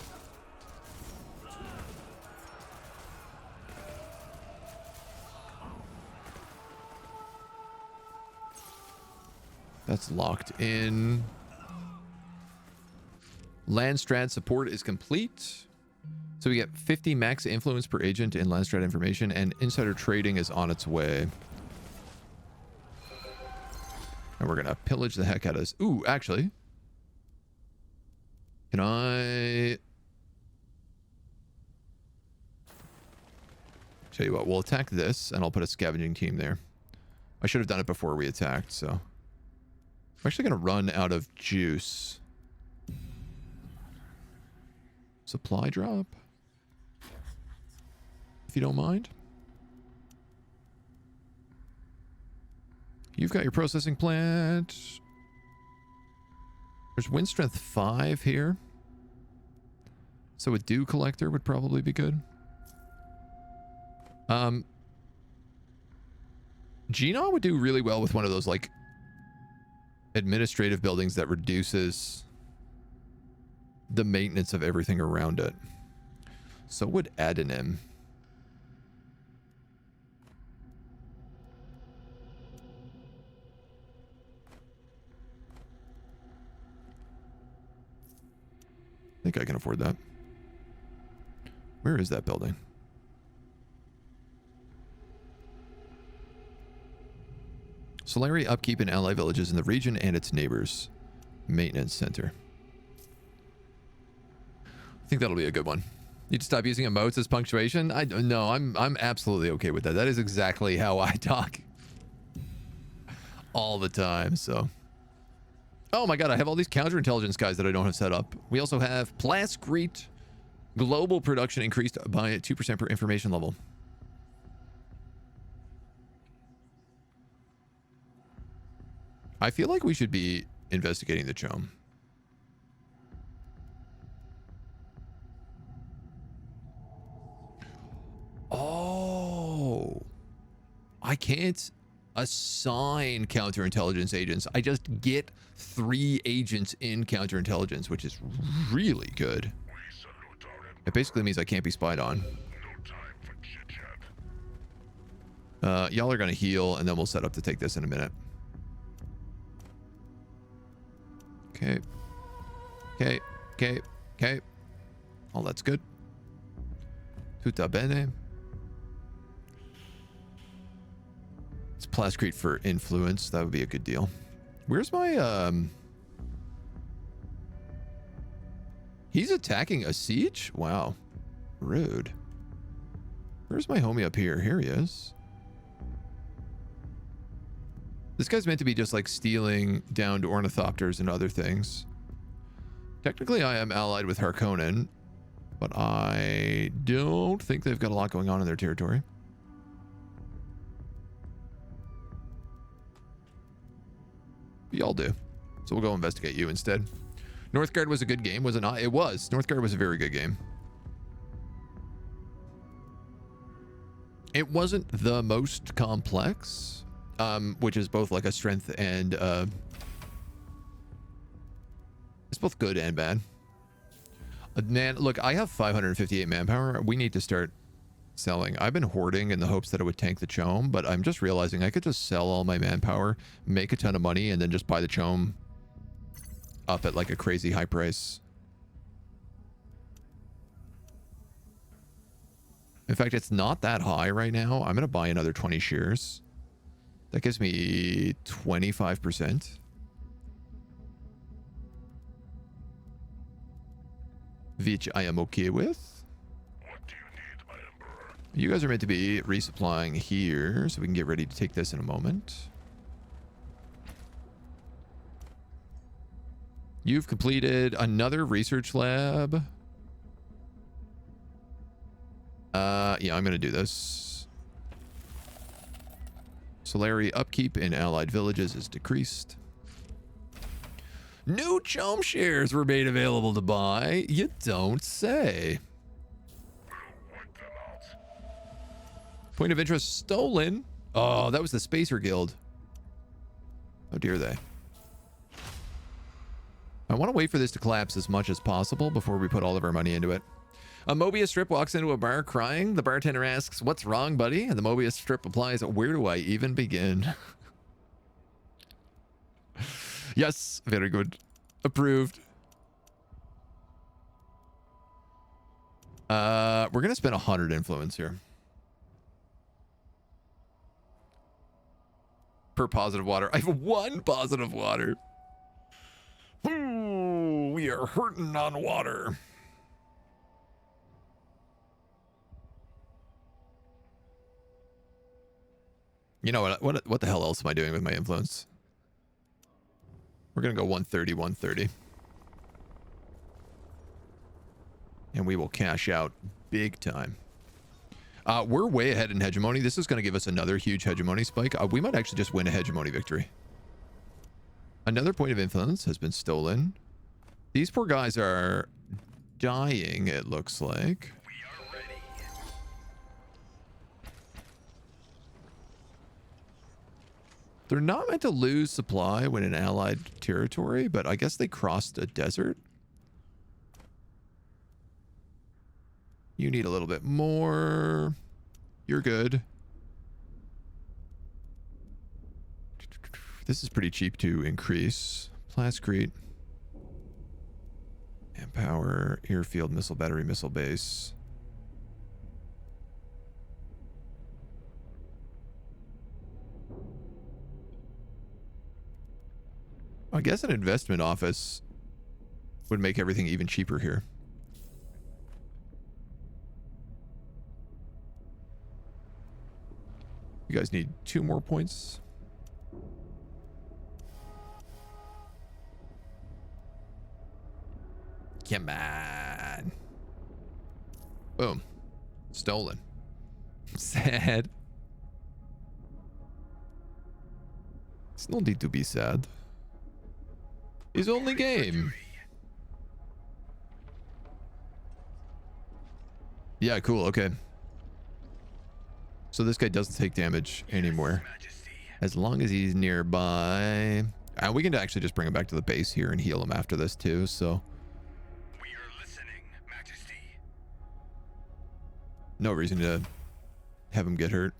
That's locked in. Landstrat support is complete. So we get 50 max influence per agent in Landstrat information, and insider trading is on its way. And we're going to pillage the heck out of this. Ooh, actually. Can I... Tell you what, we'll attack this, and I'll put a scavenging team there. I should have done it before we attacked, so... I'm actually going to run out of juice. Supply drop. If you don't mind. You've got your processing plant. There's wind strength 5 here. So a dew collector would probably be good. Gina would do really well with one of those, like, administrative buildings that reduces the maintenance of everything around it. So would Adenim. I think I can afford that. Where is that building? Solari upkeep in ally villages in the region and its neighbors. Maintenance center. I think that'll be a good one. Need to stop using emotes as punctuation? No, I'm absolutely okay with that. That is exactly how I talk all the time, so. Oh my god, I have all these counterintelligence guys that I don't have set up. We also have Plascrete global production increased by 2% per information level. I feel like we should be investigating the Chom. Oh, I can't assign counterintelligence agents. I just get 3 agents in counterintelligence, which is really good. It basically means I can't be spied on. Y'all are gonna heal, and then we'll set up to take this in a minute. Okay. Okay. Okay. Okay. All that's good. Tuta bene. It's Plascrete for influence. That would be a good deal. Where's my, He's attacking a siege? Wow. Rude. Where's my homie up here? Here he is. This guy's meant to be just like stealing down to ornithopters and other things. Technically, I am allied with Harkonnen, but I don't think they've got a lot going on in their territory. Y'all do. So we'll go investigate you instead. Northgard was a good game, was it not? It was. Northgard was a very good game. It wasn't the most complex, which is both like a strength and it's both good and bad. Man, look, I have 558 manpower. We need to start selling. I've been hoarding in the hopes that it would tank the Chom, but I'm just realizing I could just sell all my manpower, make a ton of money, and then just buy the Chom up at like a crazy high price. In fact, it's not that high right now. I'm going to buy another 20 shares. That gives me 25%. Which I am okay with. What do you need, my Emperor? You guys are meant to be resupplying here, so we can get ready to take this in a moment. You've completed another research lab. Yeah, I'm going to do this. Solari upkeep in allied villages is decreased. New Chom shares were made available to buy. You don't say. Wipe them out. Point of interest stolen. Oh, that was the Spacer Guild. How dare they? I want to wait for this to collapse as much as possible before we put all of our money into it. A Mobius strip walks into a bar crying. The bartender asks, "What's wrong, buddy?" And the Mobius strip replies, "Where do I even begin?" Yes, very good. Approved. We're going to spend 100 influence here. Per positive water. I have 1 positive water. Ooh, we are hurting on water. You know what the hell else am I doing with my influence? We're going to go 130, 130. And we will cash out big time. We're way ahead in hegemony. This is going to give us another huge hegemony spike. We might actually just win a hegemony victory. Another point of influence has been stolen. These poor guys are dying, it looks like. We are ready. They're not meant to lose supply when in allied territory, but I guess they crossed a desert. You need a little bit more. You're good. This is pretty cheap to increase. Plascrete. Manpower, airfield, missile battery, missile base. I guess an investment office would make everything even cheaper here. You guys need 2 more points. Come on. Boom. Stolen. Sad. It's no need to be sad. It's only game. Yeah, cool. Okay. So this guy doesn't take damage anymore. As long as he's nearby. And we can actually just bring him back to the base here and heal him after this too, so. We are listening, Majesty. No reason to have him get hurt.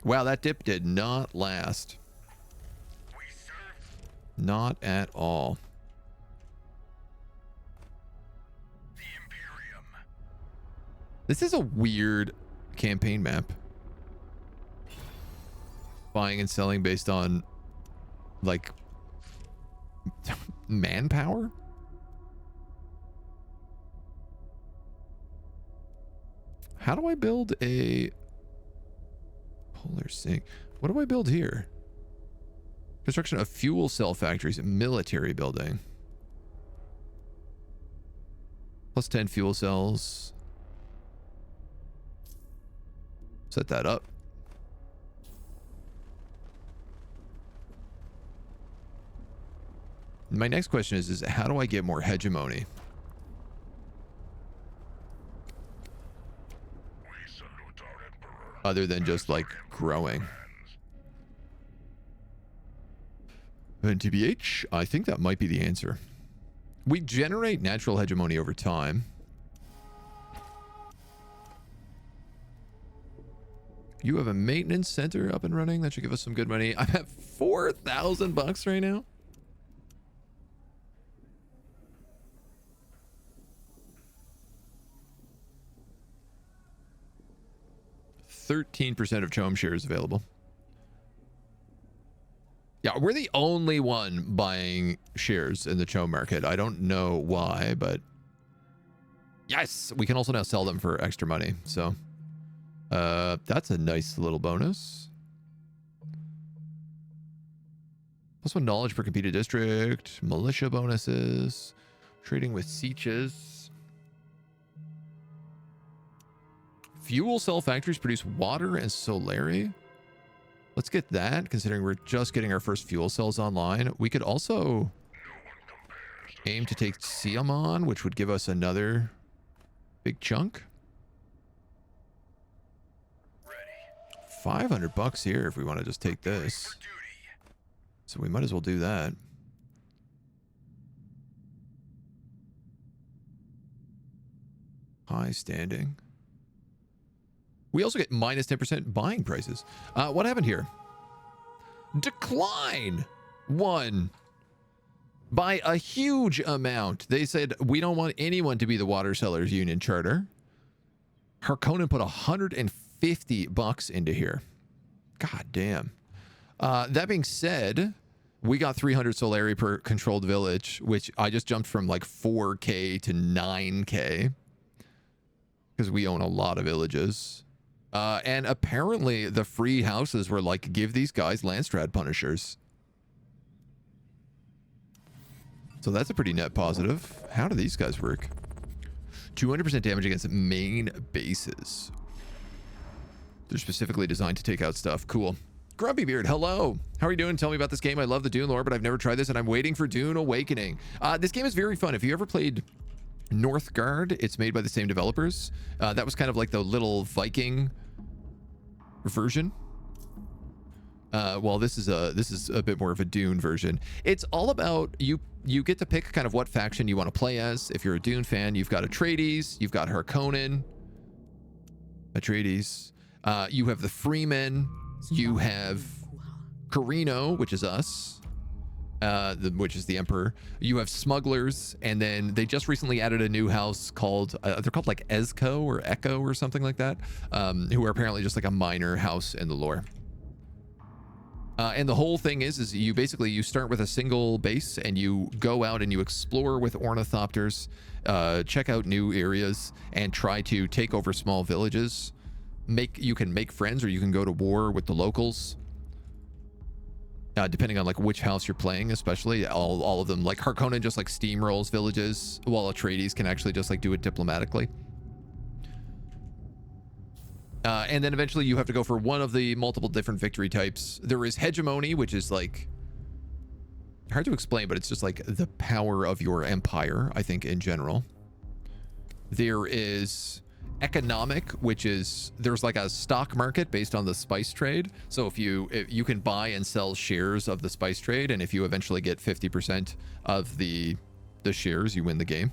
Wow, that dip did not last. We serve Not at all. the Imperium. This is a weird campaign map. Buying and selling based on, like, manpower? How do I build a polar sink? What do I build here? Construction of fuel cell factories, military building. Plus 10 fuel cells. Set that up. My next question is how do I get more hegemony? We salute our Emperor. Other than just like growing. And TBH, I think that might be the answer. We generate natural hegemony over time. You have a maintenance center up and running. That should give us some good money. I'm at 4,000 bucks right now. %13% of Chom shares available. Yeah, we're the only one buying shares in the Chom market. I don't know why, but yes, we can also now sell them for extra money. So that's a nice little bonus. +1 knowledge per competed district, militia bonuses, trading with sieges. Fuel cell factories produce water and solari. Let's get that, considering we're just getting our first fuel cells online. We could also aim to take Siamon, which would give us another big chunk. 500 bucks here if we want to just take this. So we might as well do that. High standing. We also get -10% buying prices. What happened here? Decline. won by a huge amount. They said, we don't want anyone to be the Water Sellers Union Charter. Harkonnen put $150 into here. God damn. That being said, we got 300 Solari per controlled village, which I just jumped from like 4K to 9K because we own a lot of villages. And apparently the free houses were like, give these guys Landstrat Punishers. So that's a pretty net positive. How do these guys work? 200% damage against main bases. They're specifically designed to take out stuff. Cool. Grumpy Beard, hello. How are you doing? Tell me about this game. I love the Dune lore, but I've never tried this, and I'm waiting for Dune Awakening. This game is very fun. If you ever played Northgard, it's made by the same developers. That was kind of like the little Viking version. Well, this is a bit more of a Dune version. It's all about you get to pick kind of what faction you want to play as. If you're a Dune fan, you've got Atreides, you've got Harkonnen, Atreides. You have the Freemen, you have Carino, which is us, which is the Emperor. You have Smugglers, and then they just recently added a new house called, they're called like Ezco or Echo or something like that, who are apparently just like a minor house in the lore. And the whole thing is you start with a single base and you go out and you explore with ornithopters, check out new areas and try to take over small villages. You can make friends or you can go to war with the locals. Depending on like which house you're playing, especially all of them, like Harkonnen just like steamrolls villages, while Atreides can actually just like do it diplomatically. And then eventually you have to go for one of the multiple different victory types. There is hegemony, which is like hard to explain, but it's just like the power of your empire, I think, in general. There is economic, which is there's like a stock market based on the spice trade. So if you can buy and sell shares of the spice trade, and if you eventually get 50% of the shares, you win the game.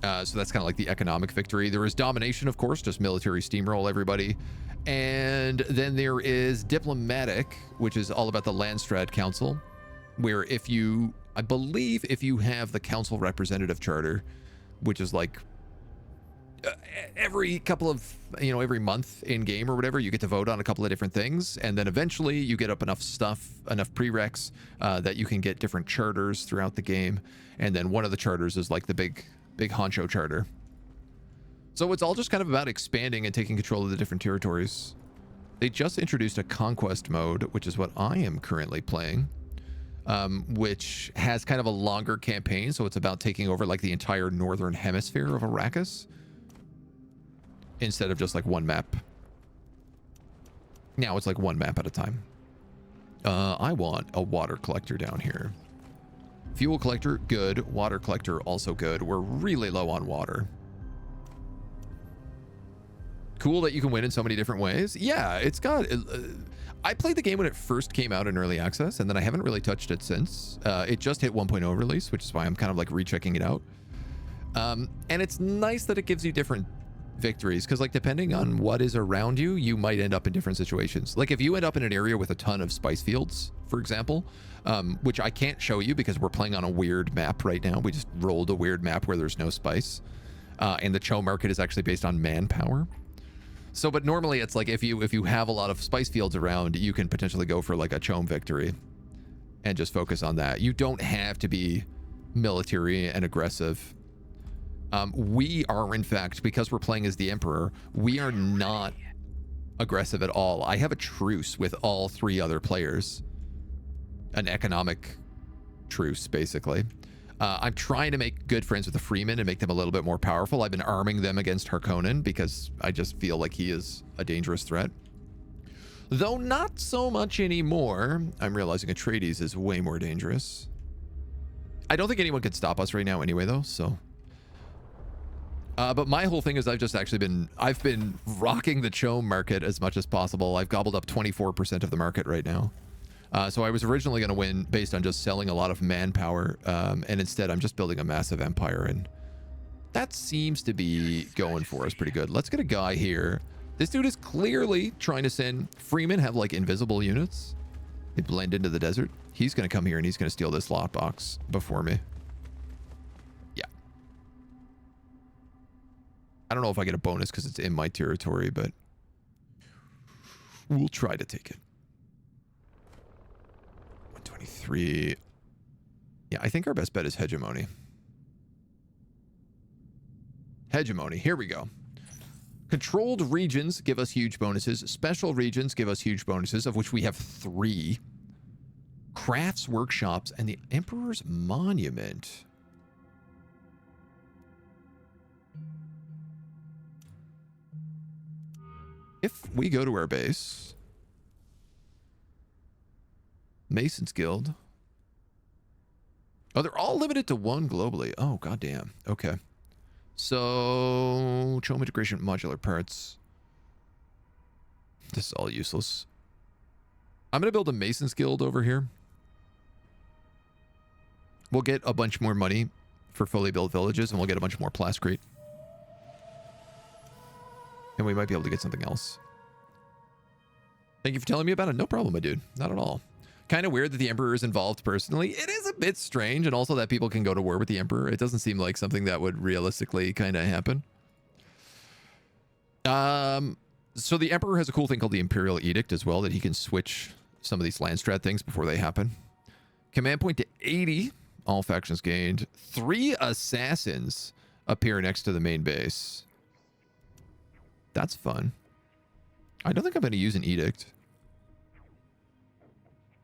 So that's kind of like the economic victory. There is domination, of course, just military steamroll everybody. And then there is diplomatic, which is all about the Landstrat Council, where I believe if you have the council representative charter, which is like every couple of, every month in game or whatever, you get to vote on a couple of different things. And then eventually you get up enough prereqs that you can get different charters throughout the game. And then one of the charters is like the big honcho charter. So it's all just kind of about expanding and taking control of the different territories. They just introduced a conquest mode, which is what I am currently playing, which has kind of a longer campaign. So it's about taking over like the entire northern hemisphere of Arrakis instead of just like one map. Now it's like one map at a time. I want a water collector down here. Fuel collector, good. Water collector, also good. We're really low on water. Cool that you can win in so many different ways. Yeah, it's got... I played the game when it first came out in early access, and then I haven't really touched it since. It just hit 1.0 release, which is why I'm kind of like rechecking it out. And it's nice that it gives you different victories, because like depending on what is around you, you might end up in different situations. Like if you end up in an area with a ton of spice fields, for example, which I can't show you because we're playing on a weird map right now. We just rolled a weird map where there's no spice. And the Cho market is actually based on manpower. So, but normally it's like if you have a lot of spice fields around, you can potentially go for like a Chom victory and just focus on that. You don't have to be military and aggressive. We are, in fact, because we're playing as the Emperor, we are not aggressive at all. I have a truce with all three other players. An economic truce, basically. I'm trying to make good friends with the Freeman and make them a little bit more powerful. I've been arming them against Harkonnen because I just feel like he is a dangerous threat. Though not so much anymore. I'm realizing Atreides is way more dangerous. I don't think anyone could stop us right now anyway, though, so... but my whole thing is I've been rocking the Chom market as much as possible. I've gobbled up 24% of the market right now. So I was originally going to win based on just selling a lot of manpower, and instead I'm just building a massive empire, and that seems to be going for us pretty good. Let's get a guy here. This dude is clearly trying to send Freeman have like invisible units. They blend into the desert. He's going to come here and he's going to steal this lockbox before me. Yeah. I don't know if I get a bonus because it's in my territory, but we'll try to take it. 123. Yeah, I think our best bet is hegemony. Hegemony. Here we go. Controlled regions give us huge bonuses. Special regions give us huge bonuses, of which we have 3. Crafts, workshops, and the Emperor's Monument. If we go to our base, Mason's Guild. Oh, they're all limited to 1 globally. Oh, goddamn. Okay. So, Chrome integration, modular parts. This is all useless. I'm going to build a Mason's Guild over here. We'll get a bunch more money for fully built villages, and we'll get a bunch more plascrete. And we might be able to get something else. Thank you for telling me about it. No problem, my dude. Not at all. Kind of weird that the Emperor is involved personally. It is a bit strange, and also that people can go to war with the Emperor. It doesn't seem like something that would realistically kind of happen. So the Emperor has a cool thing called the Imperial Edict as well, that he can switch some of these land strat things before they happen. Command point to 80. All factions gained. 3 assassins appear next to the main base. That's fun. I don't think I'm going to use an edict.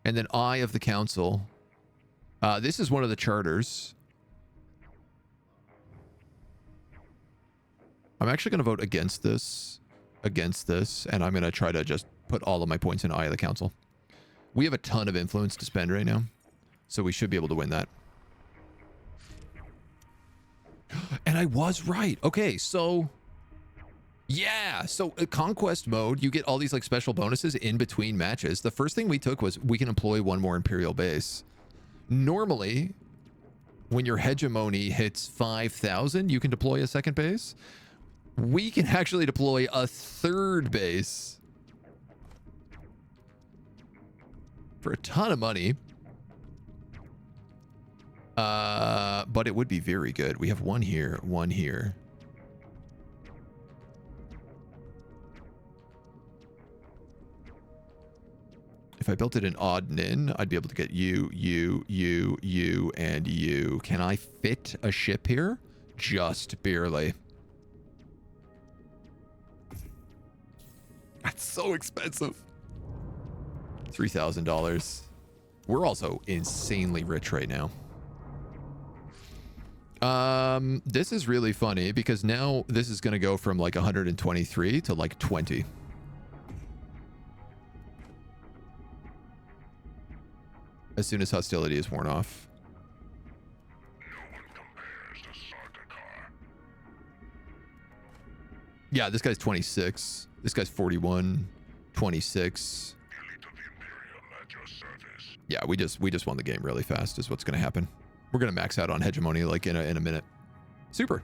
And then Eye of the Council. This is one of the charters. I'm actually going to vote against this, and I'm going to try to just put all of my points in Eye of the Council. We have a ton of influence to spend right now, so we should be able to win that. And I was right. Okay, so... yeah, so conquest mode, you get all these like special bonuses in between matches. The first thing we took was we can employ 1 more Imperial base. Normally, when your hegemony hits 5,000, you can deploy a 2nd base. We can actually deploy a 3rd base for a ton of money. But it would be very good. We have 1 here, 1 here. If I built it in odd nin, I'd be able to get you, and you. Can I fit a ship here? Just barely. That's so expensive. $3,000. We're also insanely rich right now. This is really funny because now this is going to go from like 123 to like 20. As soon as hostility is worn off. No one compares to Sardaukar. Yeah, this guy's 26. This guy's 41. 26. Elite of the Imperium at your service. Yeah, we just won the game really fast is what's going to happen. We're going to max out on hegemony like in a minute. Super.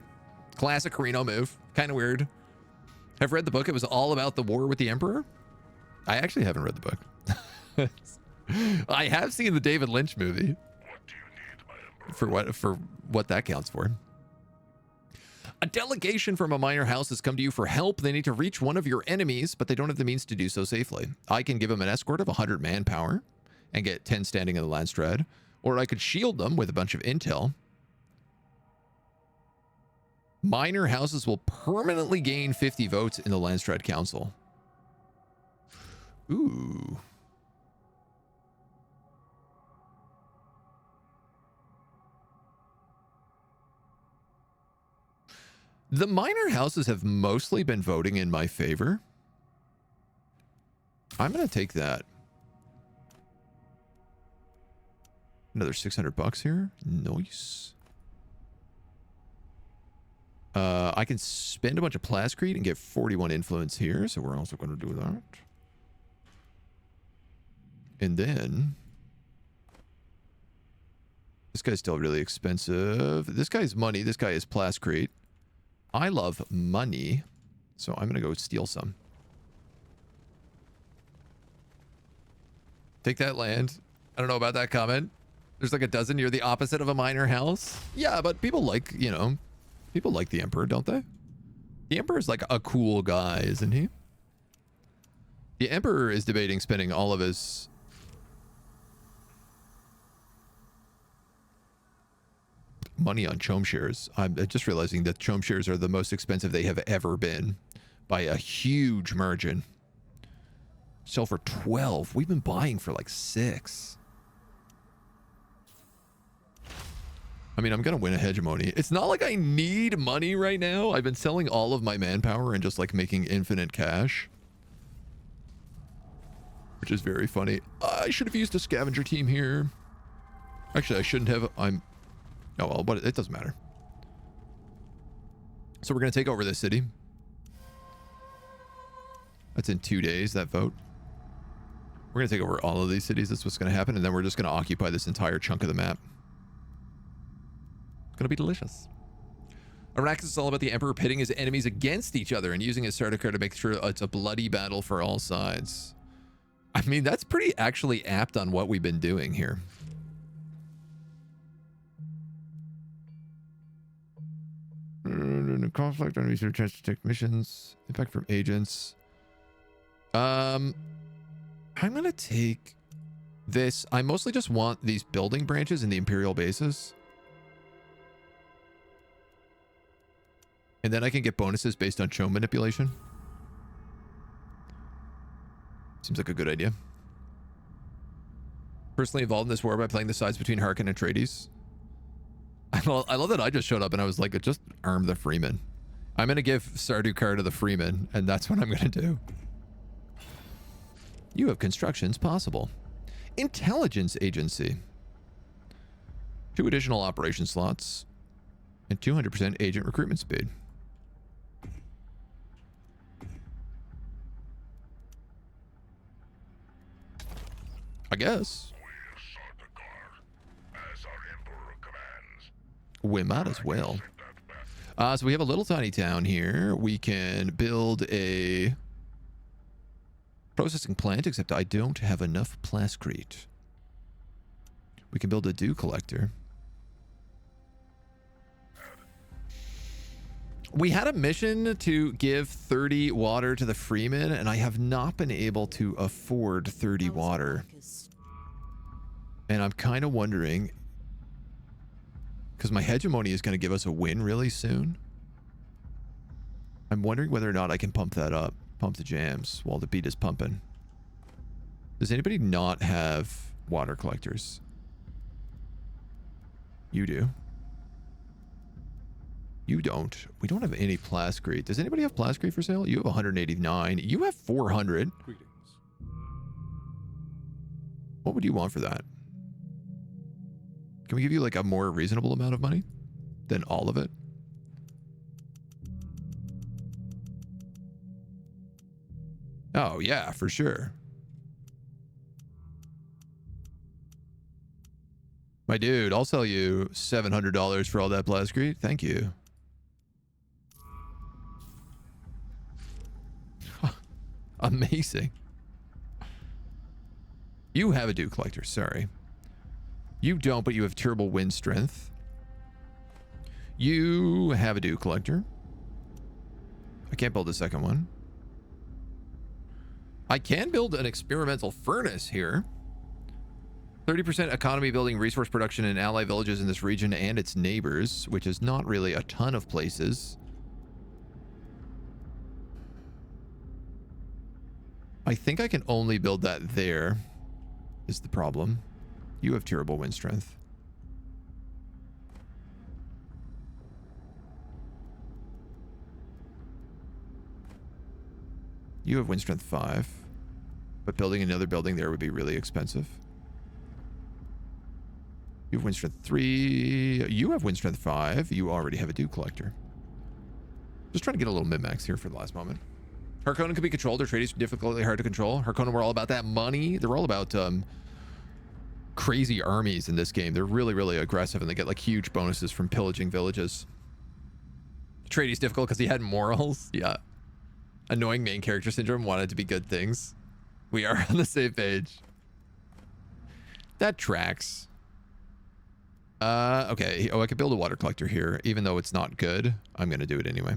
Classic Carino move. Kind of weird. I've read the book. It was all about the war with the Emperor. I actually haven't read the book. I have seen the David Lynch movie. What do you need, my Emperor? For what that counts for. A delegation from a minor house has come to you for help. They need to reach one of your enemies, but they don't have the means to do so safely. I can give them an escort of 100 manpower and get 10 standing in the Landstrad, or I could shield them with a bunch of intel. Minor houses will permanently gain 50 votes in the Landstrad Council. Ooh. The minor houses have mostly been voting in my favor. I'm going to take that. Another $600 here. Nice. I can spend a bunch of plascrete and get 41 influence here, so we're also going to do that. And then... this guy's still really expensive. This guy's money. This guy is plascrete. I love money, so I'm going to go steal some. Take that land. I don't know about that comment. There's like a dozen. You're the opposite of a minor house. Yeah, but people like, you know, people like the Emperor, don't they? The Emperor's like a cool guy, isn't he? The Emperor is debating spending all of his... money on Chome shares. I'm just realizing that Chome shares are the most expensive they have ever been by a huge margin. Sell for 12. We've been buying for like 6. I mean, I'm going to win a hegemony. It's not like I need money right now. I've been selling all of my manpower and just like making infinite cash. Which is very funny. I should have used a scavenger team here. Actually, I shouldn't have. Oh, well, but it doesn't matter. So we're going to take over this city. That's in 2 days, that vote. We're going to take over all of these cities. That's what's going to happen. And then we're just going to occupy this entire chunk of the map. It's going to be delicious. Arrakis is all about the Emperor pitting his enemies against each other and using his starter card to make sure it's a bloody battle for all sides. I mean, that's pretty actually apt on what we've been doing here. Conflict, enemies are a chance to take missions. Impact from agents. I'm gonna take this. I mostly just want these building branches in the Imperial bases. And then I can get bonuses based on Chome manipulation. Seems like a good idea. Personally involved in this war by playing the sides between Harkonnen and Atreides. I love that I just showed up and I was like, just arm the Freeman. I'm going to give Sardaukar to the Freeman, and that's what I'm going to do. You have constructions possible. Intelligence agency. 2 additional operation slots. And 200% agent recruitment speed. I guess. We might as well. So we have a little tiny town here. We can build a processing plant, except I don't have enough plascrete. We can build a dew collector. We had a mission to give 30 water to the Freeman, and I have not been able to afford 30 water. And I'm kind of wondering, because my hegemony is going to give us a win really soon. I'm wondering whether or not I can pump that up. Pump the jams while the beat is pumping. Does anybody not have water collectors? You do. You don't. We don't have any plascrete. Does anybody have plascrete for sale? You have 189. You have 400. Greetings. What would you want for that? Can we give you like a more reasonable amount of money than all of it? Oh, yeah, for sure. My dude, I'll sell you $700 for all that plascrete. Thank you. Amazing. You have a dew collector, sorry. You don't, but you have terrible wind strength. You have a dew collector. I can't build a second one. I can build an experimental furnace here. 30% economy building resource production in ally villages in this region and its neighbors, which is not really a ton of places. I think I can only build that there, is the problem. You have terrible wind strength. You have wind strength 5, but building another building there would be really expensive. You have wind strength 3. You have wind strength 5. You already have a dew collector. Just trying to get a little min-max here for the last moment. Harkonnen can be controlled. Their trade difficultly hard to control. Harkonnen were all about that money. They're all about crazy armies in this game. They're really, really aggressive, and they get like huge bonuses from pillaging villages. Atreides difficult because he had morals. Yeah. Annoying main character syndrome wanted to be good things. We are on the same page. That tracks. Okay. Oh, I could build a water collector here. Even though it's not good, I'm going to do it anyway.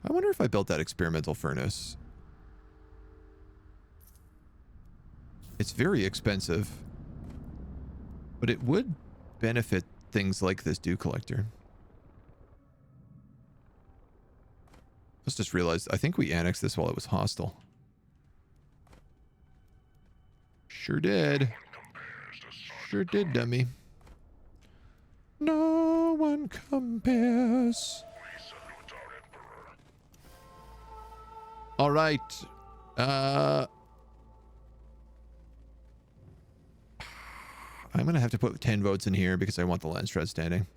I wonder if I built that experimental furnace. It's very expensive, but it would benefit things like this dew collector. Let's just realize, I think we annexed this while it was hostile. Sure did. Sure did, dummy. No one compares. All right. I'm going to have to put 10 votes in here because I want the Landstrat standing.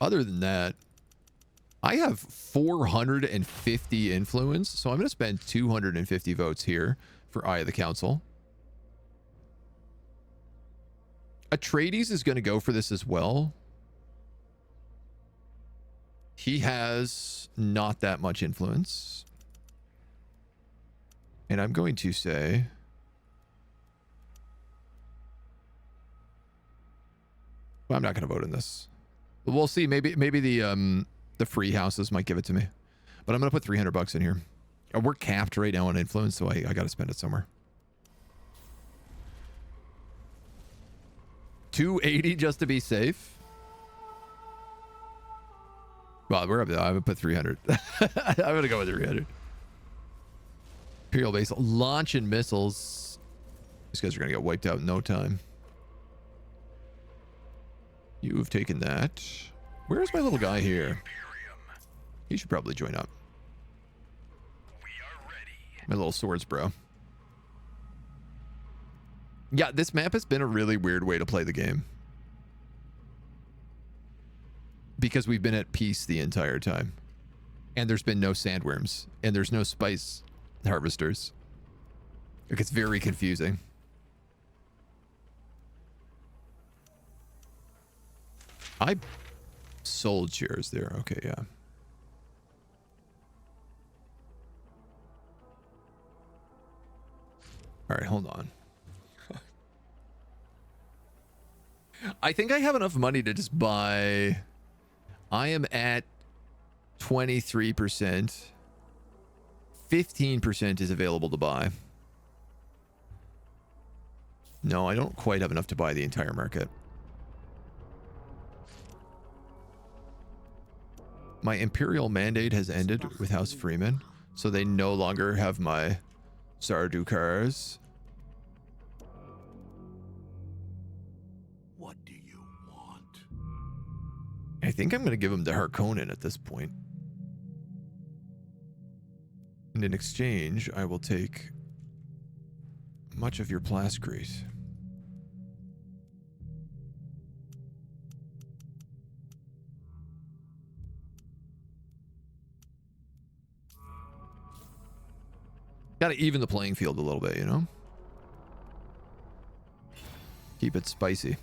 Other than that, I have 450 influence, so I'm going to spend 250 votes here for Eye of the Council. Atreides is going to go for this as well. He has not that much influence. And I'm going to say... well, I'm not going to vote in this. But we'll see. Maybe the free houses might give it to me. But I'm going to put $300 in here. We're capped right now on influence, so I got to spend it somewhere. 280 just to be safe. Well, we're up there. I'm going to put 300. I'm going to go with 300. Imperial base launching missiles. These guys are going to get wiped out in no time. You've taken that. Where's my little guy here? He should probably join up. My little swords, bro. Yeah, this map has been a really weird way to play the game. Because we've been at peace the entire time. And there's been no sandworms. And there's no spice harvesters. Like, it's very confusing. I sold shares there. Okay, yeah. All right, hold on. I think I have enough money to just buy. I am at 23%. 15% is available to buy. No, I don't quite have enough to buy the entire market. My Imperial mandate has ended with House Freeman, so they no longer have my Sardukars. What do you want? I think I'm going to give them to Harkonnen at this point. And in exchange, I will take much of your plascrete. Got to even the playing field a little bit, you know? Keep it spicy.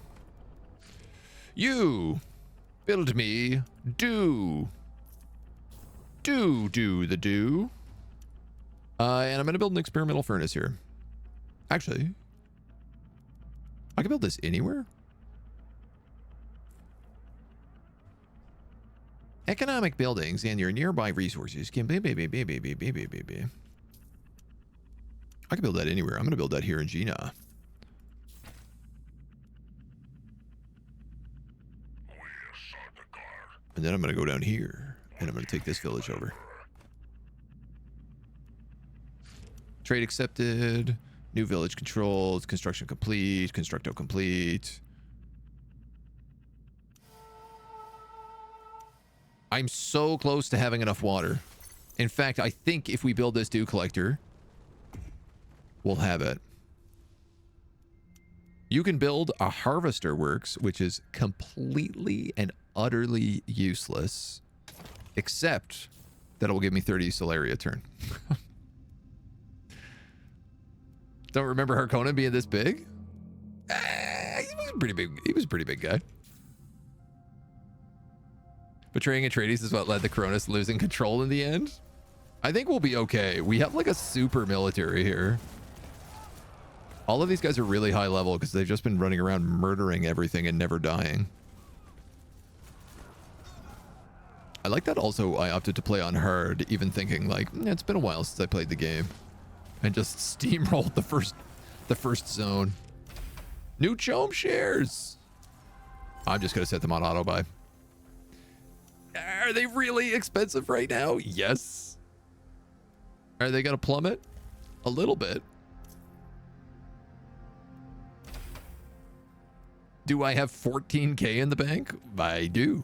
You build me do the do. And I'm going to build an experimental furnace here. Actually, I can build this anywhere. Economic buildings and your nearby resources can be. I can build that anywhere. I'm going to build that here in Gina. And then I'm going to go down here and I'm going to take this village over. Trade accepted. New village controlled. Construction complete. Constructo complete. I'm so close to having enough water. In fact, I think if we build this dew collector, we'll have it. You can build a harvester works, which is completely and utterly useless, except that it will give me 30 Solaria a turn. Don't remember Harkonnen being this big? He was pretty big. He was a pretty big guy. Betraying Atreides is what led to Cronus losing control in the end. I think we'll be okay. We have like a super military here. All of these guys are really high level because they've just been running around murdering everything and never dying. I like that also I opted to play on hard, even thinking like, it's been a while since I played the game. And just steamrolled the first zone. New Chome shares! I'm just going to set them on auto buy. Are they really expensive right now? Yes. Are they going to plummet? A little bit. Do I have 14K in the bank? I do.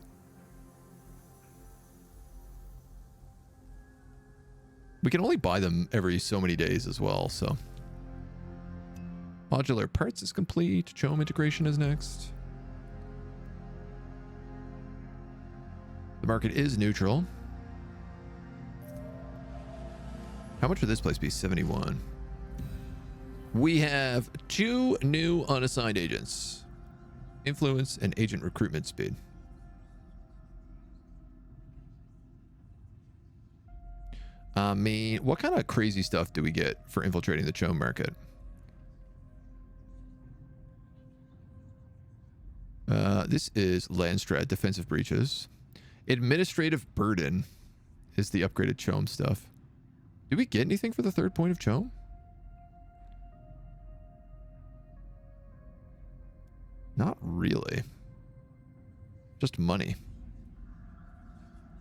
We can only buy them every so many days as well, so. Modular parts is complete. Chome integration is next. The market is neutral. How much would this place be? 71. We have 2 new unassigned agents. Influence and agent recruitment speed. I mean, what kind of crazy stuff do we get for infiltrating the Chome market? This is Landstrat, defensive breaches. Administrative burden is the upgraded Chome stuff. Do we get anything for the 3rd point of Chome? Not really. Just money.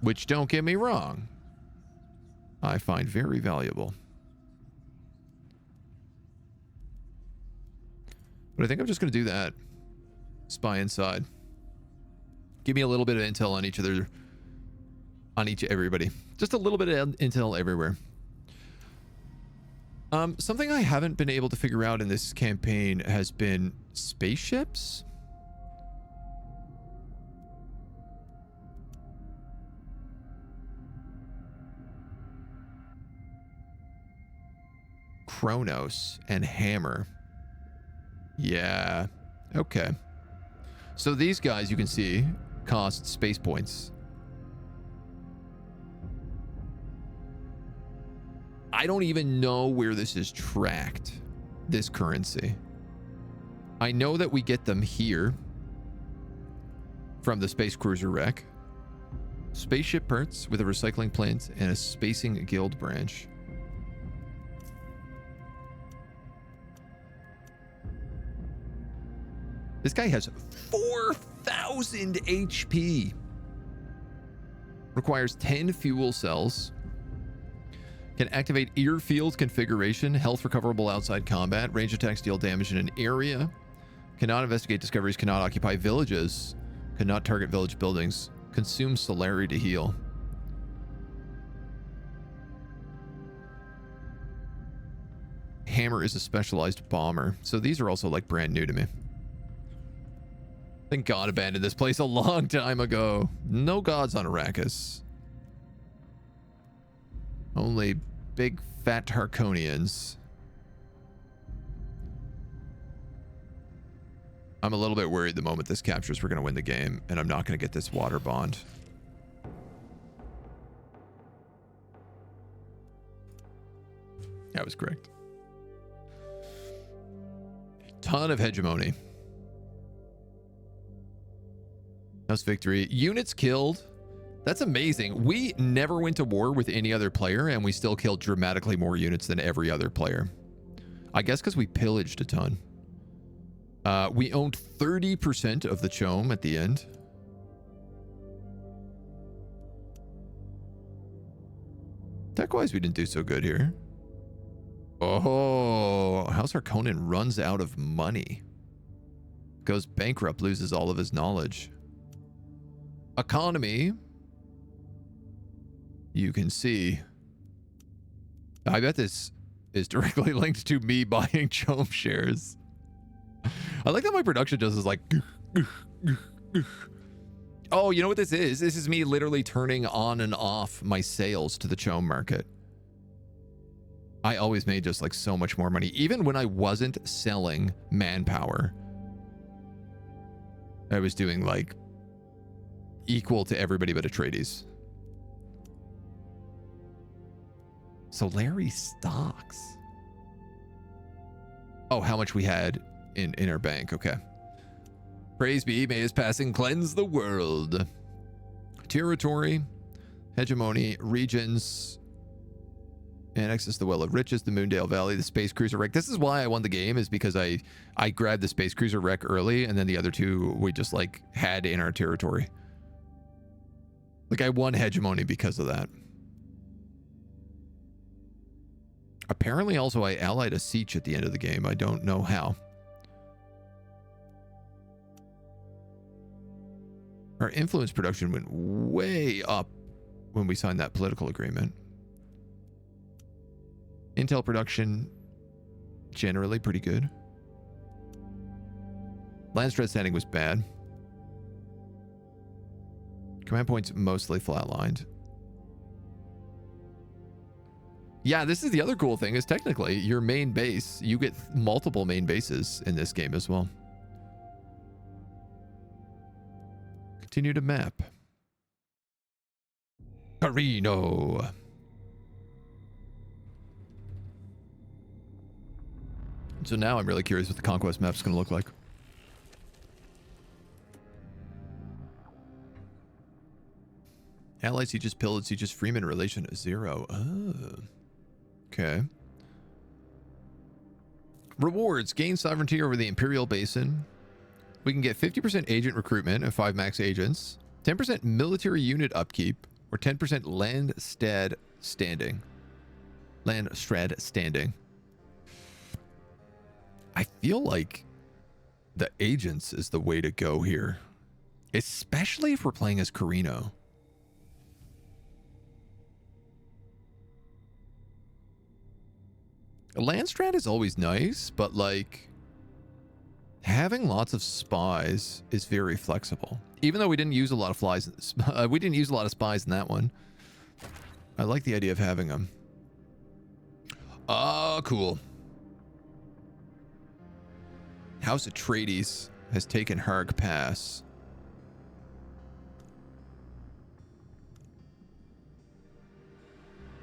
Which, don't get me wrong, I find very valuable. But I think I'm just going to do that. Spy inside. Give me a little bit of intel on everybody. Just a little bit of intel everywhere. Something I haven't been able to figure out in this campaign has been spaceships. Kronos and Hammer. Yeah. Okay. So these guys, you can see, cost space points. I don't even know where this is tracked, this currency. I know that we get them here from the space cruiser wreck. Spaceship parts with a recycling plant and a spacing guild branch. This guy has 4,000 HP. Requires 10 fuel cells. Can activate ear field configuration. Health recoverable outside combat. Range attacks deal damage in an area. Cannot investigate discoveries. Cannot occupy villages. Cannot target village buildings. Consume Solari to heal. Hammer is a specialized bomber. So these are also like brand new to me. I think God abandoned this place a long time ago. No gods on Arrakis. Only big fat Harkonians. I'm a little bit worried the moment this captures we're going to win the game, and I'm not going to get this water bond. That was correct. Ton of hegemony. House victory. Units killed. That's amazing. We never went to war with any other player, and we still killed dramatically more units than every other player. I guess because we pillaged a ton. We owned 30% of the Chome at the end. Tech-wise, we didn't do so good here. Oh, House Harkonnen runs out of money. Goes bankrupt, loses all of his knowledge. Economy. You can see. I bet this is directly linked to me buying Chome shares. I like that my production just is like. Oh, you know what this is? This is me literally turning on and off my sales to the Chome market. I always made just like so much more money. Even when I wasn't selling manpower, I was doing like equal to everybody but Atreides. Solari stocks. Oh, how much we had in our bank. Okay. Praise be, may his passing cleanse the world. Territory, hegemony, regions, annexes the Well of Riches, the Moondale Valley, the Space Cruiser wreck. This is why I won the game, is because I grabbed the Space Cruiser wreck early, and then the other two we just like had in our territory. Like I won hegemony because of that. Apparently also I allied a siege at the end of the game. I don't know how. Our influence production went way up when we signed that political agreement. Intel production, generally pretty good. Land stress standing was bad. Command points mostly flatlined. Yeah, this is the other cool thing, is technically your main base, you get multiple main bases in this game as well. Continue to map. Carino. So now I'm really curious what the conquest map's going to look like. Allied sieges, pillaged sieges, Freeman relation 0. Oh. Okay. Rewards. Gain sovereignty over the Imperial Basin. We can get 50% agent recruitment and 5 max agents, 10% military unit upkeep, or 10% Landstad standing. Landstrad standing. I feel like the agents is the way to go here, especially if we're playing as Carino. Landstrat is always nice, but like having lots of spies is very flexible. Even though we didn't use a lot of we didn't use a lot of spies in that one. I like the idea of having them. Oh, cool. House Atreides has taken Harg Pass.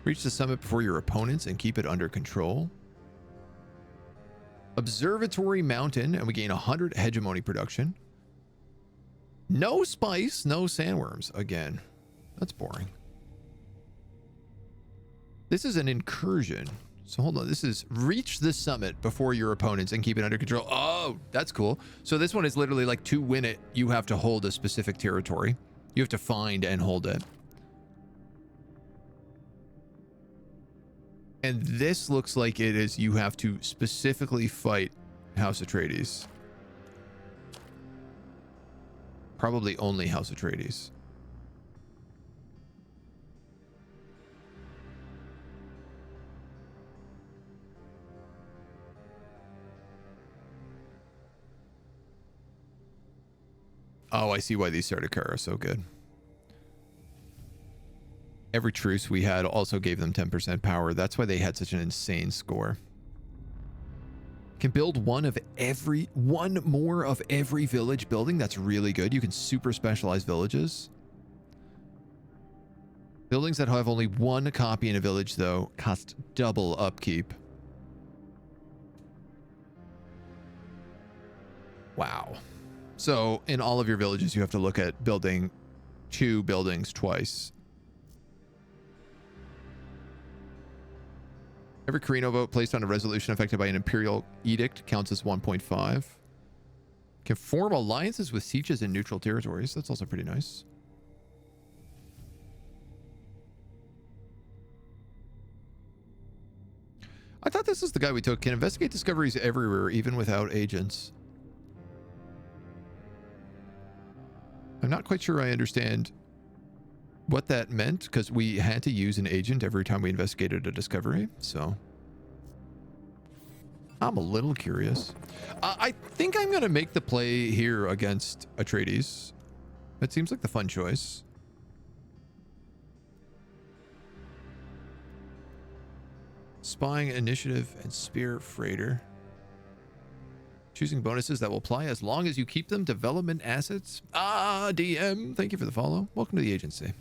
Reach the summit before your opponents and keep it under control. Observatory Mountain, and we gain 100 hegemony production. No spice, no sandworms. Again, that's boring. This is an incursion. So hold on, this is reach the summit before your opponents and keep it under control. Oh, that's cool. So this one is literally like to win it, you have to hold a specific territory. You have to find and hold it. And this looks like it is you have to specifically fight House Atreides. Probably only House Atreides. Oh, I see why these Sardaukar are so good. Every truce we had also gave them 10% power. That's why they had such an insane score. Can build one more of every village building. That's really good. You can super specialize villages. Buildings that have only one copy in a village, though, cost double upkeep. Wow. So in all of your villages, you have to look at building 2 buildings twice. Every Carino vote placed on a resolution affected by an Imperial edict counts as 1.5. Can form alliances with sieges in neutral territories. That's also pretty nice. I thought this was the guy we took. Can investigate discoveries everywhere, even without agents. I'm not quite sure I understand what that meant, because we had to use an agent every time we investigated a discovery, so I'm a little curious. I think I'm going to make the play here against Atreides. That seems like the fun choice. Spying, initiative, and spear freighter. Choosing bonuses that will apply as long as you keep them. Development assets. Ah, DM, thank you for the follow. Welcome to the agency.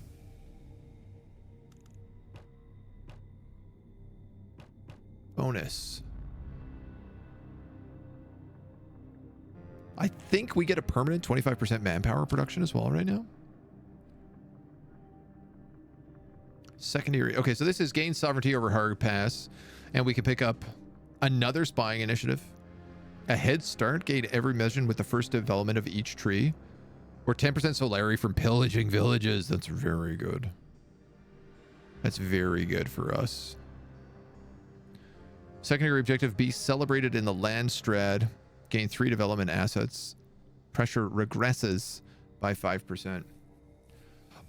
Bonus. I think we get a permanent 25% manpower production as well right now. Secondary. Okay, so this is gain sovereignty over Hard Pass, and we can pick up another spying initiative. A head start, gain every mission with the first development of each tree. Or 10% Solari from pillaging villages. That's very good. That's very good for us. Secondary objective, be celebrated in the land strad. Gain 3 development assets. Pressure regresses by 5%.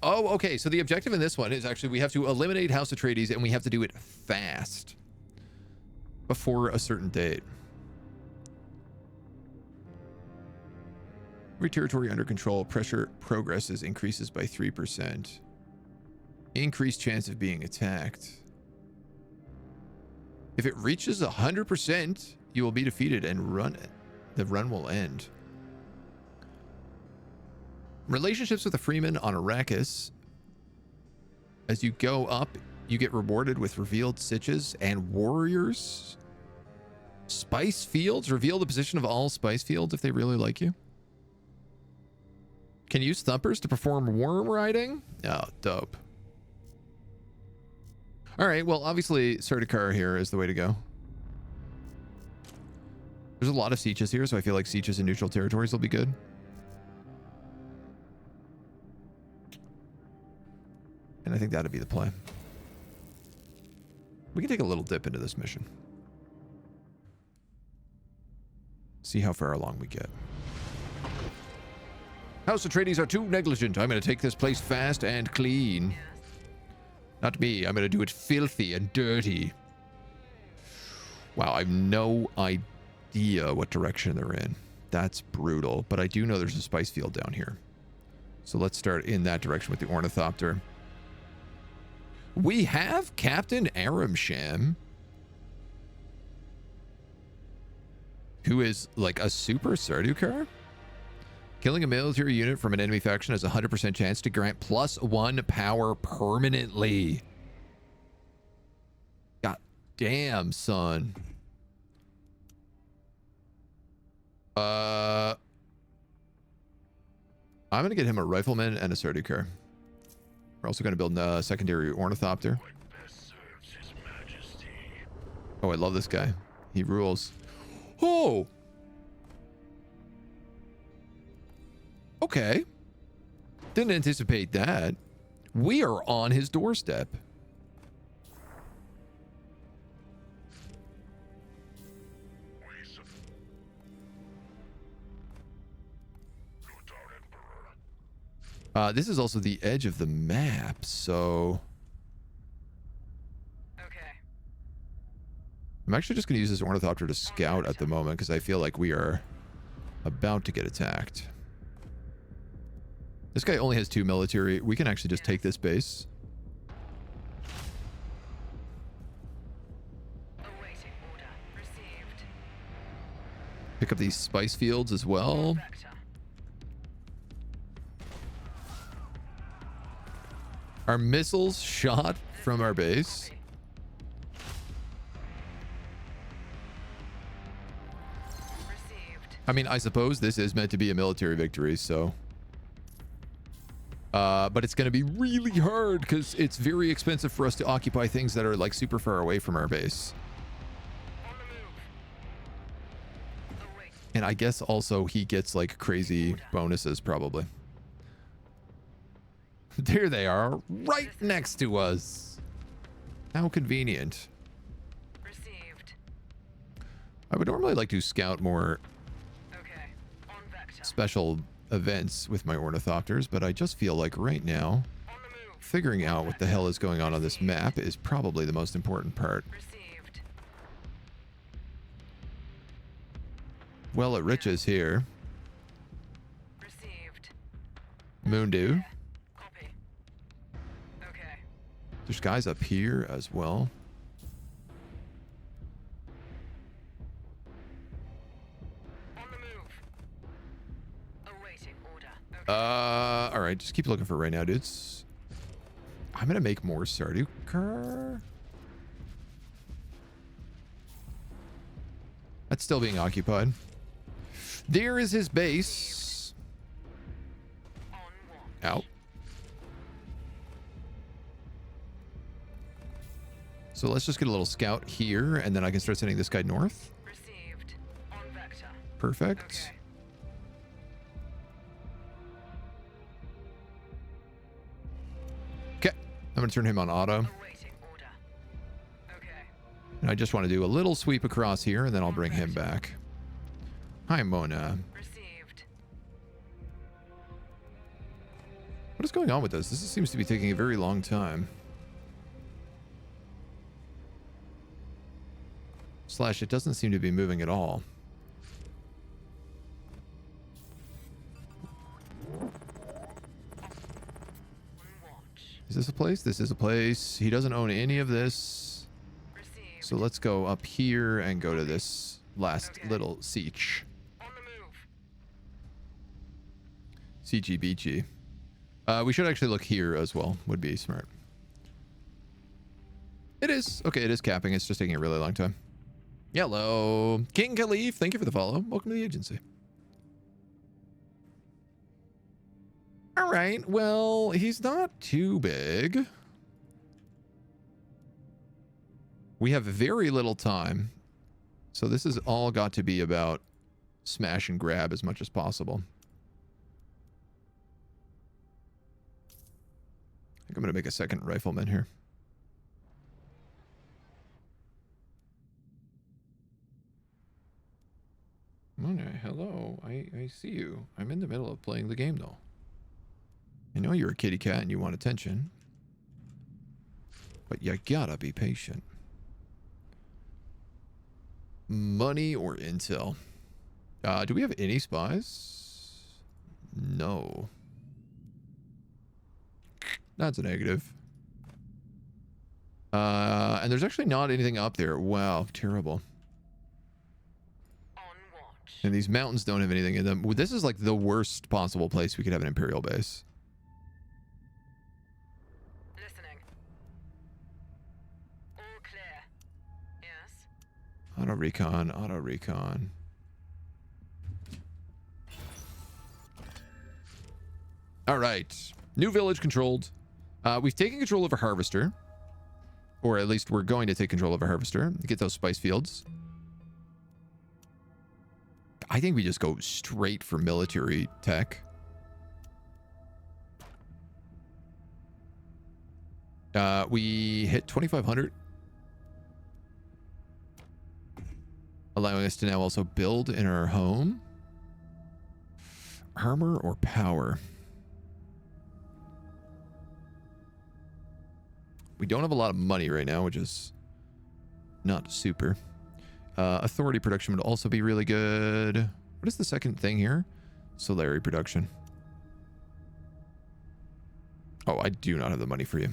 Oh, okay. So the objective in this one is actually we have to eliminate House Atreides, and we have to do it fast. Before a certain date. Every territory under control, pressure progresses increases by 3%. Increased chance of being attacked. If it reaches 100%, you will be defeated and the run will end. Relationships with the freemen on Arrakis. As you go up, you get rewarded with revealed sitches and warriors. Spice fields. Reveal the position of all spice fields if they really like you. Can use thumpers to perform worm riding. Oh, dope. All right, well, obviously, Sardaukar here is the way to go. There's a lot of sieges here, so I feel like sieges in neutral territories will be good. And I think that'd be the play. We can take a little dip into this mission. See how far along we get. House Atreides are too negligent. I'm going to take this place fast and clean. Not me. I'm going to do it filthy and dirty. Wow, I have no idea what direction they're in. That's brutal. But I do know there's a spice field down here. So let's start in that direction with the Ornithopter. We have Captain Aramsham, who is like a super Sardaukar. Killing a military unit from an enemy faction has a 100% chance to grant +1 power permanently. God damn, son. I'm going to get him a rifleman and a Sardaukar. We're also going to build a secondary Ornithopter. Oh, I love this guy. He rules. Oh! Okay. Didn't anticipate that. We are on his doorstep. This is also the edge of the map, so... Okay. I'm actually just going to use this Ornithopter to scout at the moment, because I feel like we are about to get attacked. This guy only has 2 military. We can actually just take this base. Awaiting order. Received. Pick up these spice fields as well. Vector. Our missiles shot from our base. Received. I mean, I suppose this is meant to be a military victory, so... but it's going to be really hard because it's very expensive for us to occupy things that are like super far away from our base. On the move. Await. And I guess also he gets like crazy bonuses probably. There they are, right next to us. How convenient. Received. I would normally like to scout more Okay. On vector. special events with my Ornithopters, but I just feel like right now On the move. figuring out what the hell is going on this map is probably the most important part. Received. Well, it riches here. Received. Moondew. Copy. Okay. There's guys up here as well. On the move. Awaiting order. Okay. All right, just keep looking for it right now, dudes. I'm gonna make more Sardaukar. That's still being occupied. There is his base. Out. So let's just get a little scout here, and then I can start sending this guy north. Received. On vector. Perfect. Okay. I'm going to turn him on auto. Awaiting order. Okay. And I just want to do a little sweep across here, and then I'll bring him back. Hi, Mona. Received. What is going on with this? This seems to be taking a very long time. Slash, it doesn't seem to be moving at all. Is this a place? This is a place. He doesn't own any of this. Received. So let's go up here and go to this last little siege. On the move. CGBG. We should actually look here as well. Would be smart. It is. Okay, it is capping. It's just taking a really long time. Hello. King Khalif, thank you for the follow. Welcome to the agency. All right. Well, he's not too big. We have very little time. So this has all got to be about smash and grab as much as possible. I think I'm going to make a second rifleman here. Mona, hello. I see you. I'm in the middle of playing the game, though. I know you're a kitty cat and you want attention. But you gotta be patient. Money or intel? Do we have any spies? No. That's a negative. And there's actually not anything up there. Wow, terrible. On watch. And these mountains don't have anything in them. This is like the worst possible place we could have an Imperial base. Listening. All clear. Yes. Auto recon, auto recon. All right. New village controlled. We've taken control of a harvester. Or at least we're going to take control of a harvester. Get those spice fields. I think we just go straight for military tech. We hit 2,500. Allowing us to now also build in our home. Armor or power? We don't have a lot of money right now, which is not super. Authority production would also be really good. What is the second thing here? Solari production. Oh, I do not have the money for you.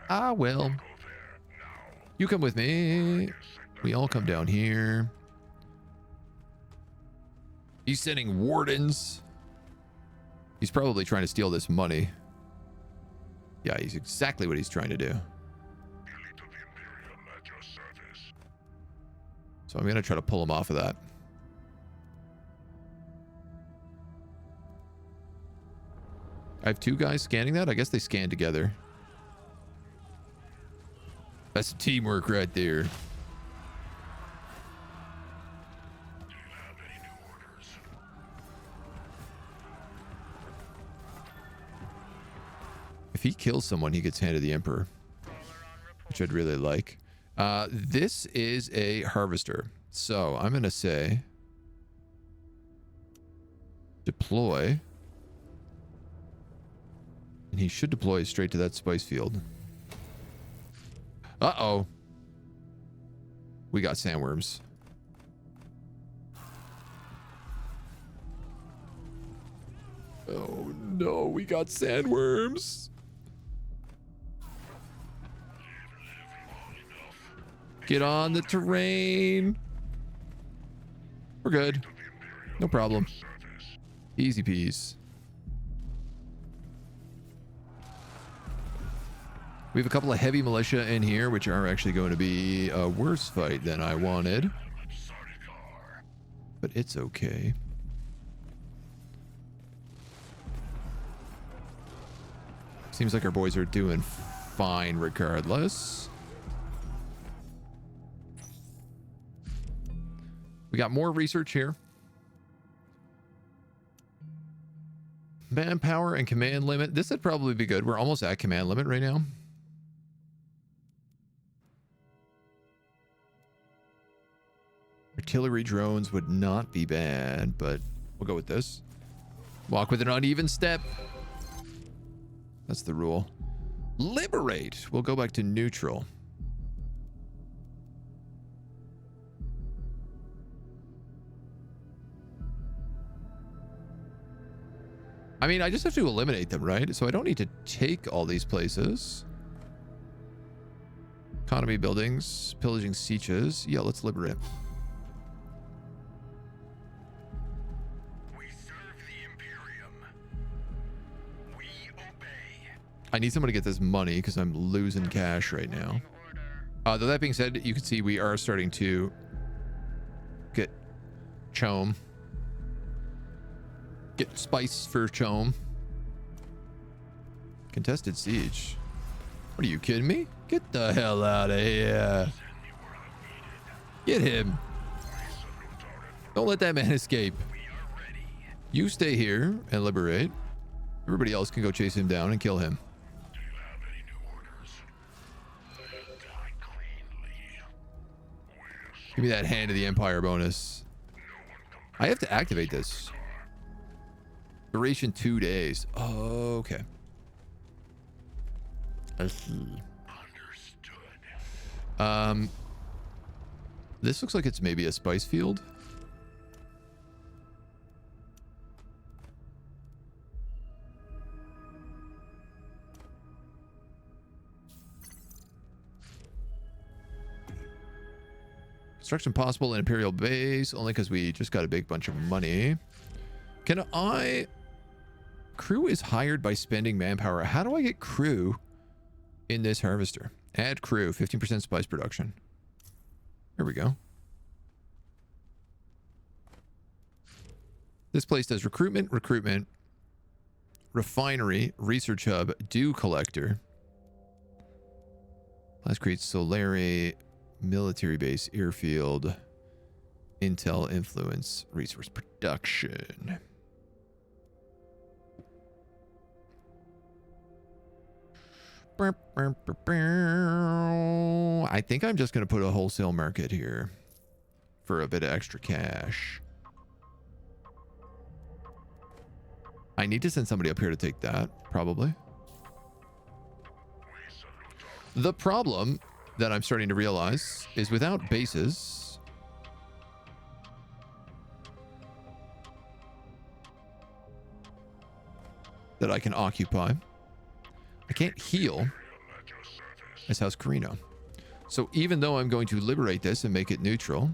Ah, well. You come with me. We all come down here. He's sending wardens. He's probably trying to steal this money. Yeah, he's exactly what he's trying to do. So I'm going to try to pull him off of that. I have two guys scanning that. I guess they scan together. That's teamwork right there. If he kills someone, he gets handed the Emperor, which I'd really like. This is a harvester. So I'm going to say deploy. And he should deploy straight to that spice field. Uh-oh. We got sandworms. Oh no, we got sandworms. Get on the terrain. We're good. No problem. Easy peas. We have a couple of heavy militia in here, which are actually going to be a worse fight than I wanted. But it's okay. Seems like our boys are doing fine regardless. We got more research here. Manpower and command limit. This would probably be good. We're almost at command limit right now. Artillery drones would not be bad, but we'll go with this. Walk with an uneven step. That's the rule. Liberate. We'll go back to neutral. I mean, I just have to eliminate them, right? So I don't need to take all these places. Economy buildings, pillaging sieges. Yeah, let's liberate. We serve the Imperium. We obey. I need someone to get this money because I'm losing cash right now. Though that being said, you can see we are starting to get chome. Get spice for chome. Contested siege. What are you kidding me? Get the hell out of here. Get him. Don't let that man escape. You stay here and liberate. Everybody else can go chase him down and kill him. Do you have any new orders? Die cleanly. Give me that hand of the Empire bonus. I have to activate this. Duration 2 days. Oh, okay. I see. Understood. This looks like it's maybe a spice field. Construction possible in Imperial base only because we just got a big bunch of money. Can I... Crew is hired by spending manpower. How do I get crew in this harvester? Add crew, 15% spice production. Here we go. This place does recruitment, refinery, research hub, dew collector. Last creates Solari, military base, airfield, intel, influence, resource production. I think I'm just going to put a wholesale market here for a bit of extra cash. I need to send somebody up here to take that, probably. The problem that I'm starting to realize is without bases, that I can occupy, I can't heal as House Carino. So even though I'm going to liberate this and make it neutral,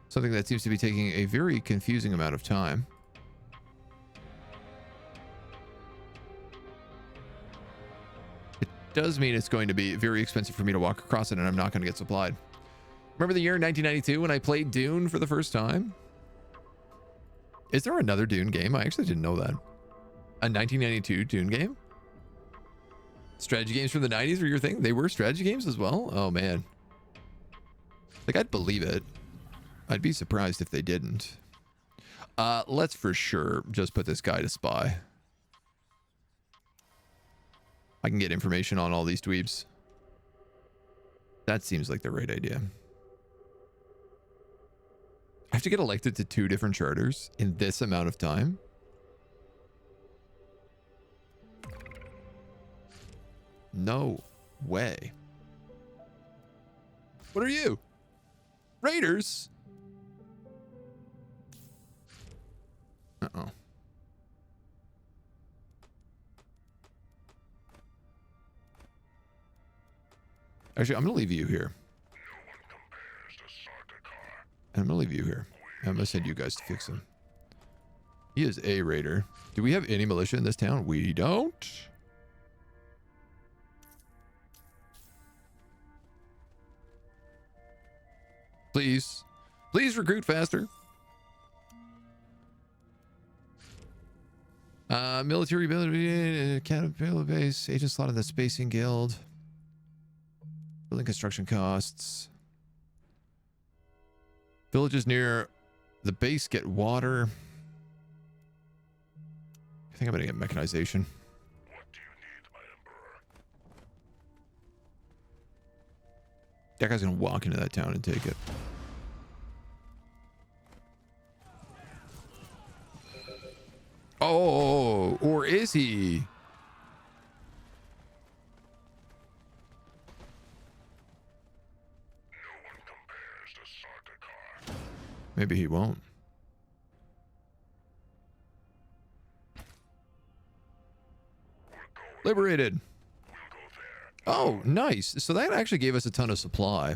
something that seems to be taking a very confusing amount of time, it does mean it's going to be very expensive for me to walk across it, and I'm not going to get supplied. Remember the year 1992 when I played Dune for the first time? Is there another Dune game? I actually didn't know that. A 1992 Dune game? Strategy games from the 90s were your thing? They were strategy games as well? Oh, man. Like, I'd believe it. I'd be surprised if they didn't. Let's for sure just put this guy to spy. I can get information on all these dweebs. That seems like the right idea. I have to get elected to 2 different charters in this amount of time. No way. What are you? Raiders? Uh-oh. Actually, I'm going to leave you here. And I'm going to leave you here. I'm going to send you guys to fix him. He is a raider. Do we have any militia in this town? We don't. Please. Please recruit faster. Military ability, caterpillar base, agent slot in the spacing guild. Building construction costs. Villages near the base get water. I think I'm gonna get mechanization. What do you need, my Emperor? That guy's gonna walk into that town and take it. Oh, or is he? No one compares to Sardaukar. Maybe he won't. Liberated. We'll go there. Oh, nice. So that actually gave us a ton of supply.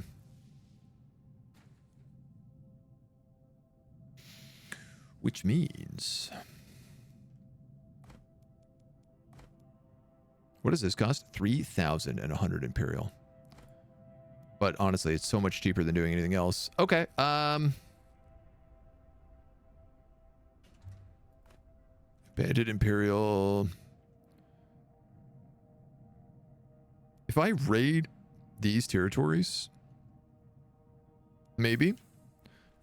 Which means... What does this cost? 3,100 Imperial. But honestly, it's so much cheaper than doing anything else. Okay, Banded Imperial. If I raid these territories, maybe,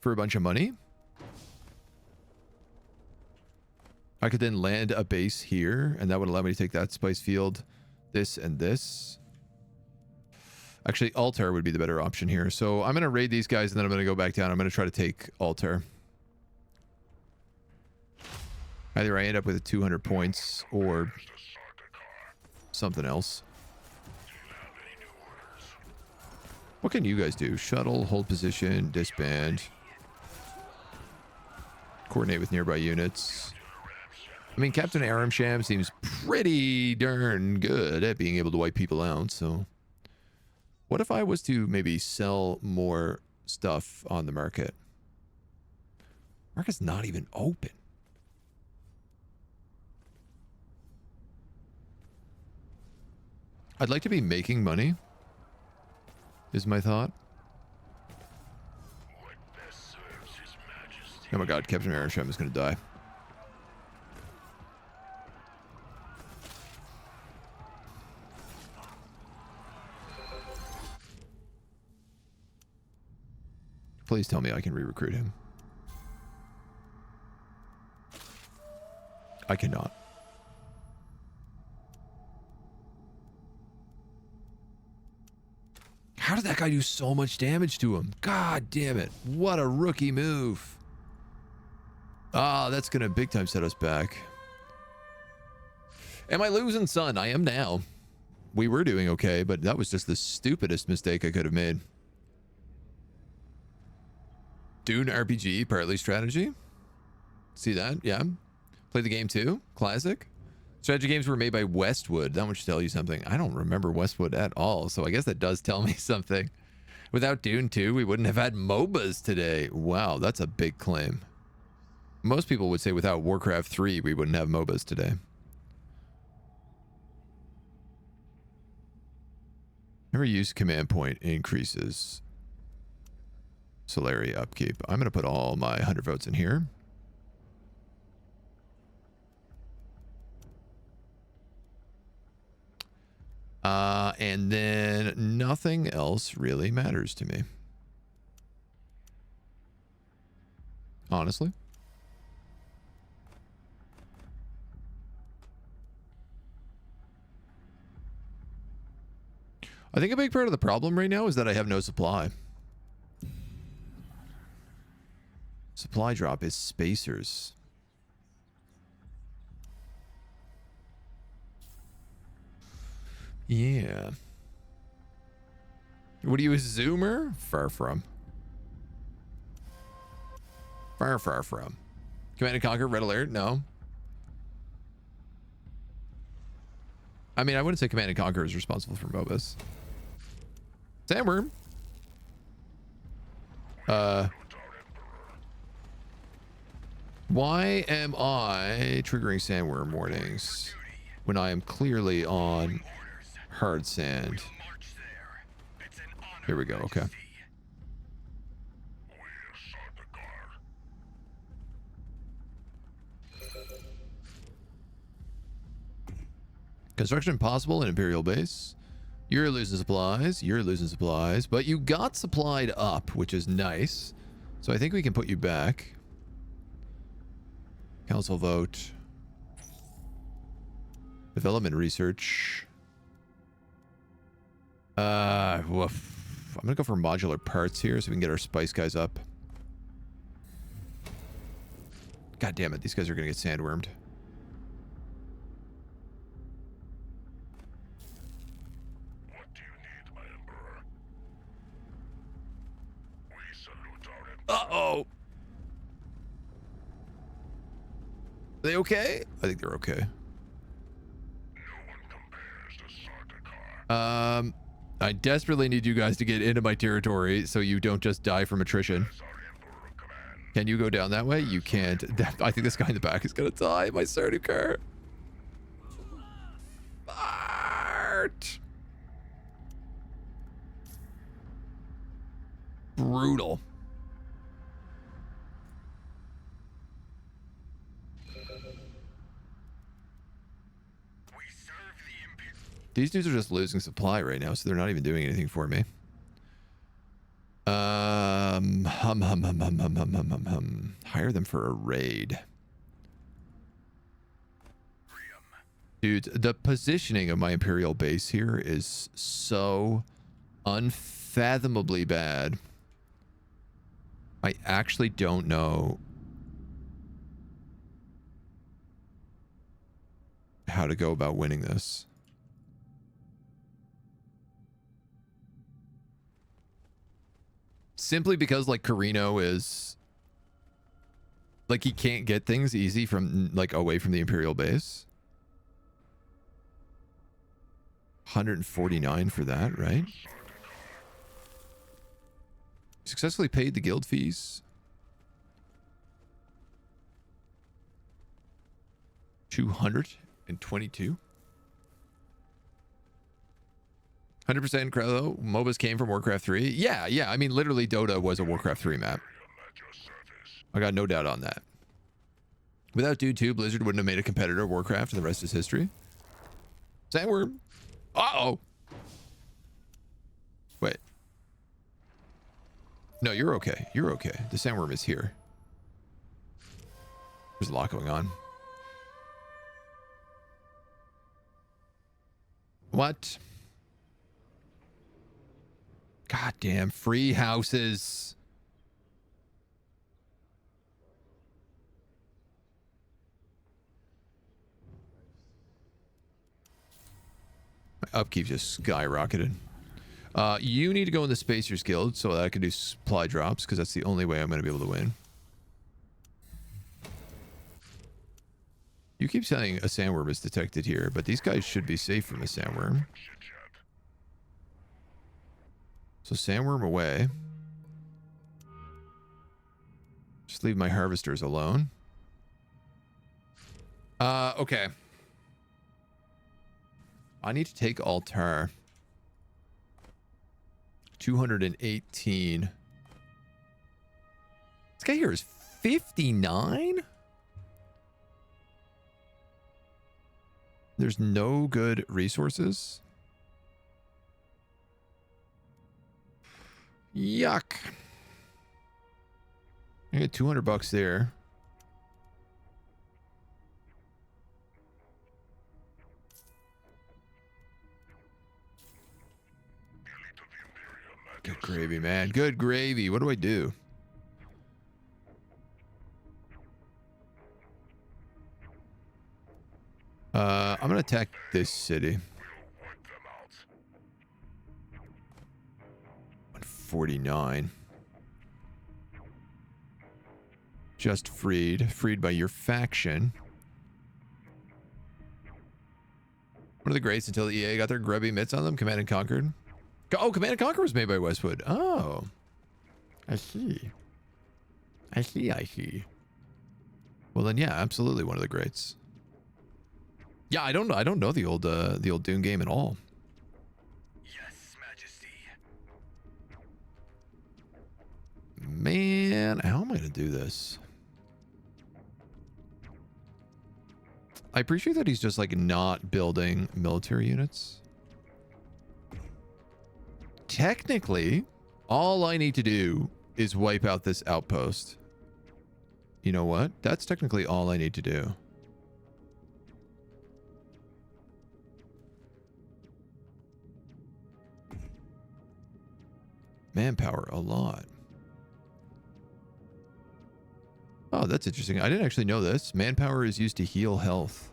for a bunch of money, I could then land a base here, and that would allow me to take that spice field, this and this. Actually, Altar would be the better option here. So I'm going to raid these guys, and then I'm going to go back down. I'm going to try to take Altar. Either I end up with 200 points, or something else. What can you guys do? Shuttle, hold position, disband. Coordinate with nearby units. I mean, Captain Aramsham seems pretty darn good at being able to wipe people out, so... What if I was to maybe sell more stuff on the market? Market's not even open. I'd like to be making money, is my thought. Oh my god, Captain Aramsham is going to die. Please tell me I can re-recruit him. I cannot. How did that guy do so much damage to him? God damn it. What a rookie move. Ah, that's going to big time set us back. Am I losing, son? I am now. We were doing okay, but that was just the stupidest mistake I could have made. Dune RPG, partly strategy. See that? Yeah. Play the game too. Classic. Strategy games were made by Westwood. That one should tell you something. I don't remember Westwood at all, so I guess that does tell me something. Without Dune 2, we wouldn't have had MOBAs today. Wow, that's a big claim. Most people would say without Warcraft 3, we wouldn't have MOBAs today. Never use command point increases Solaria upkeep. I'm going to put all my 100 votes in here. And then nothing else really matters to me. Honestly. I think a big part of the problem right now is that I have no supply. Supply drop is spacers. Yeah. What are you, a zoomer? Far from. Far from. Command and Conquer, Red Alert? No. I mean, I wouldn't say Command and Conquer is responsible for MOBAs. Sandworm. Why am I triggering sandworm warnings when I am clearly on hard sand? Here we go. Okay. Construction possible in Imperial base. You're losing supplies. You're losing supplies. But you got supplied up, which is nice. So I think we can put you back. Council vote. Development research. Woof. I'm going to go for modular parts here so we can get our spice guys up. God damn it. These guys are going to get sandwormed. What do you need, my Emperor? We salute our Emperor. Uh-oh. Are they okay? I think they're okay. No one compares to Sardaukar. I desperately need you guys to get into my territory so you don't just die from attrition. As our Emperor commands. Can you go down that way? You can't. I think this guy in the back is gonna die. My Sardaukar. Fart. Brutal. We serve the Imperium. These dudes are just losing supply right now, so they're not even doing anything for me. Hire them for a raid. Dude, the positioning of my Imperial base here is so unfathomably bad. I actually don't know how to go about winning this. Simply because, like, Carino is... like, he can't get things easy from, like, away from the Imperial base. 149 for that, right? Successfully paid the guild fees. 222. 100% Krello. MOBAs came from Warcraft 3. Yeah. I mean, literally, Dota was a Warcraft 3 map. At your service. I got no doubt on that. Without Dune 2, Blizzard wouldn't have made a competitor of Warcraft, and the rest is history. Sandworm. Uh-oh. Wait. No, you're okay. You're okay. The sandworm is here. There's a lot going on. What? Goddamn free houses. My upkeep just skyrocketed. You need to go in the Spacers Guild so that I can do supply drops, because that's the only way I'm going to be able to win. You keep saying a sandworm is detected here, but these guys should be safe from a sandworm. So sandworm away. Just leave my harvesters alone. Okay. I need to take Altar. 218. This guy here is 59? There's no good resources. Yuck. I get 200 bucks there. Good gravy, man. Good gravy. What do I do? I'm gonna attack this city. 149. Just freed. Freed by your faction. One of the greats until EA got their grubby mitts on them. Command and Conquered. Oh, Command and Conquer was made by Westwood. Oh. I see. I see. Well then, yeah, absolutely one of the greats. Yeah, I don't know the old Dune game at all. Yes, Majesty. Man, how am I gonna do this? I appreciate that he's just like not building military units. Technically, all I need to do is wipe out this outpost. You know what? That's technically all I need to do. Manpower, a lot. Oh, that's interesting. I didn't actually know this. Manpower is used to heal health.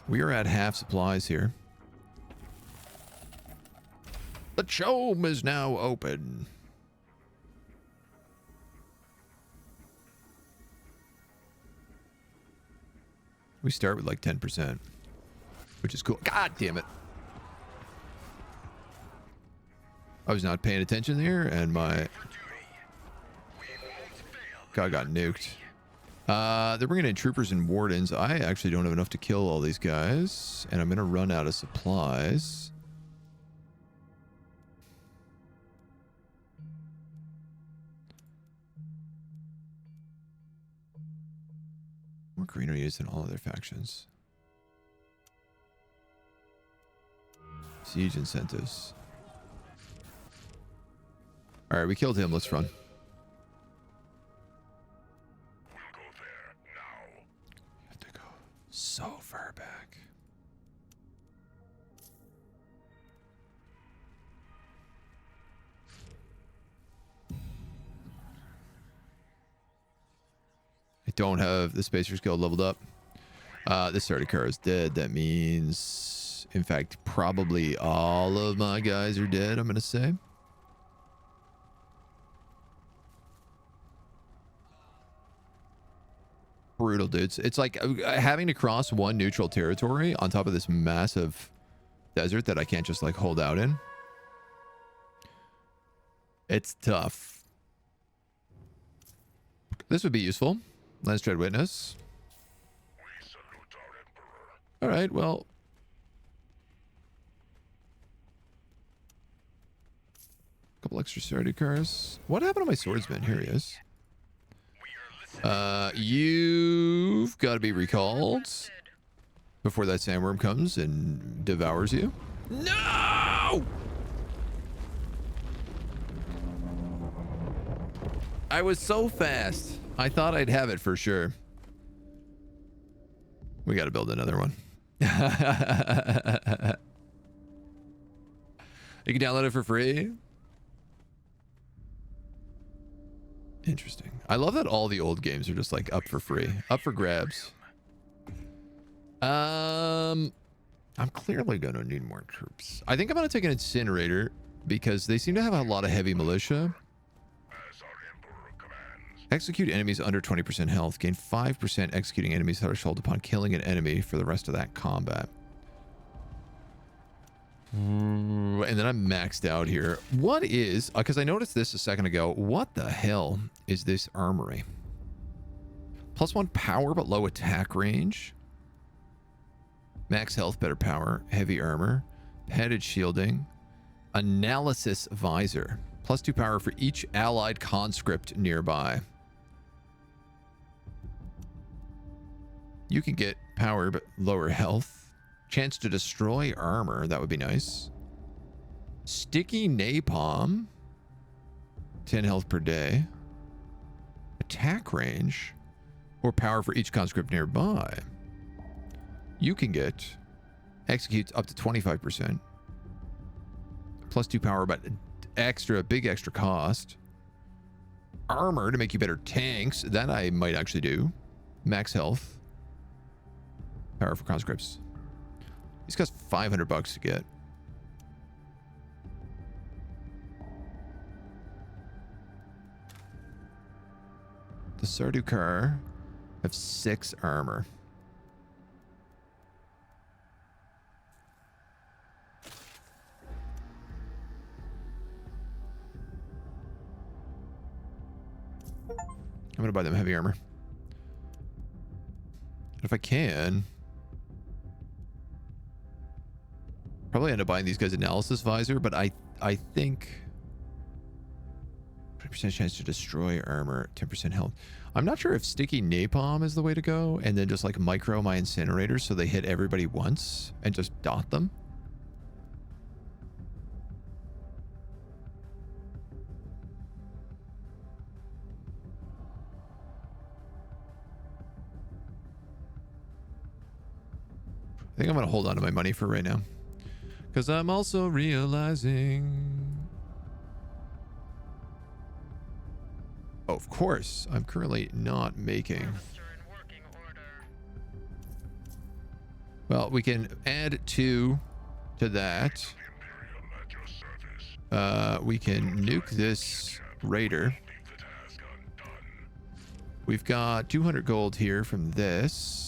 We are at half supplies here. The chome is now open. We start with like 10%, which is cool. God damn it. I was not paying attention there, and my God got nuked. They're bringing in troopers and wardens. I actually don't have enough to kill all these guys, and I'm going to run out of supplies. More green are used in all other factions. Siege incentives. All right, we killed him. Let's run. We'll go there now. You have to go so far back. I don't have the Spacer skill leveled up. This Sardaukar is dead. That means, in fact, probably all of my guys are dead, I'm going to say. Brutal, dudes. It's like having to cross one neutral territory on top of this massive desert that I can't just like hold out in. It's tough. This would be useful. Lance Dread Witness. We salute our Emperor. All right, well. A couple extra Sardaukars. What happened to my swordsman? Here he is. You've got to be recalled before that sandworm comes and devours you. No! I was so fast. I thought I'd have it for sure. We got to build another one. You can download it for free. Interesting. I love that all the old games are just like up for free, up for grabs. I'm clearly going to need more troops. I think I'm going to take an incinerator because they seem to have a lot of heavy militia. As our Emperor commands. Execute enemies under 20% health. Gain 5% executing enemies threshold upon killing an enemy for the rest of that combat. And then I'm maxed out here. What is, because I noticed this a second ago, what the hell is this armory? +1 power but low attack range. Max health, better power, heavy armor, padded shielding, analysis visor, +2 power for each allied conscript nearby. You can get power but lower health. Chance to destroy armor. That would be nice. Sticky napalm. 10 health per day. Attack range. Or power for each conscript nearby. You can get executes up to 25%. +2 power, but big extra cost. Armor to make you better tanks. That I might actually do. Max health. Power for conscripts. These cost $500 to get. The Sardaukar have 6 armor. I'm going to buy them heavy armor. If I can, probably end up buying these guys analysis visor, but I think 20% chance to destroy armor, 10% health. I'm not sure if sticky napalm is the way to go, and then just like micro my incinerators so they hit everybody once and just dot them. I think I'm gonna hold on to my money for right now, because I'm also realizing, oh, of course, I'm currently not making. Harvester in working order. Well, we can add 2 to that. Imperium at your service. We can nuke this raider. Leave the task undone. We've got 200 gold here from this.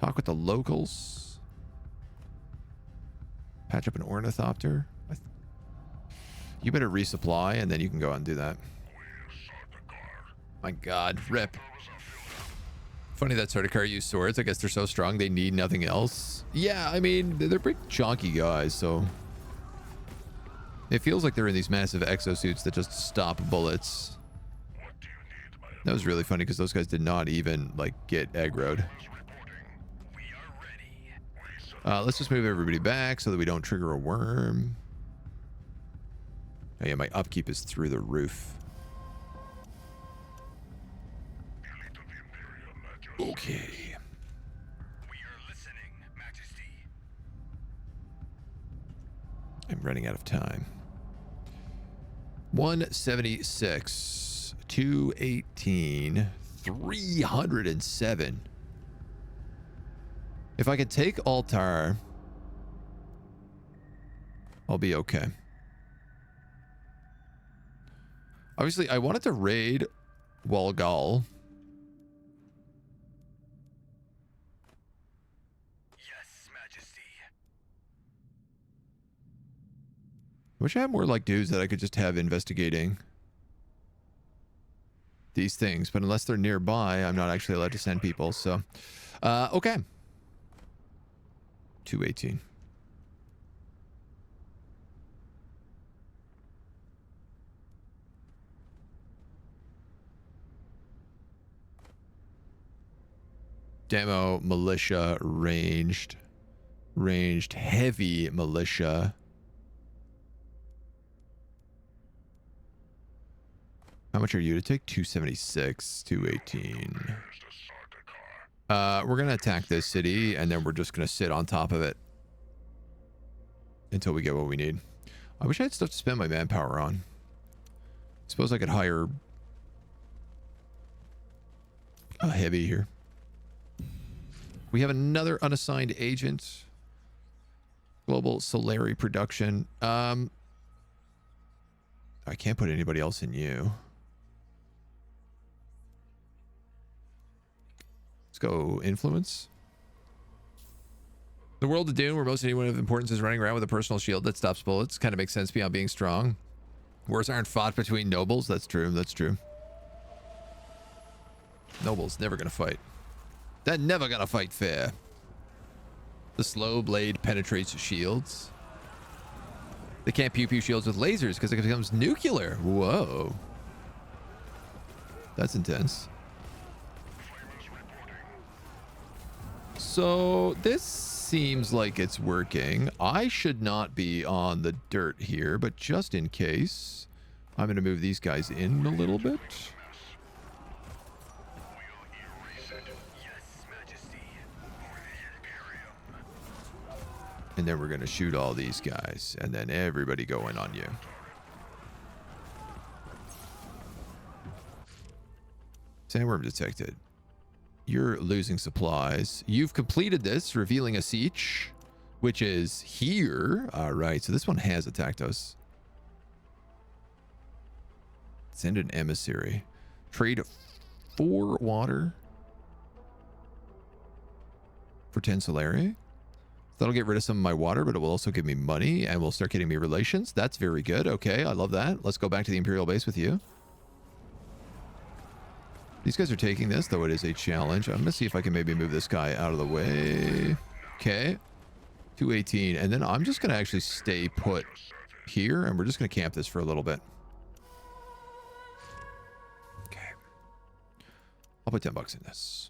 Talk with the locals. Patch up an ornithopter. You better resupply, and then you can go out and do that. My God, rip. Funny that Sardaukar use swords. I guess they're so strong they need nothing else. Yeah, I mean, they're big chonky guys, so it feels like they're in these massive exosuits that just stop bullets. What do you need, my That was really funny because those guys did not even like get aggroed. We are ready. Let's just move everybody back so that we don't trigger a worm. Oh yeah, my upkeep is through the roof. elite of the Imperium at your Okay. We are listening, Majesty. I'm running out of time. 176, 218, 307. If I could take Altar, I'll be okay. Obviously, I wanted to raid Walgal. Yes, Majesty. I wish I had more like dudes that I could just have investigating these things, but unless they're nearby, I'm not actually allowed to send people. So, okay. 218. Demo militia ranged heavy militia. How much are you to take? 276, 218. We're gonna attack this city and then we're just gonna sit on top of it until we get what we need. I wish I had stuff to spend my manpower on. Suppose I could hire a heavy here. We have another unassigned agent. Global Solari production. I can't put anybody else in you. Let's go influence. The world of Dune, where most anyone of importance is running around with a personal shield that stops bullets. Kind of makes sense beyond being strong. Wars aren't fought between nobles. That's true. That's true. Nobles never gonna fight. They're never gonna fight fair. The slow blade penetrates shields. They can't pew pew shields with lasers because it becomes nuclear. Whoa. That's intense. So this seems like it's working. I should not be on the dirt here, but just in case, I'm going to move these guys in a little bit. Yes, Majesty. For the Imperium. And then we're going to shoot all these guys, and then everybody go in on you. Sandworm detected. You're losing supplies. You've completed this, revealing a siege, which is here. All right, so this one has attacked us. Send an emissary. Trade 4 water for 10 Solari. That'll get rid of some of my water, but it will also give me money and will start getting me relations. That's very good. Okay, I love that. Let's go back to the Imperial base with you. These guys are taking this, though it is a challenge. I'm going to see if I can maybe move this guy out of the way. Okay. 218. And then I'm just going to actually stay put here, and we're just going to camp this for a little bit. Okay. I'll put $10 in this.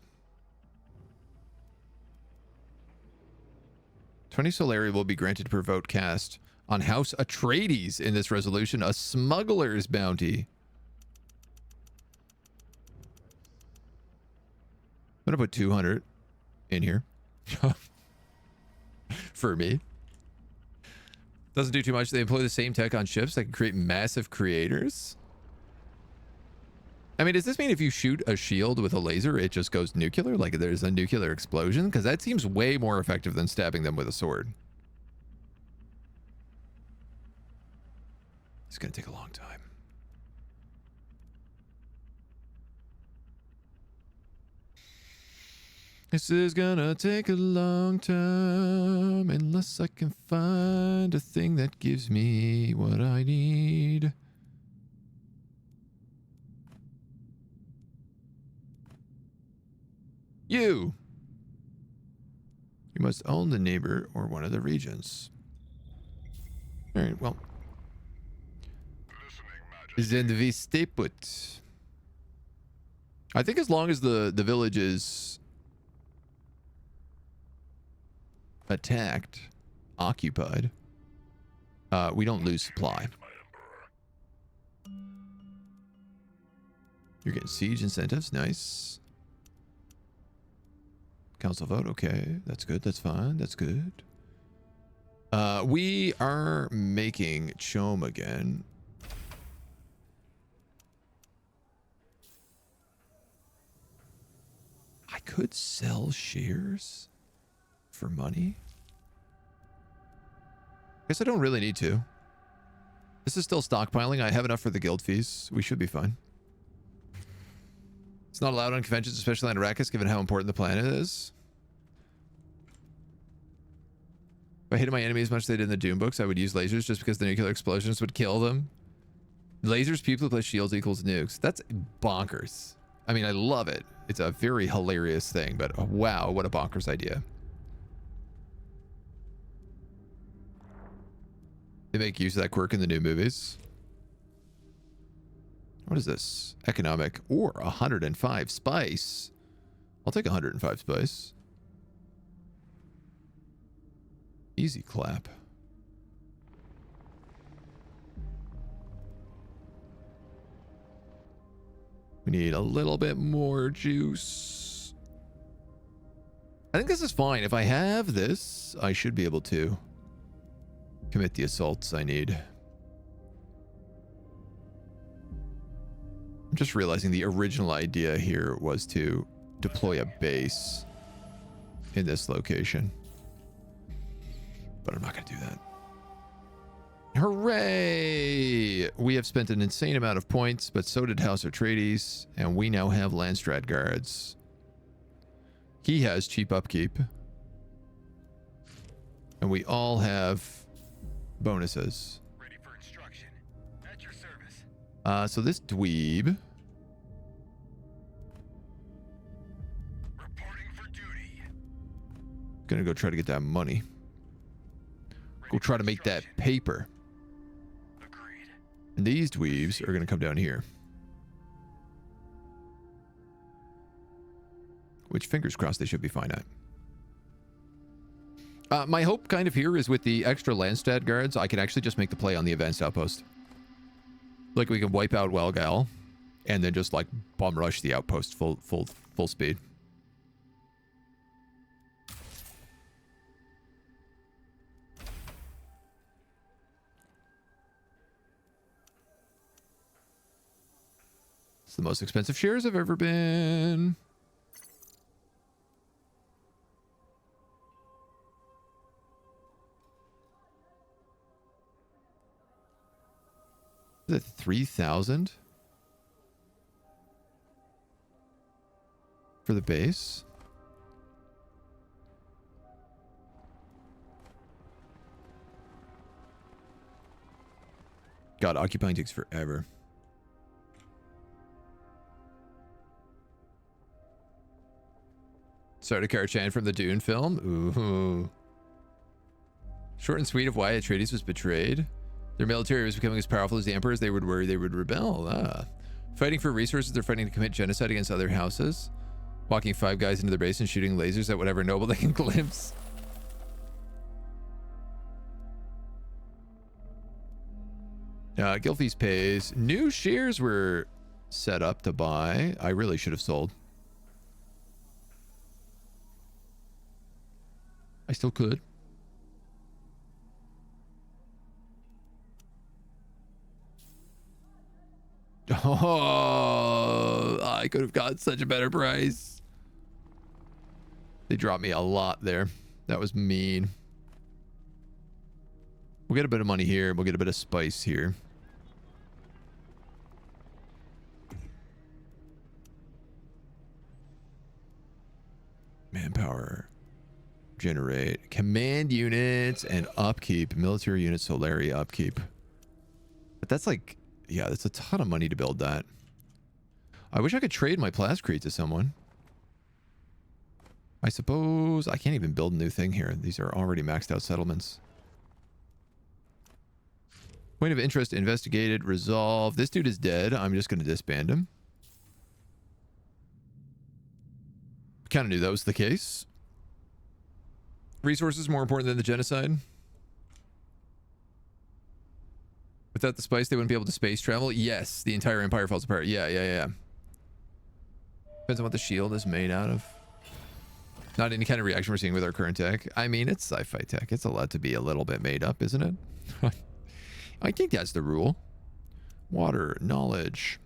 20 Solari will be granted per vote cast on House Atreides in this resolution, a smuggler's bounty. I'm going to put 200 in here. For me. Doesn't do too much. They employ the same tech on ships that can create massive creators. I mean, does this mean if you shoot a shield with a laser, it just goes nuclear? Like there's a nuclear explosion? Because that seems way more effective than stabbing them with a sword. It's going to take a long time. This is gonna take a long time unless I can find a thing that gives me what I need. You must own the neighbor or one of the regions. All right, well. Then we stay put. I think as long as the village is attacked, occupied, we don't lose supply. You're getting siege incentives, nice. Council vote, okay, that's good, that's fine, that's good. We are making Chom again. I could sell shares for money. Guess I don't really need to. This is still stockpiling. I have enough for the guild fees. We should be fine. It's not allowed on conventions, especially on Arrakis, given how important the planet is. If I hated my enemies as much as they did in the Dune books, I would use lasers just because the nuclear explosions would kill them. Lasers, people who play shields equals nukes. That's bonkers. I mean, I love it. It's a very hilarious thing, but wow, what a bonkers idea. They make use of that quirk in the new movies. What is this? Economic or 105 spice. I'll take 105 spice. Easy clap. We need a little bit more juice. I think this is fine. If I have this, I should be able to commit the assaults I need. I'm just realizing the original idea here was to deploy a base in this location. But I'm not going to do that. Hooray! We have spent an insane amount of points, but so did House Atreides, and we now have Landstrat guards. He has cheap upkeep. And we all have bonuses. Ready for instruction. At your service. So this dweeb. Reporting for duty. Gonna go try to get that money. Go try to make that paper. Agreed. And these dweebs are gonna come down here. Which, fingers crossed, they should be fine at. My hope kind of here is with the extra Landstad guards, I can actually just make the play on the advanced outpost. Like we can wipe out Welgal and then just like bomb rush the outpost full speed. It's the most expensive shares I've ever been. Is it 3,000 for the base? God, occupying takes forever. Sardaukar Chan from the Dune film. Ooh. Short and sweet of why Atreides was betrayed. Their military was becoming as powerful as the emperors. They would worry they would rebel. Fighting for resources, they're fighting to commit genocide against other houses. Walking 5 guys into their base and shooting lasers at whatever noble they can glimpse. Gilfie's pays. New shares were set up to buy. I really should have sold. I still could. Oh, I could have got such a better price. They dropped me a lot there. That was mean. We'll get a bit of money here. We'll get a bit of spice here. Manpower. Generate. Command units and upkeep. Military units, Solari upkeep. But that's like... Yeah, that's a ton of money to build that. I wish I could trade my plascrete to someone. I suppose I can't even build a new thing here. These are already maxed out settlements. Point of interest investigated, resolved. This dude is dead. I'm just going to disband him. Kind of knew that was the case. Resources more important than the genocide. Without the spice, they wouldn't be able to space travel. Yes, the entire empire falls apart. Yeah. Depends on what the shield is made out of. Not any kind of reaction we're seeing with our current tech. I mean, it's sci-fi tech. It's allowed to be a little bit made up, isn't it? I think that's the rule. Water, knowledge.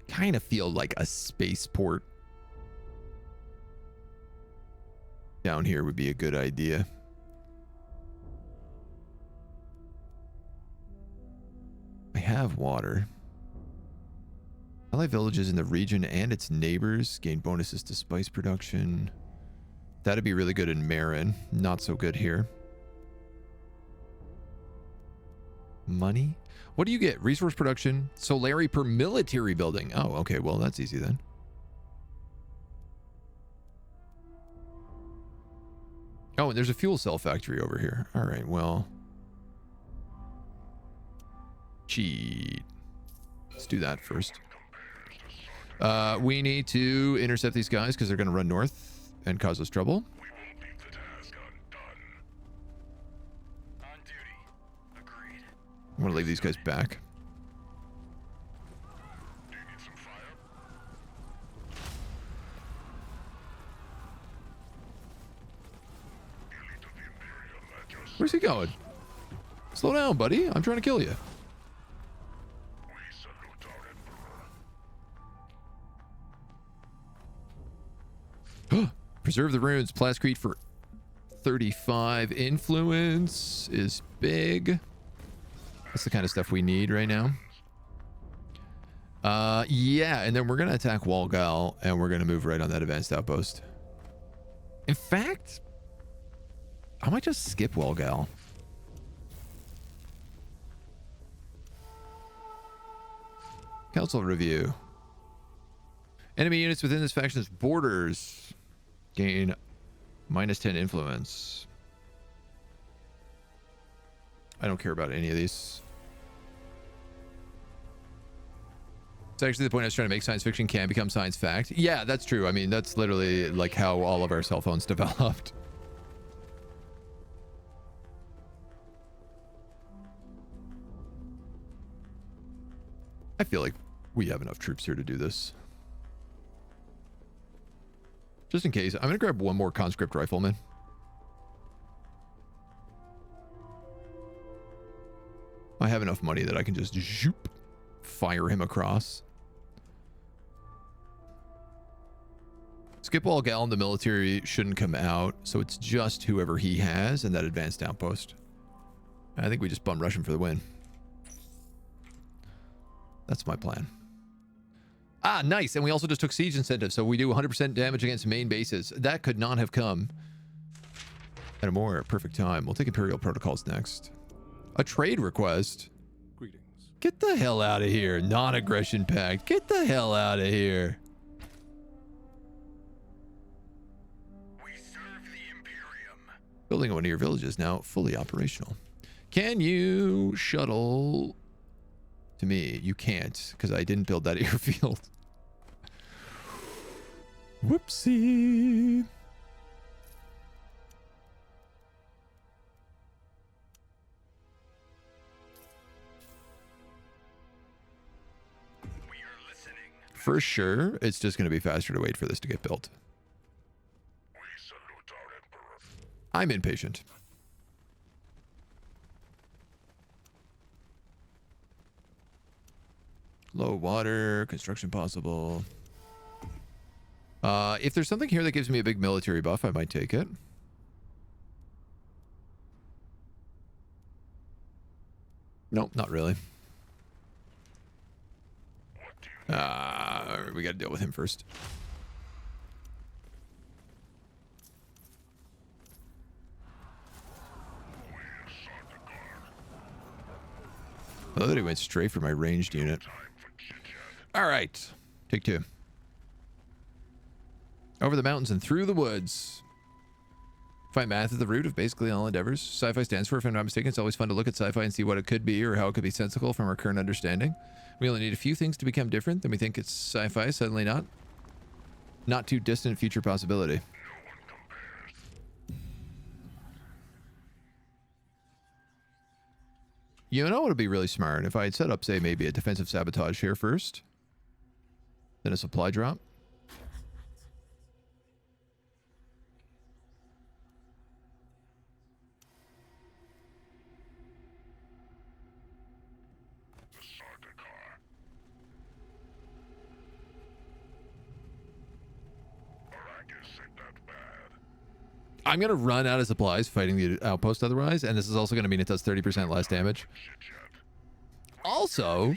Kind of feel like a spaceport down here would be a good idea. I have water. Ally villages in the region and its neighbors gain bonuses to spice production. That'd be really good in Marin. Not so good here. Money? What do you get? Resource production. Solari per military building. Oh, okay. Well, that's easy then. Oh, and there's a fuel cell factory over here. All right, well. Cheat. Let's do that first. We need to intercept these guys because they're going to run north and cause us trouble. We will beat the task undone. On duty. Agreed. I'm going to leave these guys back. Do you need some fire? Elite of the Imperium at your Where's he going? Slow down, buddy. I'm trying to kill you. We salute our Emperor. Preserve the runes. Plascrete for 35. Influence is big. That's the kind of stuff we need right now. Yeah, and then we're going to attack Walgal, and we're going to move right on that advanced outpost. In fact, I might just skip Walgal. Council review. Enemy units within this faction's borders gain -10 influence. I don't care about any of these. It's actually the point I was trying to make. Science fiction can become science fact. Yeah, that's true. I mean, that's literally like how all of our cell phones developed. I feel like we have enough troops here to do this. Just in case, I'm going to grab one more conscript rifleman. I have enough money that I can just zoop, fire him across. Skip Walgal and the military shouldn't come out, so it's just whoever he has and that advanced outpost. I think we just bum rush him for the win. That's my plan. Ah, nice. And we also just took siege incentive, so we do 100% damage against main bases. That could not have come at a more perfect time. We'll take Imperial protocols next. A trade request. Greetings. Get the hell out of here. Non-aggression pact. Get the hell out of here. Building one of your villages now fully operational. Can you shuttle to me? You can't, because I didn't build that airfield. Whoopsie. For sure, it's just going to be faster to wait for this to get built. We salute our Emperor. I'm impatient. Low water, construction possible. If there's something here that gives me a big military buff, I might take it. Nope, not really. We got to deal with him first. I thought he went straight for my ranged unit. All right, take two. Over the mountains and through the woods. Find math at the root of basically all endeavors. Sci-fi stands for, if I'm not mistaken, it's always fun to look at sci-fi and see what it could be or how it could be sensical from our current understanding. We only need a few things to become different, then we think it's sci-fi, suddenly not. Not too distant future possibility. You know what would be really smart? If I had set up, say, maybe a defensive sabotage here first. Then a supply drop. I'm going to run out of supplies fighting the outpost otherwise, and this is also going to mean it does 30% less damage. Also,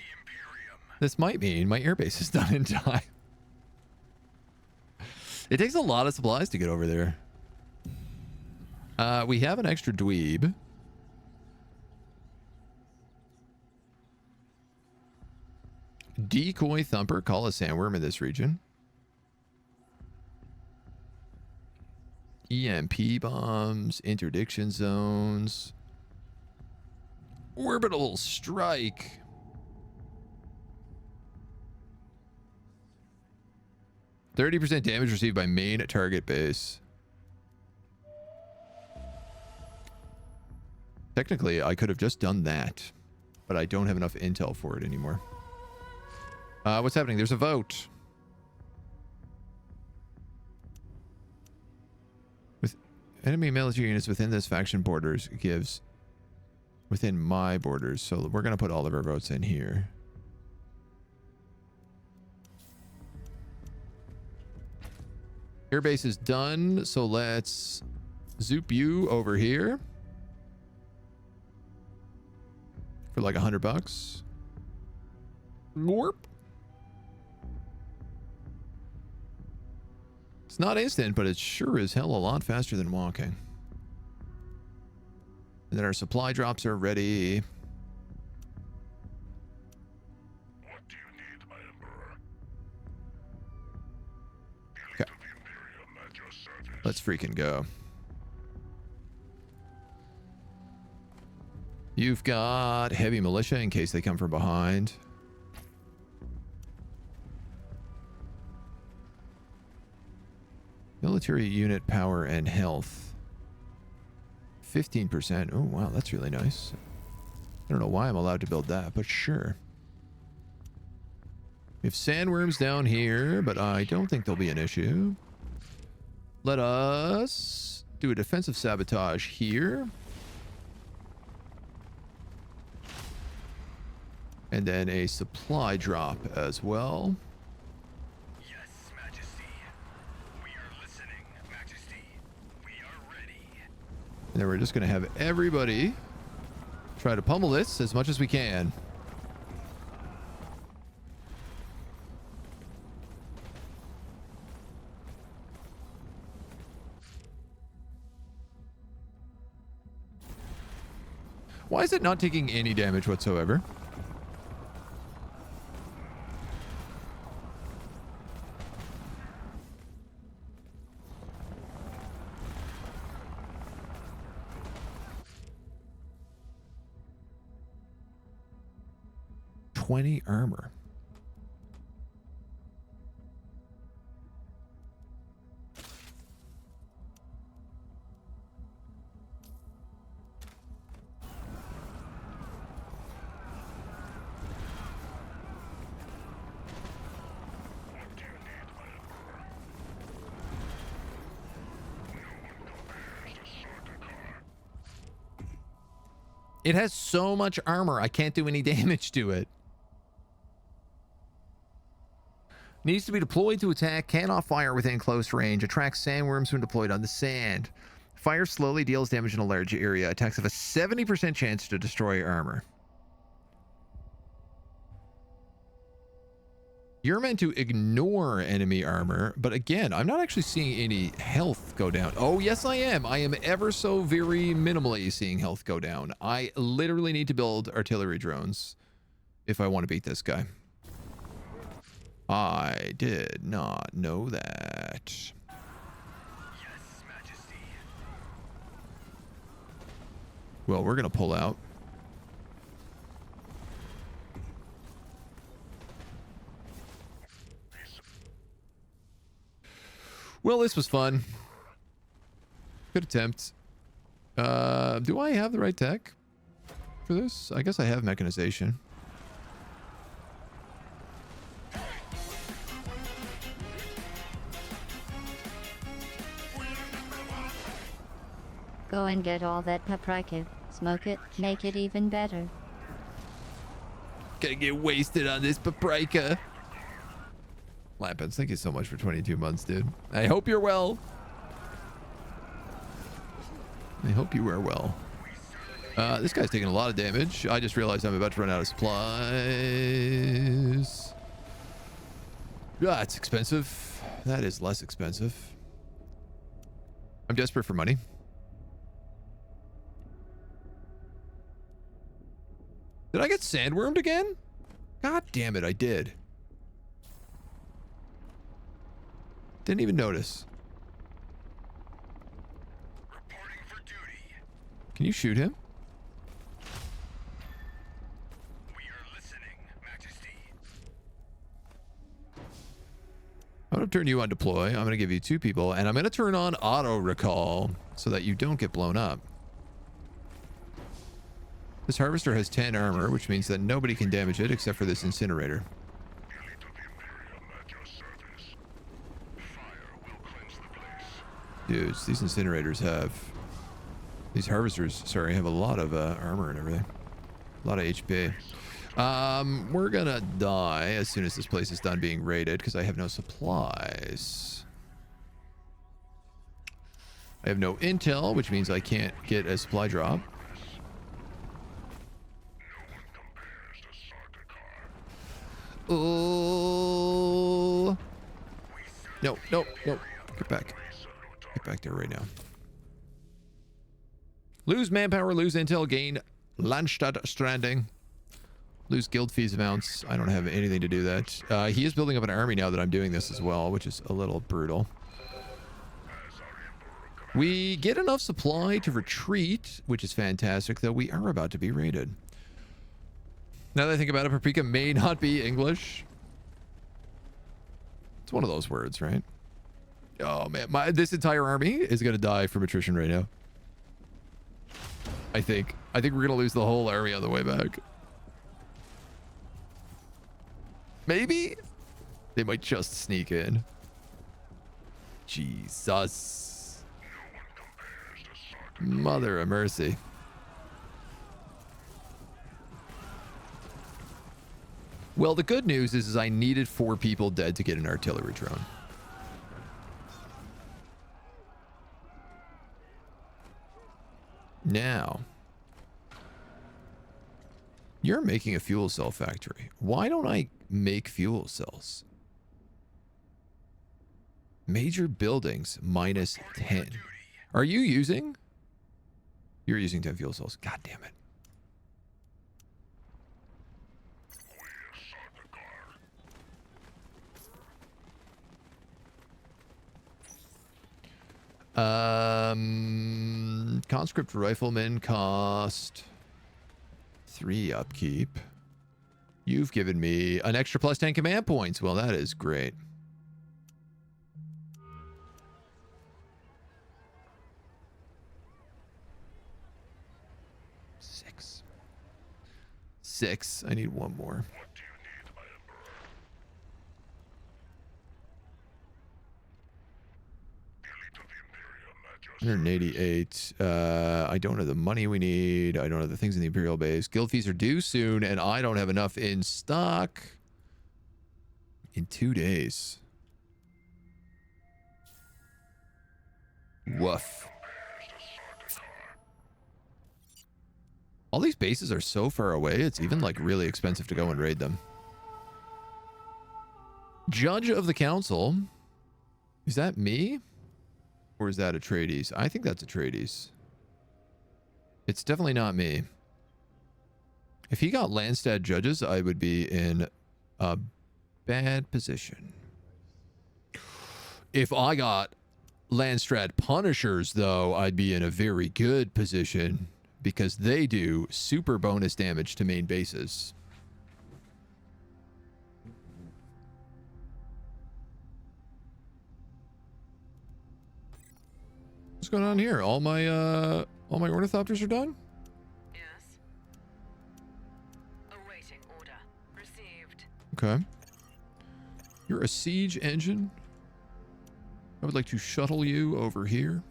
this might mean my airbase is done in time. It takes a lot of supplies to get over there. We have an extra dweeb. Decoy thumper, call a sandworm in this region. EMP bombs, interdiction zones, orbital strike. %30 damage received by main target base. Technically, I could have just done that, but I don't have enough intel for it anymore. What's happening? There's a vote. Enemy military units within this faction borders gives within my borders. So we're going to put all of our votes in here. Airbase is done. So let's zoop you over here for like $100. Warp. It's not instant, but it sure is hell a lot faster than walking. And then our supply drops are ready. What do you need, my Emperor? Okay. The Imperium at your service. Let's freaking go. You've got heavy militia in case they come from behind. Military unit power and health. 15%. Oh, wow, that's really nice. I don't know why I'm allowed to build that, but sure. We have sandworms down here, but I don't think they'll be an issue. Let us do a defensive sabotage here. And then a supply drop as well. And then we're just going to have everybody try to pummel this as much as we can. Why is it not taking any damage whatsoever? 20 armor. It has so much armor, I can't do any damage to it. Needs to be deployed to attack, cannot fire within close range, attracts sandworms when deployed on the sand. Fire slowly, deals damage in a large area, attacks have a 70% chance to destroy armor. You're meant to ignore enemy armor, but again, I'm not actually seeing any health go down. Oh, yes, I am. I am ever so very minimally seeing health go down. I literally need to build artillery drones if I want to beat this guy. I did not know that. Yes, Majesty. Well, we're going to pull out. Well, this was fun. Good attempt. Do I have the right tech for this? I guess I have mechanization. Go and get all that paprika. Smoke it, make it even better. Gonna get wasted on this paprika. Lampens, thank you so much for 22 months, dude. I hope you're well. I hope you are well. This guy's taking a lot of damage. I just realized I'm about to run out of supplies. Ah, it's expensive. That is less expensive. I'm desperate for money. Did I get sandwormed again? God damn it, I did. Didn't even notice. Reporting for duty. Can you shoot him? We are listening, Majesty. I'm going to turn you on deploy. I'm going to give you 2 people, and I'm going to turn on auto recall so that you don't get blown up. This harvester has 10 armor, which means that nobody can damage it except for this incinerator. Elite of the Imperium at your service. Fire will cleanse the place. Dudes, these incinerators have... These harvesters, sorry, have a lot of armor and everything. A lot of HP. We're gonna die as soon as this place is done being raided because I have no supplies. I have no intel, which means I can't get a supply drop. Oh no, no, no. Get back. Get back there right now. Lose manpower, lose intel, gain Landstadt stranding. Lose guild fees amounts. I don't have anything to do that. He is building up an army now that I'm doing this as well, which is a little brutal. We get enough supply to retreat, which is fantastic, though we are about to be raided. Now that I think about it, paprika may not be English. It's one of those words, right? Oh man, this entire army is gonna die from attrition right now. I think we're gonna lose the whole army on the way back. Maybe they might just sneak in. Jesus, mother of mercy. Well, the good news is I needed 4 people dead to get an artillery drone. Now, you're making a fuel cell factory. Why don't I make fuel cells? Major buildings minus 10. Are you using? You're using 10 fuel cells. God damn it. Conscript riflemen cost 3 upkeep. You've given me an extra plus 10 command points. Well, that is great. Six. I need one more. What do you need, my Emperor? Elite of the Imperium at your 188. I don't have the money we need. I don't have the things in the Imperial base. Guild fees are due soon, and I don't have enough in stock in 2 days. Woof. All these bases are so far away, it's even like really expensive to go and raid them. Judge of the Council. Is that me? Or is that Atreides? I think that's Atreides. It's definitely not me. If he got Landstad judges, I would be in a bad position. If I got Landstad punishers, though, I'd be in a very good position. Because they do super bonus damage to main bases. What's going on here? All my ornithopters are done? Yes. Awaiting order. Received. Okay. You're a siege engine. I would like to shuttle you over here.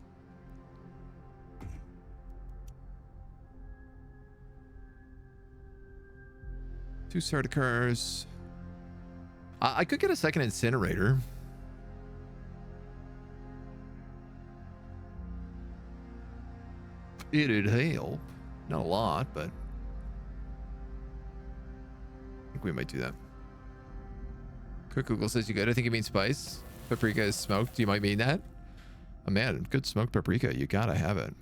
Two Sardaukars. I could get a second incinerator. It'd help. Not a lot, but I think we might do that. Quick Google says you good. I think you mean spice. Paprika is smoked. You might mean that. Oh man, good smoked paprika. You gotta have it.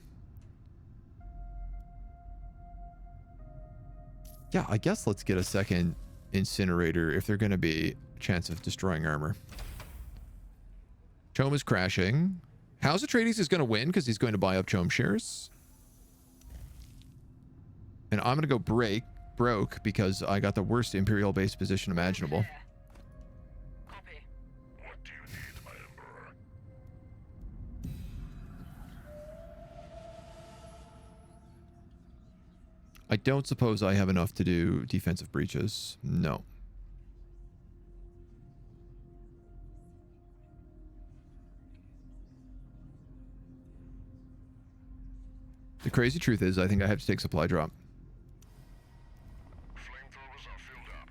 Yeah, I guess let's get a second incinerator if they're going to be a chance of destroying armor. Chom is crashing. House Atreides is going to win because he's going to buy up Chom shares. And I'm going to go broke because I got the worst Imperial base position imaginable. Copy. What do you need, my Emperor? I don't suppose I have enough to do defensive breaches. No. The crazy truth is I think I have to take supply drop. Flamethrowers are filled up.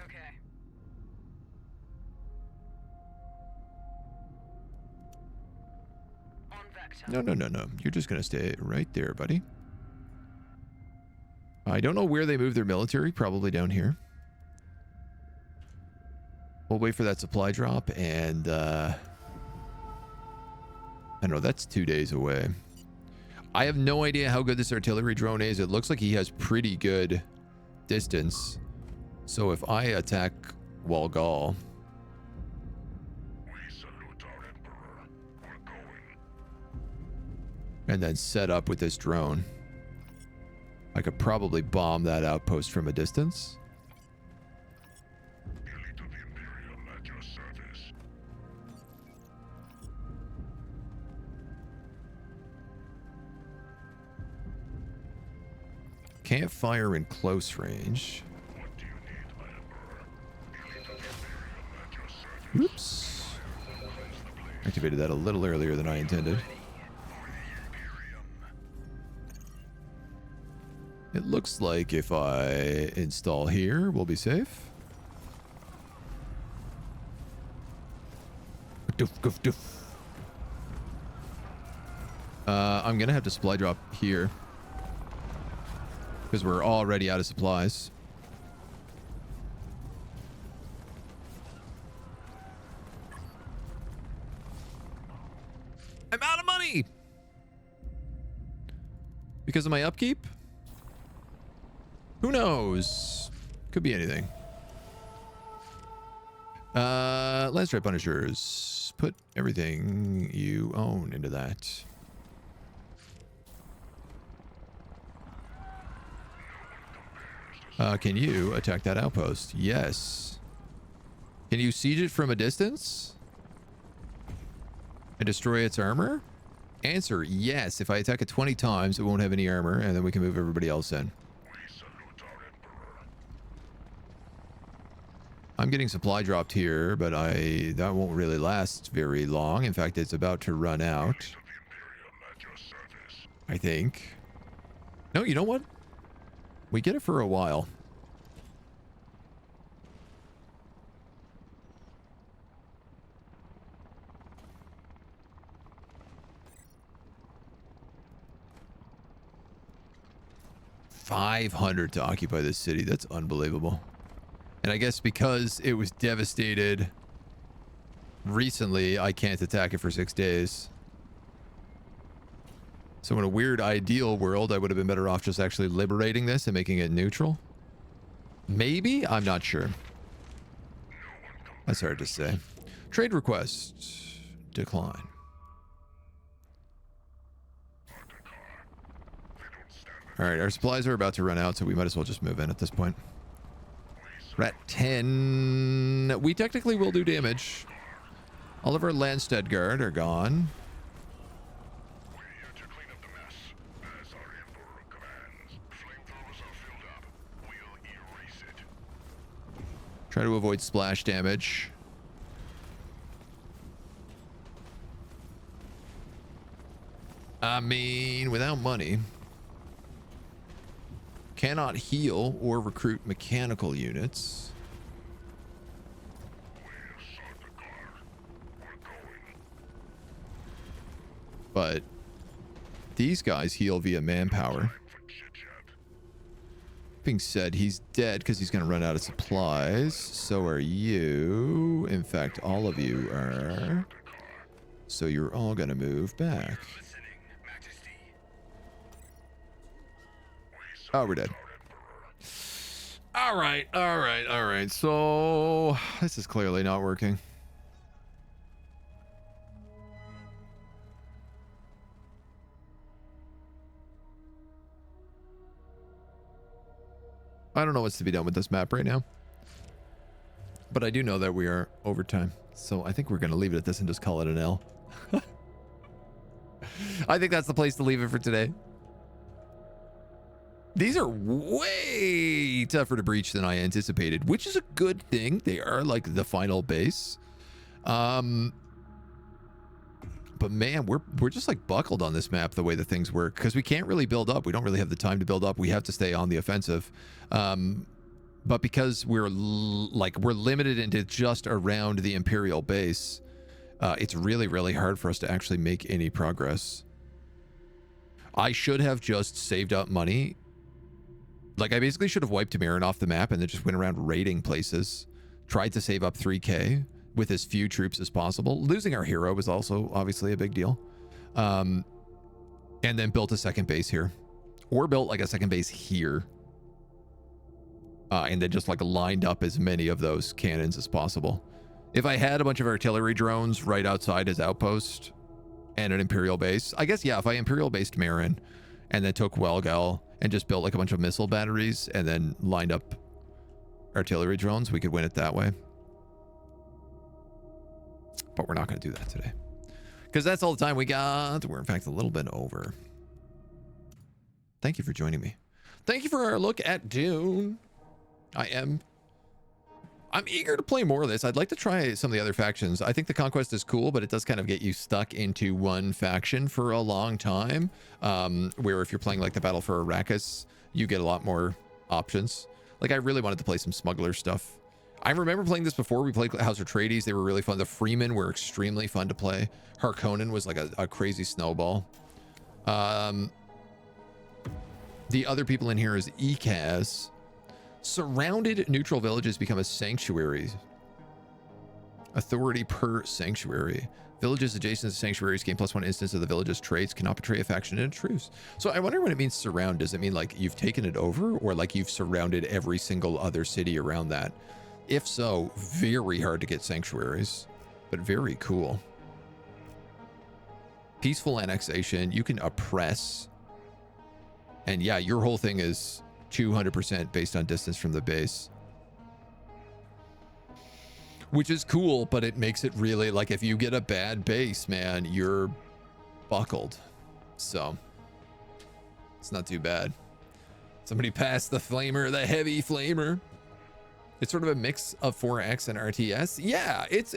Okay. On vector. No. You're just going to stay right there, buddy. I don't know where they move their military. Probably down here. We'll wait for that supply drop and I don't know. That's 2 days away. I have no idea how good this artillery drone is. It looks like he has pretty good distance. So if I attack Walgal... We salute our Emperor. We're going. and then set up with this drone, I could probably bomb that outpost from a distance. Elite of the Imperium at your service. Can't fire in close range. What do you need, my Emperor? Elite of the Imperium at your service. Oops. Activated that a little earlier than I intended. It looks like if I install here, we'll be safe. Doof, goof, doof. I'm gonna have to supply drop here because we're already out of supplies. I'm out of money because of my upkeep. Who knows? Could be anything. Landstrike Punishers. Put everything you own into that. Can you attack that outpost? Yes. Can you siege it from a distance? And destroy its armor? Answer, yes. If I attack it 20 times, it won't have any armor, and then we can move everybody else in. We salute our Emperor. I'm getting supply dropped here, but that won't really last very long. In fact, it's about to run out. Of the Imperium at your service. I think. No, you know what? We get it for a while. $500 to occupy this city. That's unbelievable. And I guess because it was devastated recently, I can't attack it for 6 days. So in a weird ideal world, I would have been better off just actually liberating this and making it neutral. Maybe? I'm not sure. That's hard to say. Trade request. Decline. All right, our supplies are about to run out, so we might as well just move in at this point. We're at 10. We technically will do damage. All of our Northgard are gone. We're here to clean up the mess. As our Emperor commands. Flamethrowers are filled up. We'll erase it. Try to avoid splash damage. I mean, without money. Cannot heal or recruit mechanical units. But these guys heal via manpower. Being said, he's dead because he's going to run out of supplies. So are you. In fact, all of you are. So you're all going to move back. Oh, we're dead. All right, all right, all right. So this is clearly not working. I don't know what's to be done with this map right now. But I do know that we are over time. So I think we're going to leave it at this and just call it an L. I think that's the place to leave it for today. These are way tougher to breach than I anticipated, which is a good thing. They are like the final base. But man, we're just like buckled on this map the way that things work because we can't really build up. We don't really have the time to build up. We have to stay on the offensive. But because we're limited into just around the Imperial base, it's really, really hard for us to actually make any progress. I should have just saved up money. Like, I basically should have wiped Marin off the map and then just went around raiding places. Tried to save up 3K with as few troops as possible. Losing our hero was also obviously a big deal. And then built a second base here. Or built like a second base here. And then just like lined up as many of those cannons as possible. If I had a bunch of artillery drones right outside his outpost and an Imperial base, I guess, yeah, if I Imperial based Marin and then took Welgal and just built like a bunch of missile batteries and then lined up artillery drones, we could win it that way. But we're not going to do that today because that's all the time we got. We're in fact a little bit over. Thank you for joining me. Thank you for our look at Dune. I'm eager to play more of this. I'd like to try some of the other factions. I think the conquest is cool, but it does kind of get you stuck into one faction for a long time. Where if you're playing like the Battle for Arrakis, you get a lot more options. Like I really wanted to play some smuggler stuff. I remember playing this before. We played House Atreides. They were really fun. The Freemen were extremely fun to play. Harkonnen was like a crazy snowball. The other people in here is Ekaz. Surrounded neutral villages become a sanctuary. Authority per sanctuary. Villages adjacent to sanctuaries gain +1 instance of the village's traits, cannot betray a faction in a truce. So I wonder what it means surround. Does it mean like you've taken it over or like you've surrounded every single other city around that? If so, very hard to get sanctuaries, but very cool. Peaceful annexation. You can oppress. And yeah, your whole thing is 200% based on distance from the base. Which is cool, but it makes it really, like, if you get a bad base, man, you're buckled. So, it's not too bad. Somebody passed the flamer, the heavy flamer. It's sort of a mix of 4X and RTS. Yeah, it's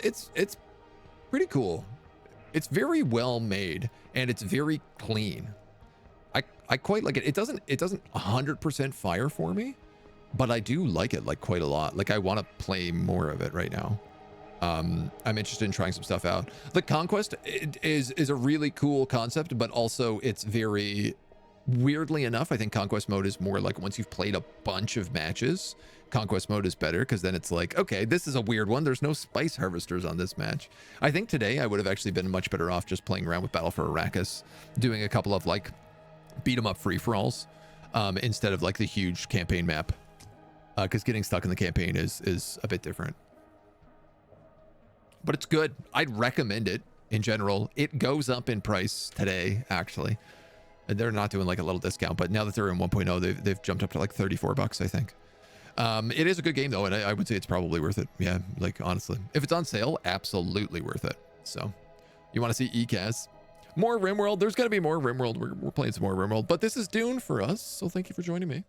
pretty cool. It's very well made, and it's very clean. I quite like it. It doesn't 100% fire for me, but I do like it, like, quite a lot. Like, I want to play more of it right now. I'm interested in trying some stuff out. The conquest is a really cool concept, but also it's very, weirdly enough, I think conquest mode is more like once you've played a bunch of matches, conquest mode is better, because then it's like, okay, this is a weird one. There's no spice harvesters on this match. I think today I would have actually been much better off just playing around with Battle for Arrakis, doing a couple of, like, beat 'em up free-for-alls instead of, like, the huge campaign map, because getting stuck in the campaign is a bit different. But it's good. I'd recommend it in general. It goes up in price today, actually. And they're not doing, like, a little discount, but now that they're in 1.0, they've jumped up to like $34, I think. It is a good game, though, and I would say it's probably worth it. Yeah, like, honestly. If it's on sale, absolutely worth it. So, you want to see ECAS? More RimWorld. There's going to be more RimWorld. We're playing some more RimWorld, but this is Dune for us, so thank you for joining me.